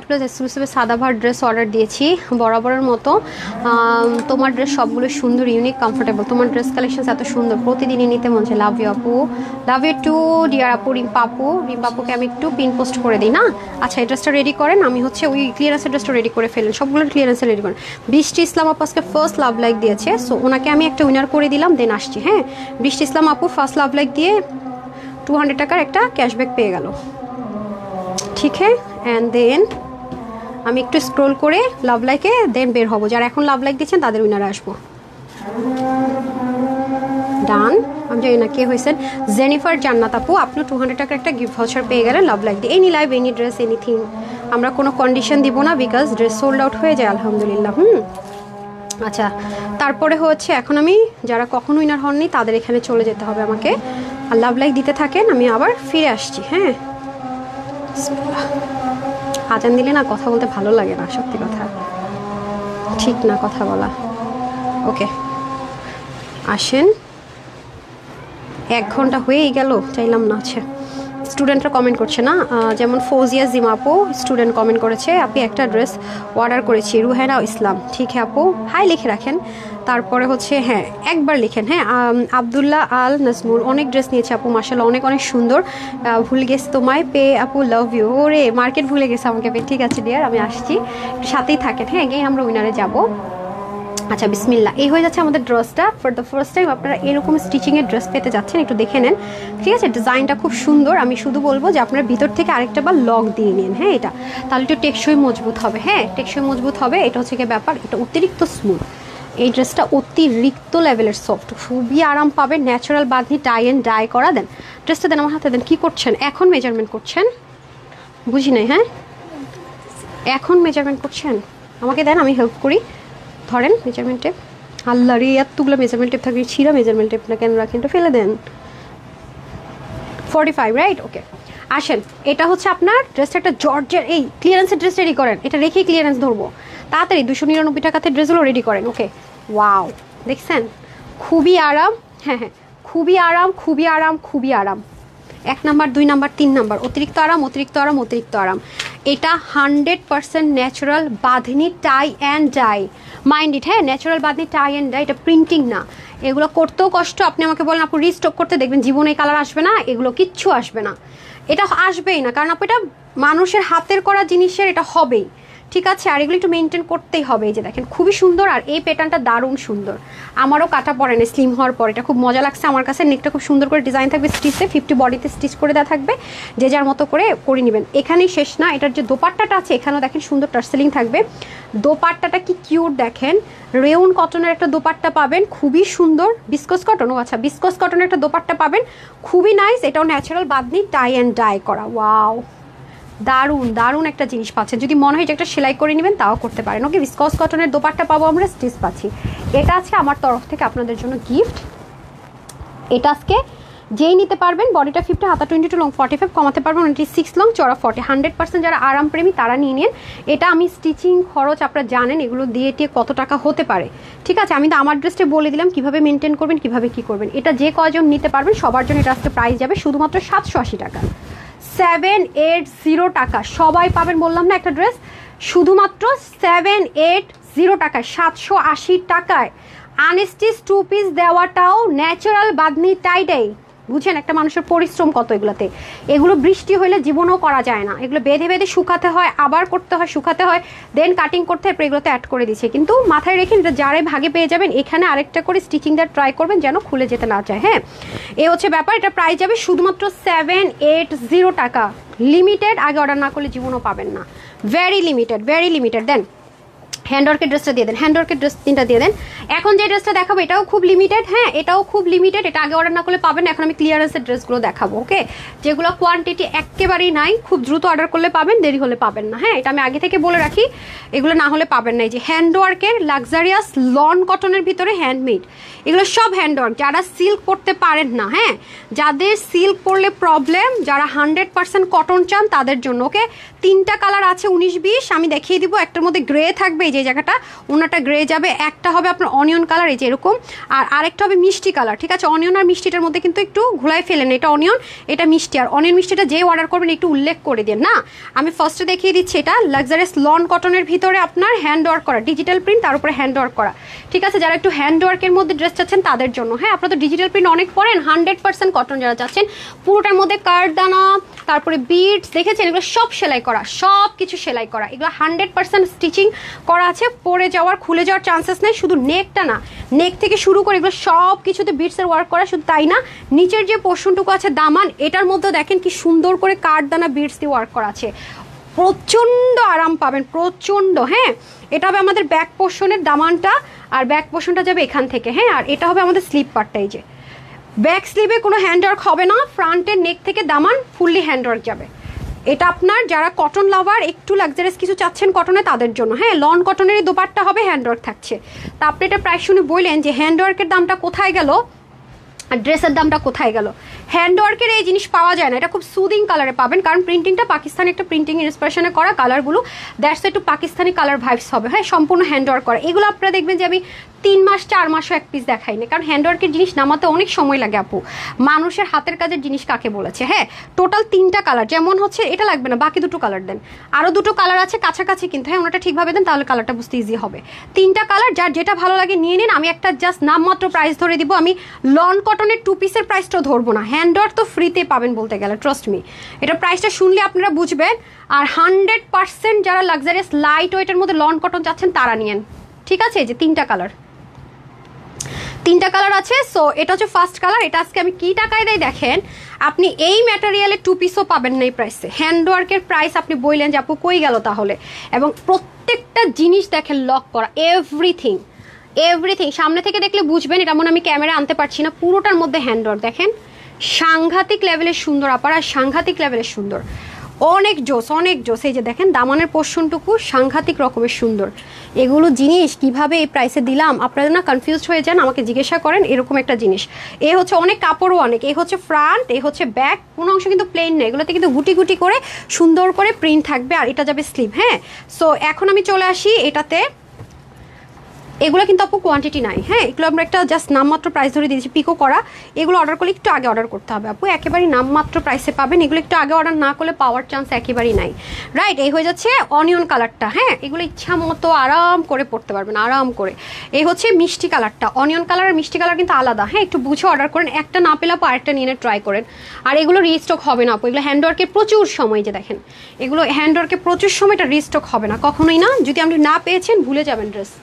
প্লাস এক্সক্লুসিভে সাদাভার ড্রেস অর্ডার দিয়েছি বরাবরের মতো। তোমার ড্রেস সবগুলো সুন্দর, ইউনিক, কমফোর্টেবল, তোমার ড্রেস কালেকশন এত সুন্দর, প্রতিদিনই নিতে মন চায়। লাভ ইউ আপু, লাভ ইউ টু ডিয়ার আপু। রিম্পাপুকে আমি একটু পিন পোস্ট করে দিই না। আচ্ছা, এই ড্রেসটা রেডি করেন, আমি হচ্ছে ওই ক্লিয়ারেন্সের ড্রেসটা রেডি করে ফেলেন, সবগুলো ক্লিয়ারেন্সে রেডি করেন। বৃষ্টি ইসলাম আপু আজকে ফার্স্ট লাভ লাইক দিয়েছে, সো ওনাকে আমি একটা উইনার করে দিলাম, দেন আসছি। হ্যাঁ, বৃষ্টি ইসলাম আপু ফার্স্ট লাভ লাইক দিয়ে 200 টাকার একটা ক্যাশব্যাক পেয়ে গেল। ঠিক হ্যাঁ, অ্যান্ড দেন আমি একটু স্ক্রোল করে লাভ লাইকে দেন বের হবো, যারা এখন লাভ লাইক দিচ্ছেন তাদের উইনারে আসবো। ডান, আমি জানি না কে হয়েছেন। জেনিফার জান্নাত আপু, আপনি 200 টাকার একটা গিফট ভাউচার পেয়ে গেলেন লাভ লাইক দিয়ে। Any live, any dress, anything, আমরা কোনো কন্ডিশন দিব না, বিকজ ড্রেস সোল্ড আউট হয়ে যায় আলহামদুলিল্লাহ। আচ্ছা, তারপরে হচ্ছে এখন আমি যারা কখনো উইনার হননি তাদের এখানে চলে যেতে হবে আমাকে, আর লাভ লাইক দিতে থাকেন, আমি আবার ফিরে আসছি। হ্যাঁ, আজান দিলে না কথা বলতে ভালো লাগে না, সত্যি কথা, ঠিক না কথা বলা। ওকে, আসেন, 1 ঘন্টা হয়েই গেল, চাইলাম না। আচ্ছা, স্টুডেন্টরা কমেন্ট করছে না, যেমন ফৌজিয়া জিমাপো স্টুডেন্ট কমেন্ট করেছে, আপনি একটা ড্রেস অর্ডার করেছি, রুহেনা ইসলাম। ঠিক হ্যাঁ আপু, হাই লিখে রাখেন, তারপরে হচ্ছে হ্যাঁ একবার লিখেন। হ্যাঁ, আবদুল্লাহ আল নাজমুল, অনেক ড্রেস নিয়েছে আপু, মাশাআল্লাহ অনেক অনেক সুন্দর। ভুলে গেছি তোমায় পে আপু, লাভ ইউ। ওরে মার্কেট ভুলে গেছে আমাকে পে। ঠিক আছে ডিয়ার, আমি আসছি, সাথেই থাকেন। হ্যাঁ, গিয়ে আমরা উইনারে যাবো। আচ্ছা, বিসমিল্লা, এই হয়ে যাচ্ছে আমাদের ড্রেসটা। ফর দ্য ফার্স্ট টাইম আপনারা এরকম স্টিচিংয়ের ড্রেস পেতে যাচ্ছেন, একটু দেখে নেন। ঠিক আছে, ডিজাইনটা খুব সুন্দর, আমি শুধু বলবো যে আপনার ভিতর থেকে আরেকটা বার লক দিয়ে নিন। হ্যাঁ, এটা তাহলে একটু টেকসই মজবুত হবে। হ্যাঁ, টেকসই মজবুত হবে, এটা হচ্ছে কি ব্যাপার, এটা অতিরিক্ত স্মুথ, এই ড্রেসটা অতিরিক্ত লেভেলের সফট, খুবই আরাম পাবেন। Natural bandhani tie and die করা। দেন ড্রেসটা দেন আমার হাতে, দেন। কী করছেন এখন? মেজারমেন্ট করছেন? বুঝি নাই। হ্যাঁ, এখন মেজারমেন্ট করছেন, আমাকে দেন, আমি হেল্প করি। ধরেন মেজারমেন্ট টেপ। আল্লাহ রে, এতগুলো মেজারমেন্ট টেপ থাকবে, ছিঁড়া মেজারমেন্ট টেপ না কেন রাখেন, তো ফেলে দেন। 45, রাইট? ওকে, আসেন, এটা হচ্ছে আপনার ড্রেসটা একটা জর্জের, এই ক্লিয়ারেন্সের ড্রেস রেডি করেন, এটা রেখেই ক্লিয়ারেন্স ধরবো তাড়াতাড়ি। 299 টাকাতে ড্রেসগুলো রেডি করেন। ওকে, ওয়াও, দেখছেন, খুবই আরাম। হ্যাঁ হ্যাঁ, খুবই আরাম, খুবই আরাম, খুবই আরাম। 1 নাম্বার, 2 নাম্বার, 3 নাম্বার, অতিরিক্ত আরাম, অতিরিক্ত আরাম, অতিরিক্ত আরাম। এটা 100% natural bandhani tie and dye, mind it. হ্যাঁ, natural bandhani tie and dye, এটা প্রিন্টিং না, এগুলো করতেও কষ্ট। আপনি আমাকে বলেন আপু রিস্টক করতে, দেখবেন জীবনে এই কালার আসবে না, এগুলো কিচ্ছু আসবে না, এটা আসবেই না, কারণ আপু এটা মানুষের হাতের করা জিনিসের, এটা হবেই। ঠিক আছে, আর এগুলো একটু মেনটেন করতেই হবে। এই যে দেখেন, খুবই সুন্দর, আর এই প্যাটার্নটা দারুণ সুন্দর, আমারও কাটা পড়ে না স্লিম হওয়ার পর, এটা খুব মজা লাগছে আমার কাছে। নেকটা খুব সুন্দর করে ডিজাইন থাকবে, স্টিচে 50 বডিতে স্টিচ করে দেওয়া থাকবে, যে যার মতো করে করে নেবেন। এখানেই শেষ না, এটার যে দোপাট্টাটা আছে এখানেও দেখেন সুন্দর টার্সেলিং থাকবে। দোপাট্টাটা কি কিউট দেখেন, রেউন কটনের একটা দোপাট্টা পাবেন, খুবই সুন্দর। বিস্কস কটন, ও আচ্ছা, বিস্কস কটনের একটা দোপাট্টা পাবেন, খুবই নাইস। এটাও natural bandhani tie and die করা। ওয়াও, দারুণ দারুণ একটা জিনিস পাচ্ছেন। যদি মনে হয় যে একটা সেলাই করে নেবেন তাও করতে পারেন। ওকে, বিস্কস কটনের দোপাট্টা পাবো আমরা, স্টিচ পাচ্ছি। এটা আছে আমার তরফ থেকে আপনাদের জন্য গিফট। এটা আজকে যেই নিতে পারবেন, বডিটা 50, হাতা 22, লং 45, কমাতে পারবেন 26 লং, চড়া 40। 100% যারা আরামপ্রেমী তারা নিয়ে নিন। এটা আমি স্টিচিং খরচ আপনারা জানেন, এগুলো দিয়ে টিয়ে কত টাকা হতে পারে। ঠিক আছে, আমি তো আমার ড্রেসটা বলে দিলাম কিভাবে মেনটেন করবেন, কিভাবে কি করবেন। এটা যে কয়জন নিতে পারবেন সবার জন্য এটা আজকে প্রাইস যাবে শুধুমাত্র 780 টাকা, 780 টাকা। সবাই পাবেন বললাম না একটা ড্রেস, শুধুমাত্র 780 টাকায়, 780 টাকায়। আনস্টিচ 2 পিস দেওয়াটাও ন্যাচারাল বাঁধনি টাই ডাই, বুঝছেন একটা মানুষের পরিশ্রম কত এগুলোতে। এগুলো বৃষ্টি হলে জীবনও করা যায় না, এগুলো বেঁধে বেঁধে শুকাতে হয়, আবার করতে হয়, শুকাতে হয়, দেন কাটিং করতে হয়, এগুলোতে অ্যাড করে দিচ্ছে। কিন্তু মাথায় রেখে এটা যারে ভাগে পেয়ে যাবেন, এখানে আরেকটা করে স্টিচিং দেওয়ার ট্রাই করবেন যেন খুলে যেতে না চায়। হ্যাঁ, এ হচ্ছে ব্যাপার। এটা প্রাইস যাবে শুধুমাত্র 780 টাকা, লিমিটেড, আগে অর্ডার না করলে জীবনও পাবেন না, ভেরি লিমিটেড, ভেরি লিমিটেড। দেন হ্যান্ডওয়ার্কের ড্রেসটা দিয়ে দেন, হ্যান্ডওয়ার্কের ড্রেস 3টা দিয়ে দেন। এখন যে ড্রেসটা দেখাবো এটাও খুব লিমিটেড, হ্যাঁ এটাও খুব লিমিটেড, এটা আগে অর্ডার না করলে পাবেন না। এখন আমি ক্লিয়ারেন্সের ড্রেসগুলো দেখাবো, ওকে, যেগুলো কোয়ান্টিটি একেবারেই নাই, খুব দ্রুত অর্ডার করলে পাবেন, দেরি হলে পাবেন না। হ্যাঁ, এটা আমি আগে থেকে বলে রাখি, এগুলো না হলে পাবেন না। এই যে হ্যান্ডওয়ার্কের লাক্সারিয়াস লন কটনের ভিতরে হ্যান্ডমেড, এগুলো সব হ্যান্ডওয়ার্ক। যারা সিল্ক পরতে পারেন না, হ্যাঁ যাদের সিল্ক পরলে প্রবলেম, যারা 100% কটন চান তাদের জন্য, ওকে। 3টা কালার আছে 19-20, আমি দেখিয়ে দিব। একটার মধ্যে গ্রে থাকবে, এই যে জায়গাটা ওনাটা গ্রে যাবে, একটা হবে আপনার অনিয়ন কালার, এই যে এরকম, আর আরেকটা হবে মিষ্টি কালার, ঠিক আছে। অনিয়ন আর মিষ্টিটার মধ্যে কিন্তু একটু ঘুলাই ফেলেন, এটা অনিয়ন এটা মিষ্টি, আর অনিয়ন মিষ্টিটা যে অর্ডার করবেন একটু উল্লেখ করে দেন না। আমি ফার্স্টে দেখিয়ে দিচ্ছি, এটা লাক্সারিয়াস লন কটনের ভিতরে আপনার হ্যান্ড ওয়ার্ক করা, ডিজিটাল প্রিন্ট, তার উপরে হ্যান্ড ওয়ার্ক করা, ঠিক আছে। যারা একটু হ্যান্ড ওয়ার্কের মধ্যে ড্রেস চাচ্ছেন তাদের জন্য, হ্যাঁ আপনারা তো ডিজিটাল প্রিন্ট অনেক পড়েন, 100% কটন যারা চাচ্ছেন, পুরোটার মধ্যে কাঠদানা, তারপরে বিটস দেখেছেন, এগুলো সব সেলাই করা, সব কিছু সেলাই করা, এগুলো 100% স্টিচিং করা আছে, পরে যাওয়ার খুলে যাওয়ার চান্সেস নেই। শুধু নেকটা না, নেক থেকে শুরু করে এগুলো সব কিছুতে বিটসের ওয়ার্ক করা, শুধু তাই না, নিচের যে পোর্শনটুকু আছে দামান, এটার মধ্যে দেখেন কি সুন্দর করে কাঠদানা বিটস দিয়ে ওয়ার্ক করা আছে, প্রচণ্ড আরাম পাবেন, প্রচণ্ড। হ্যাঁ, এটা হবে আমাদের ব্যাক পোর্শনের দামানটা, আর ব্যাক পোর্শনটা যাবে এখান থেকে, হ্যাঁ, আর এটা হবে আমাদের স্লিপ পার্টটা। এই যে ব্যাক স্লিভে কোনো হ্যান্ডওয়ার্ক হবে না, ফ্রন্টের নেক থেকে দামান ফুললি হ্যান্ডওয়ার্ক যাবে। এটা আপনার যারা কটন লাভার, একটু লাক্সারিয়াস কিছু চাচ্ছেন কটনে, তাদের জন্য। হ্যাঁ, লন কটনেরই দোপাট্টা হবে, হ্যান্ডওয়ার্ক থাকছে। তা আপনি এটা প্রাইস শুনে বললেন যে হ্যান্ডওয়ার্কের দামটা কোথায় গেল আর ড্রেসের দামটা কোথায় গেল। হ্যান্ডওয়ার্কের এই জিনিস পাওয়া যায় না, এটা খুব সুদিং কালারে পাবেন, কারণ প্রিন্টিংটা পাকিস্তানি একটা প্রিন্টিং ইন্সপিরেশনে করা, কালারগুলো দ্যাটস একটু পাকিস্তানি কালার ভাইবস হবে। হ্যাঁ, সম্পূর্ণ হ্যান্ডওয়ার্ক করা, এগুলো আপনারা দেখবেন যে আমি 3 মাস 4 মাসও এক পিস দেখাই না, কারণ হ্যান্ডওয়ার্কের জিনিস নামাতে অনেক সময় লাগে আপু, মানুষের হাতের কাজের জিনিস কাকে বলেছে। হ্যাঁ, টোটাল 3টা কালার, যেমন হচ্ছে এটা লাগবে না, বাকি 2টো কালার দেন, আরও 2টো কালার আছে কাছাকাছি, কিন্তু হ্যাঁ ওনাটা ঠিকভাবে দেন, তাহলে কালারটা বুঝতে ইজি হবে। 3টা কালার, যার যেটা ভালো লাগে নিয়ে নিন। আমি একটা জাস্ট নামমাত্র প্রাইস ধরে দিব, আমি লন কটনের 2 পিসের প্রাইসটাও ধরবো না, হ্যান্ডওয়ার্ক তো ফ্রিতে পাবেন বলতে গেলে, ট্রাস্ট মি, এটা প্রাইসটা শুনলে আপনারা বুঝবেন। আর 100% যারা লাক্সারিয়াস লাইট ওয়েটের মধ্যে লন কটন চাচ্ছেন তারা নিয়েন, ঠিক আছে। এই যে 3টা কালার, 3টা কালার আছে। সো এটা হচ্ছে ফার্স্ট কালার, এটা আজকে আমি কি টাকায় দেয় দেখেন, আপনি এই ম্যাটেরিয়ালের 2 পিসও পাবেন না এই প্রাইসে। হ্যান্ডওয়ার্কের প্রাইস আপনি বললেন যে আপু কই গেল তাহলে, এবং প্রত্যেকটা জিনিস দেখেন লক করা, এভরিথিং এভরিথিং সামনে থেকে দেখলে বুঝবেন, এটা মনে আমি ক্যামেরা আনতে পারছি না, পুরোটার মধ্যে হ্যান্ডওয়ার্ক দেখেন, সাংঘাতিক লেভেলের সুন্দর আপার, আর সাংঘাতিক লেভেলের সুন্দর, অনেক জোস, অনেক জোস। এই যে দেখেন দামানের পোর্শনটুকু সাংঘাতিক রকমের সুন্দর। এগুলো জিনিস কিভাবে এই প্রাইসে দিলাম আপনারা না কনফিউজড হয়ে যান, আমাকে জিজ্ঞাসা করেন, এরকম একটা জিনিস। এ হচ্ছে অনেক কাপড়ও অনেক, এই হচ্ছে ফ্রন্ট, এই হচ্ছে ব্যাক, কোনো অংশ কিন্তু প্লেন নেই, এগুলোতে কিন্তু গুটি গুটি করে সুন্দর করে প্রিন্ট থাকবে, আর এটা যাবে স্লিভ। হ্যাঁ, সো এখন আমি চলে আসি এটাতে, এগুলো কিন্তু আপু কোয়ান্টিটি নাই। হ্যাঁ, এগুলো আমরা একটা জাস্ট নামমাত্র প্রাইস ধরে দিয়েছি, পিকো করা, এগুলো অর্ডার করলে একটু আগে অর্ডার করতে হবে আপু, একেবারেই নামমাত্র প্রাইসে পাবেন, এগুলো একটু আগে অর্ডার না করলে পাওয়ার চান্স একেবারেই নাই। রাইট, এই হয়ে যাচ্ছে অনিয়ন কালারটা। হ্যাঁ, এগুলো ইচ্ছা মতো আরাম করে পড়তে পারবেন, আরাম করে। এই হচ্ছে মিষ্টি কালারটা, অনিয়ন কালার আর মিষ্টি কালার কিন্তু আলাদা। হ্যাঁ, একটু বুঝে অর্ডার করেন, একটা না পেলে আপু আরেকটা নিয়ে ট্রাই করেন। আর এগুলো রিস্টক হবে না আপু, এগুলো হ্যান্ডওয়ার্কে প্রচুর সময়, যে দেখেন এগুলো হ্যান্ডওয়ার্কে প্রচুর সময়, এটা রিস্টক হবে না কখনোই না। যদি আপনি না পেয়েছেন ভুলে যাবেন, ড্রেস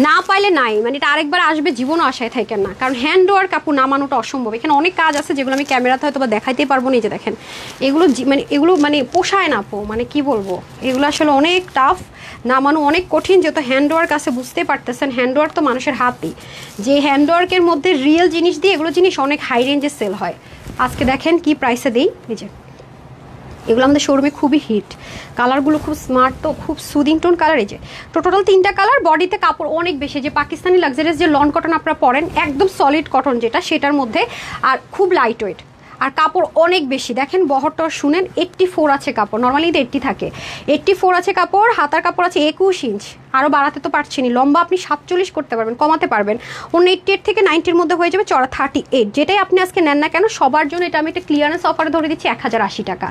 না পাইলে নাই, মানে এটা আরেকবার আসবে, জীবনও আশায় থাকেন না, কারণ হ্যান্ডওয়ার্ক আপু নামানোটা অসম্ভব। এখানে অনেক কাজ আছে যেগুলো আমি ক্যামেরাতে হয়তো বা দেখাইতেই পারবো না। এই যে দেখেন এগুলো মানে পোষায় না আপু, মানে কি বলবো, এগুলো আসলে অনেক টাফ, নামানো অনেক কঠিন, যেহেতু হ্যান্ডওয়ার্ক আছে বুঝতে পারতেছেন, হ্যান্ডওয়ার্ক তো মানুষের হাতই, যে হ্যান্ডওয়ার্কের মধ্যে রিয়েল জিনিস দিয়ে এগুলো জিনিস অনেক হাই রেঞ্জে সেল হয়। আজকে দেখেন কি প্রাইসে দিই, এই যে এগুলো আমাদের শোরুমে খুবই হিট, কালারগুলো খুব স্মার্ট, তো খুব সুদিং টোন কালার। এই যে টোটাল 3টা কালার, বডিতে কাপড় অনেক বেশি, যে পাকিস্তানি লাক্সারিয়াস যে লন কটন আপনারা পরেন, একদম সলিড কটন যেটা, সেটার মধ্যে, আর খুব লাইট ওয়েট, আর কাপড় অনেক বেশি। দেখেন বহরটা শুনেন, 84 আছে কাপড়, নর্মালি 80 থাকে, 84 আছে কাপড়, হাতার কাপড় আছে 21 ইঞ্চ, আরও বাড়াতে তো পারছি না, লম্বা আপনি 47 করতে পারবেন, কমাতে পারবেন, অন্য 88 থেকে 90-র মধ্যে হয়ে যাবে, চড়া 38। যেটাই আপনি আজকে নেন না কেন সবার জন্য এটা আমি একটা ক্লিয়ারেন্স অফারে ধরে দিচ্ছি 1080 টাকা,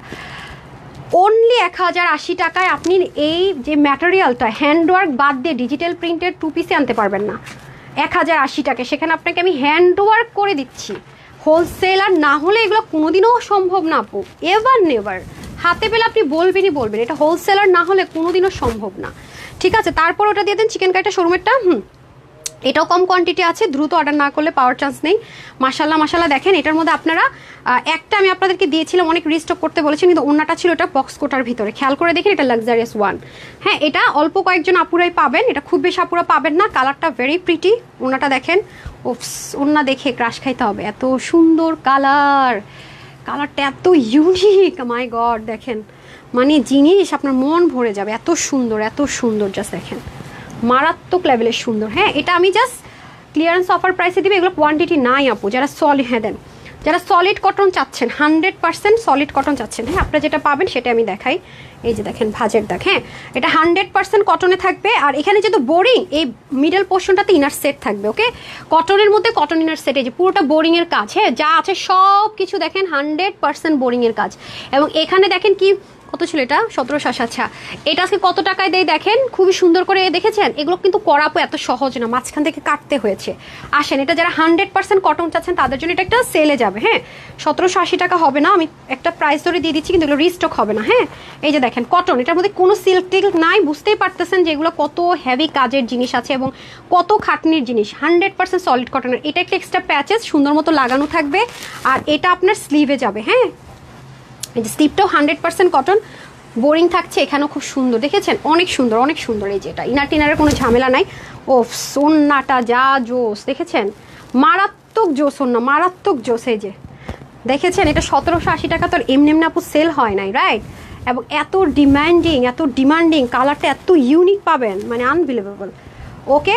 অনলি 1080 টাকায় আপনি এই যে ম্যাটেরিয়ালটা হ্যান্ডওয়ার্ক বাদ দিয়ে ডিজিটাল প্রিন্টের 2 পিসে আনতে পারবেন না 1080 টাকায়। সেখানে আপনাকে আমি হ্যান্ডওয়ার্ক করে দিচ্ছি, হোলসেলার না হলে এগুলো কোনোদিনও সম্ভব না আপু, এভার নেভার। হাতে পেলে আপনি বলবেনই বলবেন, এটা হোলসেলার না হলে কোনোদিনও সম্ভব না। ঠিক আছে, তারপর ওটা দিয়ে দেন চিকেন কারিটা শোরুমেরটা। এটাও কম কোয়ান্টিটি আছে, দ্রুত অর্ডার না করলে পাওয়ার চান্স নেই। মাশাল্লাহ মাশাল্লাহ, দেখেন এটার মধ্যে আপনারা একটা আমি আপনাদেরকে দিয়েছিলাম, অনেক রিস্টক করতে বলেছেন, কিন্তু অন্যটা ছিল এটা বক্স কোটার ভিতরে, খেয়াল করে দেখেন এটা লাক্সারিয়াস ওয়ান। হ্যাঁ, এটা অল্প কয়েকজন আপুরাই পাবেন, এটা খুব বেশি আপুরা পাবেন না। কালারটা ভেরি প্রিটি, ওনাটা দেখেন, ওপস, ওনা দেখে ক্রাশ খাইতে হবে, এত সুন্দর কালার, কালারটা এত ইউনিক, মাই গড। দেখেন মানে জিনিস আপনার মন ভরে যাবে, এত সুন্দর এত সুন্দর, জাস্ট দেখেন মারাত্মক লেভেলের সুন্দর। হ্যাঁ, এটা আমি জাস্ট ক্লিয়ারেন্স অফার প্রাইসে দিবে, এগুলো কোয়ান্টিটি নাই আপু। যারা সলিড, হ্যাঁ দেন, যারা সলিড কটন চাচ্ছেন, 100% সলিড কটন চাচ্ছেন, হ্যাঁ আপনারা যেটা পাবেন সেটা আমি দেখাই। এই যে দেখেন ভাজের দাগ, হ্যাঁ এটা 100% কটনে থাকবে। আর এখানে যেহেতু বোরিং, এই মিডল পোর্শনটাতে ইনার সেট থাকবে, ওকে, কটনের মধ্যে কটন ইনার সেট, এই যে পুরোটা বোরিংয়ের কাজ, হ্যাঁ যা আছে সব কিছু দেখেন 100% বোরিংয়ের কাজ। এবং এখানে দেখেন কি কত ছিল এটা, 1700। আচ্ছা, এটা আজকে কত টাকায় দেয় দেখেন, খুবই সুন্দর করে দেখেছেন। এগুলো কিন্তু করাপো এত সহজ না, মাঝখান থেকে কাটতে হয়েছে। আসেন, এটা যারা 100% কটন চাচ্ছেন তাদের জন্য এটা একটা সেলে যাবে। হ্যাঁ, 1780 টাকা হবে না, আমি একটা প্রাইস ধরে দিয়ে দিচ্ছি, কিন্তু এগুলো রিস্টক হবে না। হ্যাঁ, এই যে দেখেন কটন, এটার মধ্যে কোনো সিল্ক টিল্ক নাই, বুঝতেই পারতেছেন যে এগুলো কত হেভি কাজের জিনিস আছে এবং কত খাটনির জিনিস। 100% সলিড কটনের, এটা একটা এক্সট্রা প্যাচেস সুন্দর মতো লাগানো থাকবে, আর এটা আপনার স্লিভে যাবে। হ্যাঁ, এই যে স্লিপটাও 100% কটন, বোরিং থাকছে, এখানেও খুব সুন্দর, দেখেছেন অনেক সুন্দর অনেক সুন্দর। এই যে এটা ইনার টিনারের কোনো ঝামেলা নাই। ও সোন্নাটা যা জোস, দেখেছেন মারাত্মক জোস, ওন্না মারাত্মক জোস। এই যে দেখেছেন, এটা 1780 টাকা তো এমনি এমনি আপু সেল হয় নাই, রাইট? এবং এত ডিমান্ডিং কালারটা এত ইউনিক পাবেন, মানে আনবিলিভেবল। ওকে,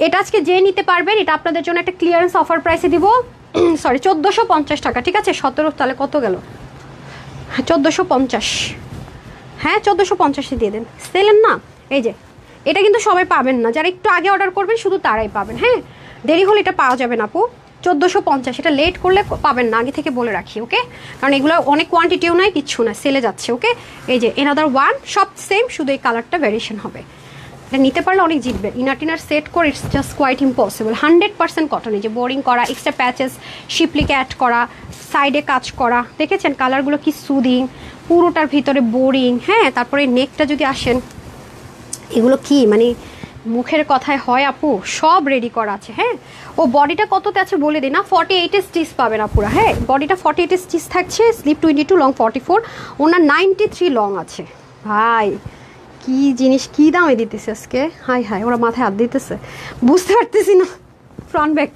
এটা আজকে যে নিতে পারবেন, এটা আপনাদের জন্য একটা ক্লিয়ারেন্স অফার প্রাইসে দিব, সরি 1450 টাকা। ঠিক আছে, 17 তাহলে কত গেল, 1450, হ্যাঁ 1450 দিয়ে দেন, সেলেন না। এই যে এটা কিন্তু সবাই পাবেন না, যারা একটু আগে অর্ডার করবেন শুধু তারাই পাবেন। হ্যাঁ, দেরি হলে এটা পাওয়া যাবে না আপু, 1450, এটা লেট করলে পাবেন না, আগে থেকে বলে রাখি, ওকে, কারণ এগুলো অনেক কোয়ান্টিটিও নাই, কিচ্ছু না, সেলে যাচ্ছে। ওকে, এই যে এনাদার ওয়ান, সব সেম, শুধু এই কালারটা ভ্যারিয়েশন হবে। এটা নিতে পারলে অনেক জিতবে। ইনার টিনার সেট করে it's just quite impossible. 100% cotton, এই যে বোরিং করা, এক্সট্রা প্যাচেস শিপলিকে অ্যাড করা, সাইডে কাজ করা, দেখেছেন কালারগুলো কি সুদিং, পুরোটার ভিতরে বোরিং। হ্যাঁ, তারপরে নেকটা যদি আসেন, এগুলো কি মানে মুখের কথায় হয় আপু, সব রেডি করা আছে। হ্যাঁ, ও বডিটা কততে আছে বলে দিই না, 48 স্টিচ পাবেন আপুরা। হ্যাঁ, বডিটা 48 স্টিচ থাকছে, স্লিপ 22, লং 44, ওনার 93 লং আছে। ভাই কি জিনিস, কি দামে দিতেছে আজকে, হাই হাই, ওরা মাথায় হাত দিতেছে, বুঝতে পারতেছি না। ফ্রন্ট ব্যাক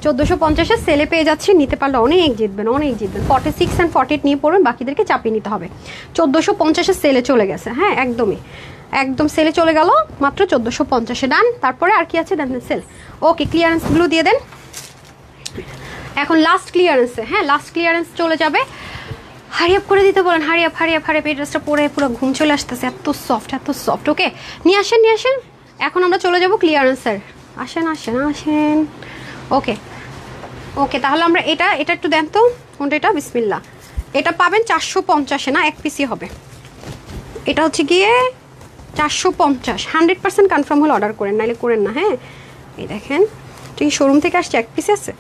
1450 সেলে পেয়ে যাচ্ছে, নিতে পারলে অনেক জিতবেন, অনেক জিতবেন। 46 and 48 নিয়ে পড়বেন, বাকিদেরকে চাপিয়ে নিতে হবে। 1450 সেলে চলে গেছে, হ্যাঁ একদমই একদম সেলে চলে গেল, মাত্র 1450 ডান। তারপরে আর কি আছে দেন, সেল। ওকে, ক্লিয়ারেন্সগুলো দিয়ে দেন। এখন লাস্ট ক্লিয়ারেন্সে, হ্যাঁ লাস্ট ক্লিয়ারেন্স চলে যাবে, হারিয়াপ করে দিতে বলেন, হারিয়াপ এই ড্রেসটা পরে পুরো ঘুম চলে আসতেছে, এত সফট এত সফট। ওকে, নিয়ে আসেন নিয়ে আসেন, এখন আমরা চলে যাব ক্লিয়ারেন্সের, আসেন আসেন আসেন। ওকে ওকে, তাহলে আমরা এটা একটু দেন তো, কোনটা এটা, বিসমিল্লাহ। এটা পাবেন 450-এ, না এক পিসই হবে, এটা হচ্ছে গিয়ে 450, 100% কনফার্ম হলে অর্ডার করেন, নাইলে করেন না। হ্যাঁ, এই দেখেন, তুই শোরুম থেকে আসছে, এক পিস আছে।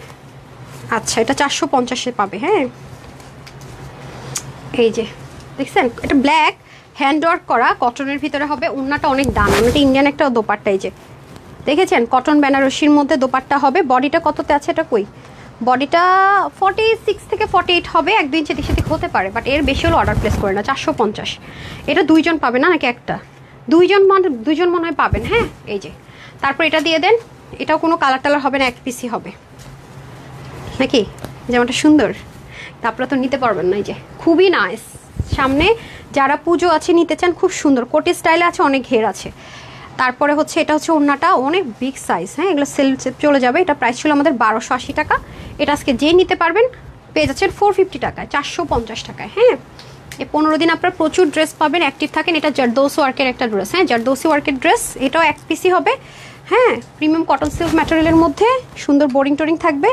আচ্ছা, এটা 450-এ পাবে। হ্যাঁ, এই যে দেখছেন, এটা ব্ল্যাক হ্যান্ডওয়ার্ক করা, কটনের ভিতরে হবে, ওন্নাটা অনেক দামি, ওটা ইন্ডিয়ান একটা দোপাট্টা। এই যে দেখেছেন, কটন বেনারসির মধ্যে দোপাট্টা হবে। বডিটা কততে আছে এটা, কই বডিটা 46 থেকে 48 হবে, 1-2 ইঞ্চি দিক সেদিক হতে পারে, বাট এর বেশি হলে অর্ডার প্লেস করে না। 450, এটা 2 জন পাবে না নাকি, একটা 2 জন মনে হয় পাবেন। হ্যাঁ, এই যে তারপর এটা দিয়ে দেন, এটাও কোনো কালার টালার হবে না, এক পিসই হবে নাকি, যেমনটা সুন্দর। তারপরে তো নিতে পারবেন না, এই যে খুবই নাইস। সামনে যারা পুজো আছে নিতে চান, খুব সুন্দর কোটি স্টাইলে আছে, অনেক ঘের আছে। তারপরে হচ্ছে এটা হচ্ছে ওড়নাটা অনেক বিগ সাইজ। হ্যাঁ, এগুলো সেল চলে যাবে, এটা প্রাইস ছিল আমাদের 1280 টাকা, এটা আজকে যে নিতে পারবেন পেয়ে যাচ্ছেন 450 টাকায়, 450 টাকায়। হ্যাঁ, এই 15 দিন আপনারা প্রচুর ড্রেস পাবেন, অ্যাক্টিভ থাকেন। এটা জারদৌসি ওয়ার্কের একটা ড্রেস, হ্যাঁ জারদৌসি ওয়ার্কের ড্রেস, এটাও এক পিসই হবে। হ্যাঁ, প্রিমিয়াম কটন সিল্ক ম্যাটেরিয়ালের মধ্যে সুন্দর বোরিং টোরিং থাকবে।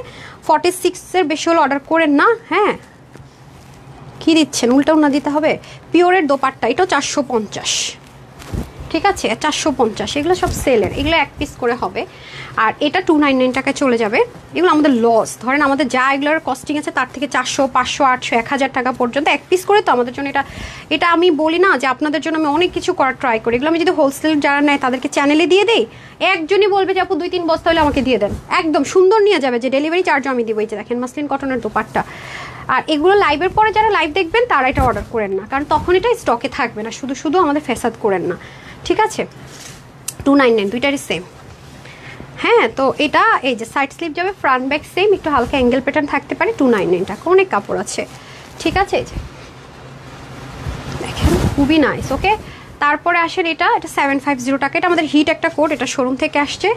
46-এর বেশি হলে অর্ডার করেন না। হ্যাঁ, কি দিচ্ছেন, উল্টাও না দিতে হবে। পিওরের দোপাট্টা, এটাও 450। ঠিক আছে, 450, এগুলো সব সেলের, এগুলো এক পিস করে হবে। আর এটা 299 টাকায় চলে যাবে। এগুলো আমাদের লস, ধরেন আমাদের যা এগুলোর কস্টিং আছে তার থেকে 400, 500, 800, 1000 টাকা পর্যন্ত এক পিস করে। তো আমাদের জন্য এটা আমি বলি না যে আপনাদের জন্য আমি অনেক কিছু করার ট্রাই করি। এগুলো আমি যদি হোলসেল যারা নেয় তাদেরকে চ্যানেলে দিয়ে দেই, একজনই বলবে যে আপু 2-3 বস্তা হলে আমাকে দিয়ে দেন, একদম সুন্দর নিয়ে যাবে, যে ডেলিভারি চার্জও আমি দিব। এই যে দেখেন মাসলিন কটনের দোপাট্টা। আর এগুলো লাইভের পরে যারা লাইভ দেখবেন তারা এটা অর্ডার করেন না, কারণ তখন এটা স্টকে থাকবে না। শুধু শুধু আমাদের ফেসাদ করেন না, ঠিক আছে। 299 দুইটারই সেম। হ্যাঁ, তো এটা এই যে সাইড স্লিপ যাবে, ফ্রন্ট ব্যাক সেম, একটু হালকা অ্যাঙ্গেল প্যাটার্ন থাকতে পারে। 299 টাকা, অনেক কাপড় আছে, ঠিক আছে। এই যে দেখেন খুবই নাইস। ওকে, তারপরে আসেন এটা 750 টাকা। এটা আমাদের হিট একটা কোড, এটা শোরুম থেকে আসছে।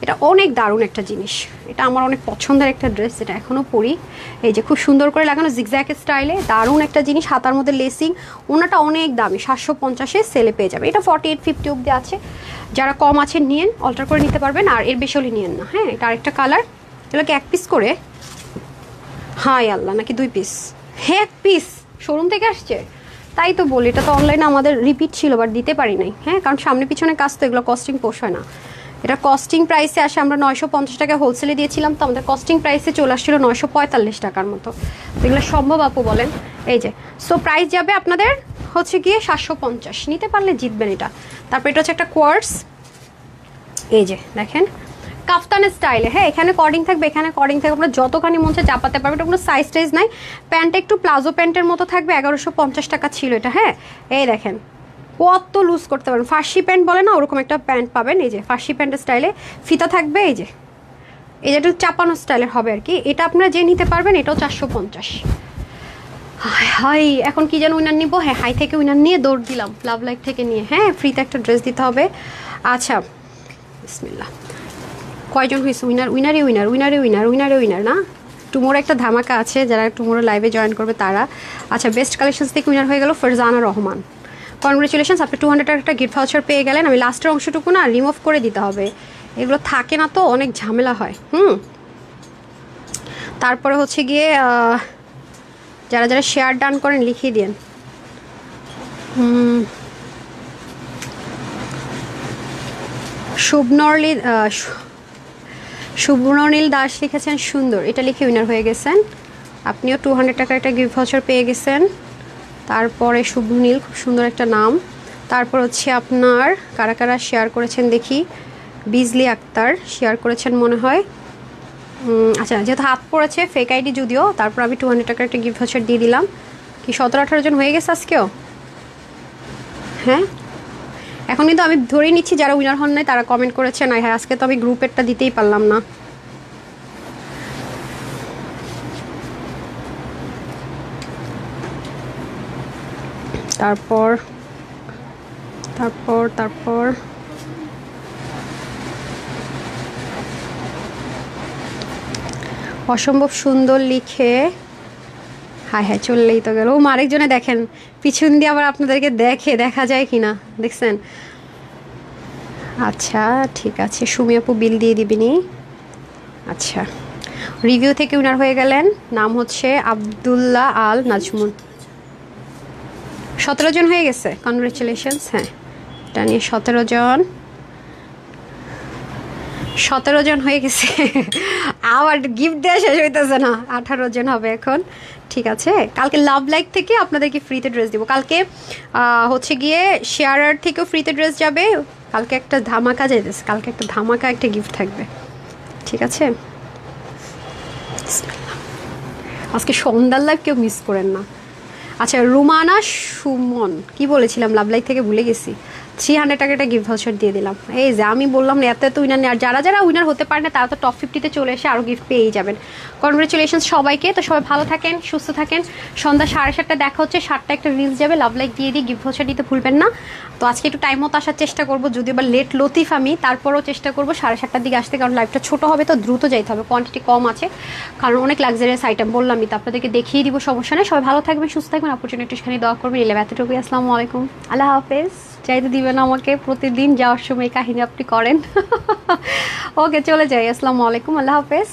এটা অনেক দারুণ একটা জিনিস, এটা আমার অনেক পছন্দের একটা ড্রেস, এটা এখনও পরি। এই যে খুব সুন্দর করে লাগানো জিগজ্যাগ স্টাইলে, দারুণ একটা জিনিস। হাতার মধ্যে লেসিং, ওনাটা অনেক দামি, 750-এ সেলে পেয়ে যাবে। এটা 48-50 অব্দি আছে, যারা কম আছে নিয়েন, অল্টার করে নিতে পারবেন, আর এর বেশি হলে নিয়েন না। হ্যাঁ, এটা আরেকটা কালার। এগুলোকে এক পিস করে, হাই আল্লাহ, নাকি 2 পিস? হ্যাঁ, এক পিস, শোরুম থেকে আসছে, তাই তো বলি। এটা তো অনলাইনে আমাদের রিপিট ছিল, বাট দিতে পারি নাই। হ্যাঁ, কারণ সামনে পিছনে কাজ তো, এগুলো কস্টিং পোষায় না। এটা কস্টিং প্রাইসে আসে, আমরা 950 টাকা হোলসেলে দিয়েছিলাম, তো আমাদের কস্টিং প্রাইসে চলে আসছিল 945 টাকার মতো। এগুলো সম্ভব আপু বলেন? এই যে, সো প্রাইস যাবে আপনাদের হচ্ছে গিয়ে 750, নিতে পারলে জিতবেন এটা। তারপর এটা হচ্ছে একটা কোয়ার্টস, এই যে দেখেন কাফতানের স্টাইলে। হ্যাঁ, এখানে কর্ডিং থাকবে, এখানে কর্ডিং থাকবে, আপনার যতখানি মন চায় চাপাতে পারবে। এটা কোনো সাইজ টাইজ নাই। প্যান্টটা একটু প্লাজো প্যান্টের মতো থাকবে, 1150 টাকা ছিল এটা। হ্যাঁ, এই দেখেন কত লুজ করতে পারবেন, ফার্সি প্যান্ট বলে না, ওরকম একটা প্যান্ট পাবেন। এই যে ফার্সি প্যান্টের স্টাইলে ফিতা থাকবে, এই যে একটু চাপানো স্টাইলের হবে আর কি। এটা আপনারা যে নিতে পারবেন, এটাও 450। হাই, এখন কি যেন উইনার নিবো? হ্যাঁ, হাই থেকে উইনার নিয়ে দৌড় দিলাম, লাভ লাইক থেকে নিয়ে। হ্যাঁ, ফ্রিতে একটা ড্রেস দিতে হবে। আচ্ছা, বিসমিল্লাহ। কয়জন হয়েছে উইনার? উইনারে না, টুমোর একটা ধামাকা আছে, যারা টুমোর লাইভে জয়েন করবে তারা। আচ্ছা, বেস্ট কালেকশনস থেকে উইনার হয়ে গেল ফারজানা রহমান। কনগ্রেচুলেশনস, আপনি 200 টাকা একটা গিফট ভাউচার পেয়ে গেলেন। আমি লাস্টের অংশটুকু না রিমুভ করে দিতে হবে, এগুলো থাকে না তো, অনেক ঝামেলা হয়। তারপরে হচ্ছে গিয়ে যারা যারা শেয়ার ডান করেন লিখিয়ে দিন। শুভননীল দাস লিখেছেন সুন্দর, এটা লিখে উইনার হয়ে গেছেন। আপনিও 200 টাকার একটা গিফট ভাউচার পেয়ে গেছেন। তারপরে শুভনীল, খুব সুন্দর একটা নাম। তারপর হচ্ছে আপনার কারা কারা শেয়ার করেছেন দেখি। বিজলি আক্তার শেয়ার করেছেন মনে হয়। আচ্ছা, যেহেতু হাত পড়েছে, ফেক আইডি যদিও, তারপর আমি 200 টাকার একটা গিফট ভাউচার দিয়ে দিলাম। কি 17-18 জন হয়ে গেছে আজকেও? হ্যাঁ, এখন কিন্তু আমি ধরেই নিচ্ছি যারা উইনার হন নাই তারা কমেন্ট করেছেন। হ্যাঁ, আজকে তো আমি গ্রুপেরটা দিতেই পারলাম না। তারপর তারপর তারপর অসম্ভব সুন্দর লিখে হায় হায় চললেই তো গেল। আরেকজনে দেখেন পিছন দিয়ে আবার আপনাদেরকে দেখা যায় কিনা দেখছেন। আচ্ছা ঠিক আছে, সুমি আপু বিল দিয়ে দিবিনি। আচ্ছা, রিভিউ থেকে উইনার হয়ে গেলেন, নাম হচ্ছে আবদুল্লাহ আল নাজমুন। 17 জন হয়ে গেছে, কনগ্রেচুলেশনস। হ্যাঁ, এটা নিয়ে 17 জন হয়ে গেছে। আবার গিফট দেওয়া শেষ হইতেছে না, 18 জন হবে এখন। ঠিক আছে, কালকে লাভ লাইক থেকে আপনাদেরকে ফ্রিতে ড্রেস দিব। কালকে হচ্ছে গিয়ে শেয়ারার থেকেও ফ্রিতে ড্রেস যাবে। কালকে একটা ধামাকা যাইতেছে, কালকে একটা ধামাকা একটা গিফট থাকবে। ঠিক আছে, আজকে সন্ধ্যার লাইভ কেউ মিস করেন না। আচ্ছা, রুমানা সুমন কি বলেছিলাম লাভ লাইভ থেকে ভুলে গেছি। 300 টাকা একটা গিফট ভাউচার দিয়ে দিলাম। এই যে আমি বললাম না, এত উইনার নেই। আর যারা যারা উইনার হতে পারে না তারা তো টপ 50-তে চলে এসে আরও গিফট পেয়েই যাবেন। কনগ্রেচুলেশনস সবাইকে। তো সবাই ভালো থাকেন, সুস্থ থাকেন। সন্ধ্যা 7:30 দেখা হচ্ছে, 7টা একটা রিলস যাবে, লাভ লাইক দিয়ে দিই, গিফট ভাউচার দিতে ভুলবেন না। তো আজকে একটু টাইম মতো আসার চেষ্টা করবো, যদিও বা লেট লতিফ আমি, তারপরেও চেষ্টা করবো 7:30টার দিকে আসতে, কারণ লাইভটা ছোটো হবে তো দ্রুত যাইতে হবে, কোয়ান্টিটি কম আছে, কারণ অনেক লাক্সারিয়াস আইটেম বললামই তো, আপনাদেরকে দেখিয়ে দিব, সমস্যা নেই। সবাই ভালো থাকবেন, সুস্থ থাকবেন, অপরচুনিটি সেখানে দোয়া করবেন। এলে এতটুকুই, আসসালামু আলাইকুম, আল্লাহ হাফেজ। চাইতে দিবেন আমাকে প্রতিদিন যাওয়ার সময় কাহিনী আপনি করেন। ওকে, চলে যাই, আসসালামু আলাইকুম, আল্লাহ হাফেজ।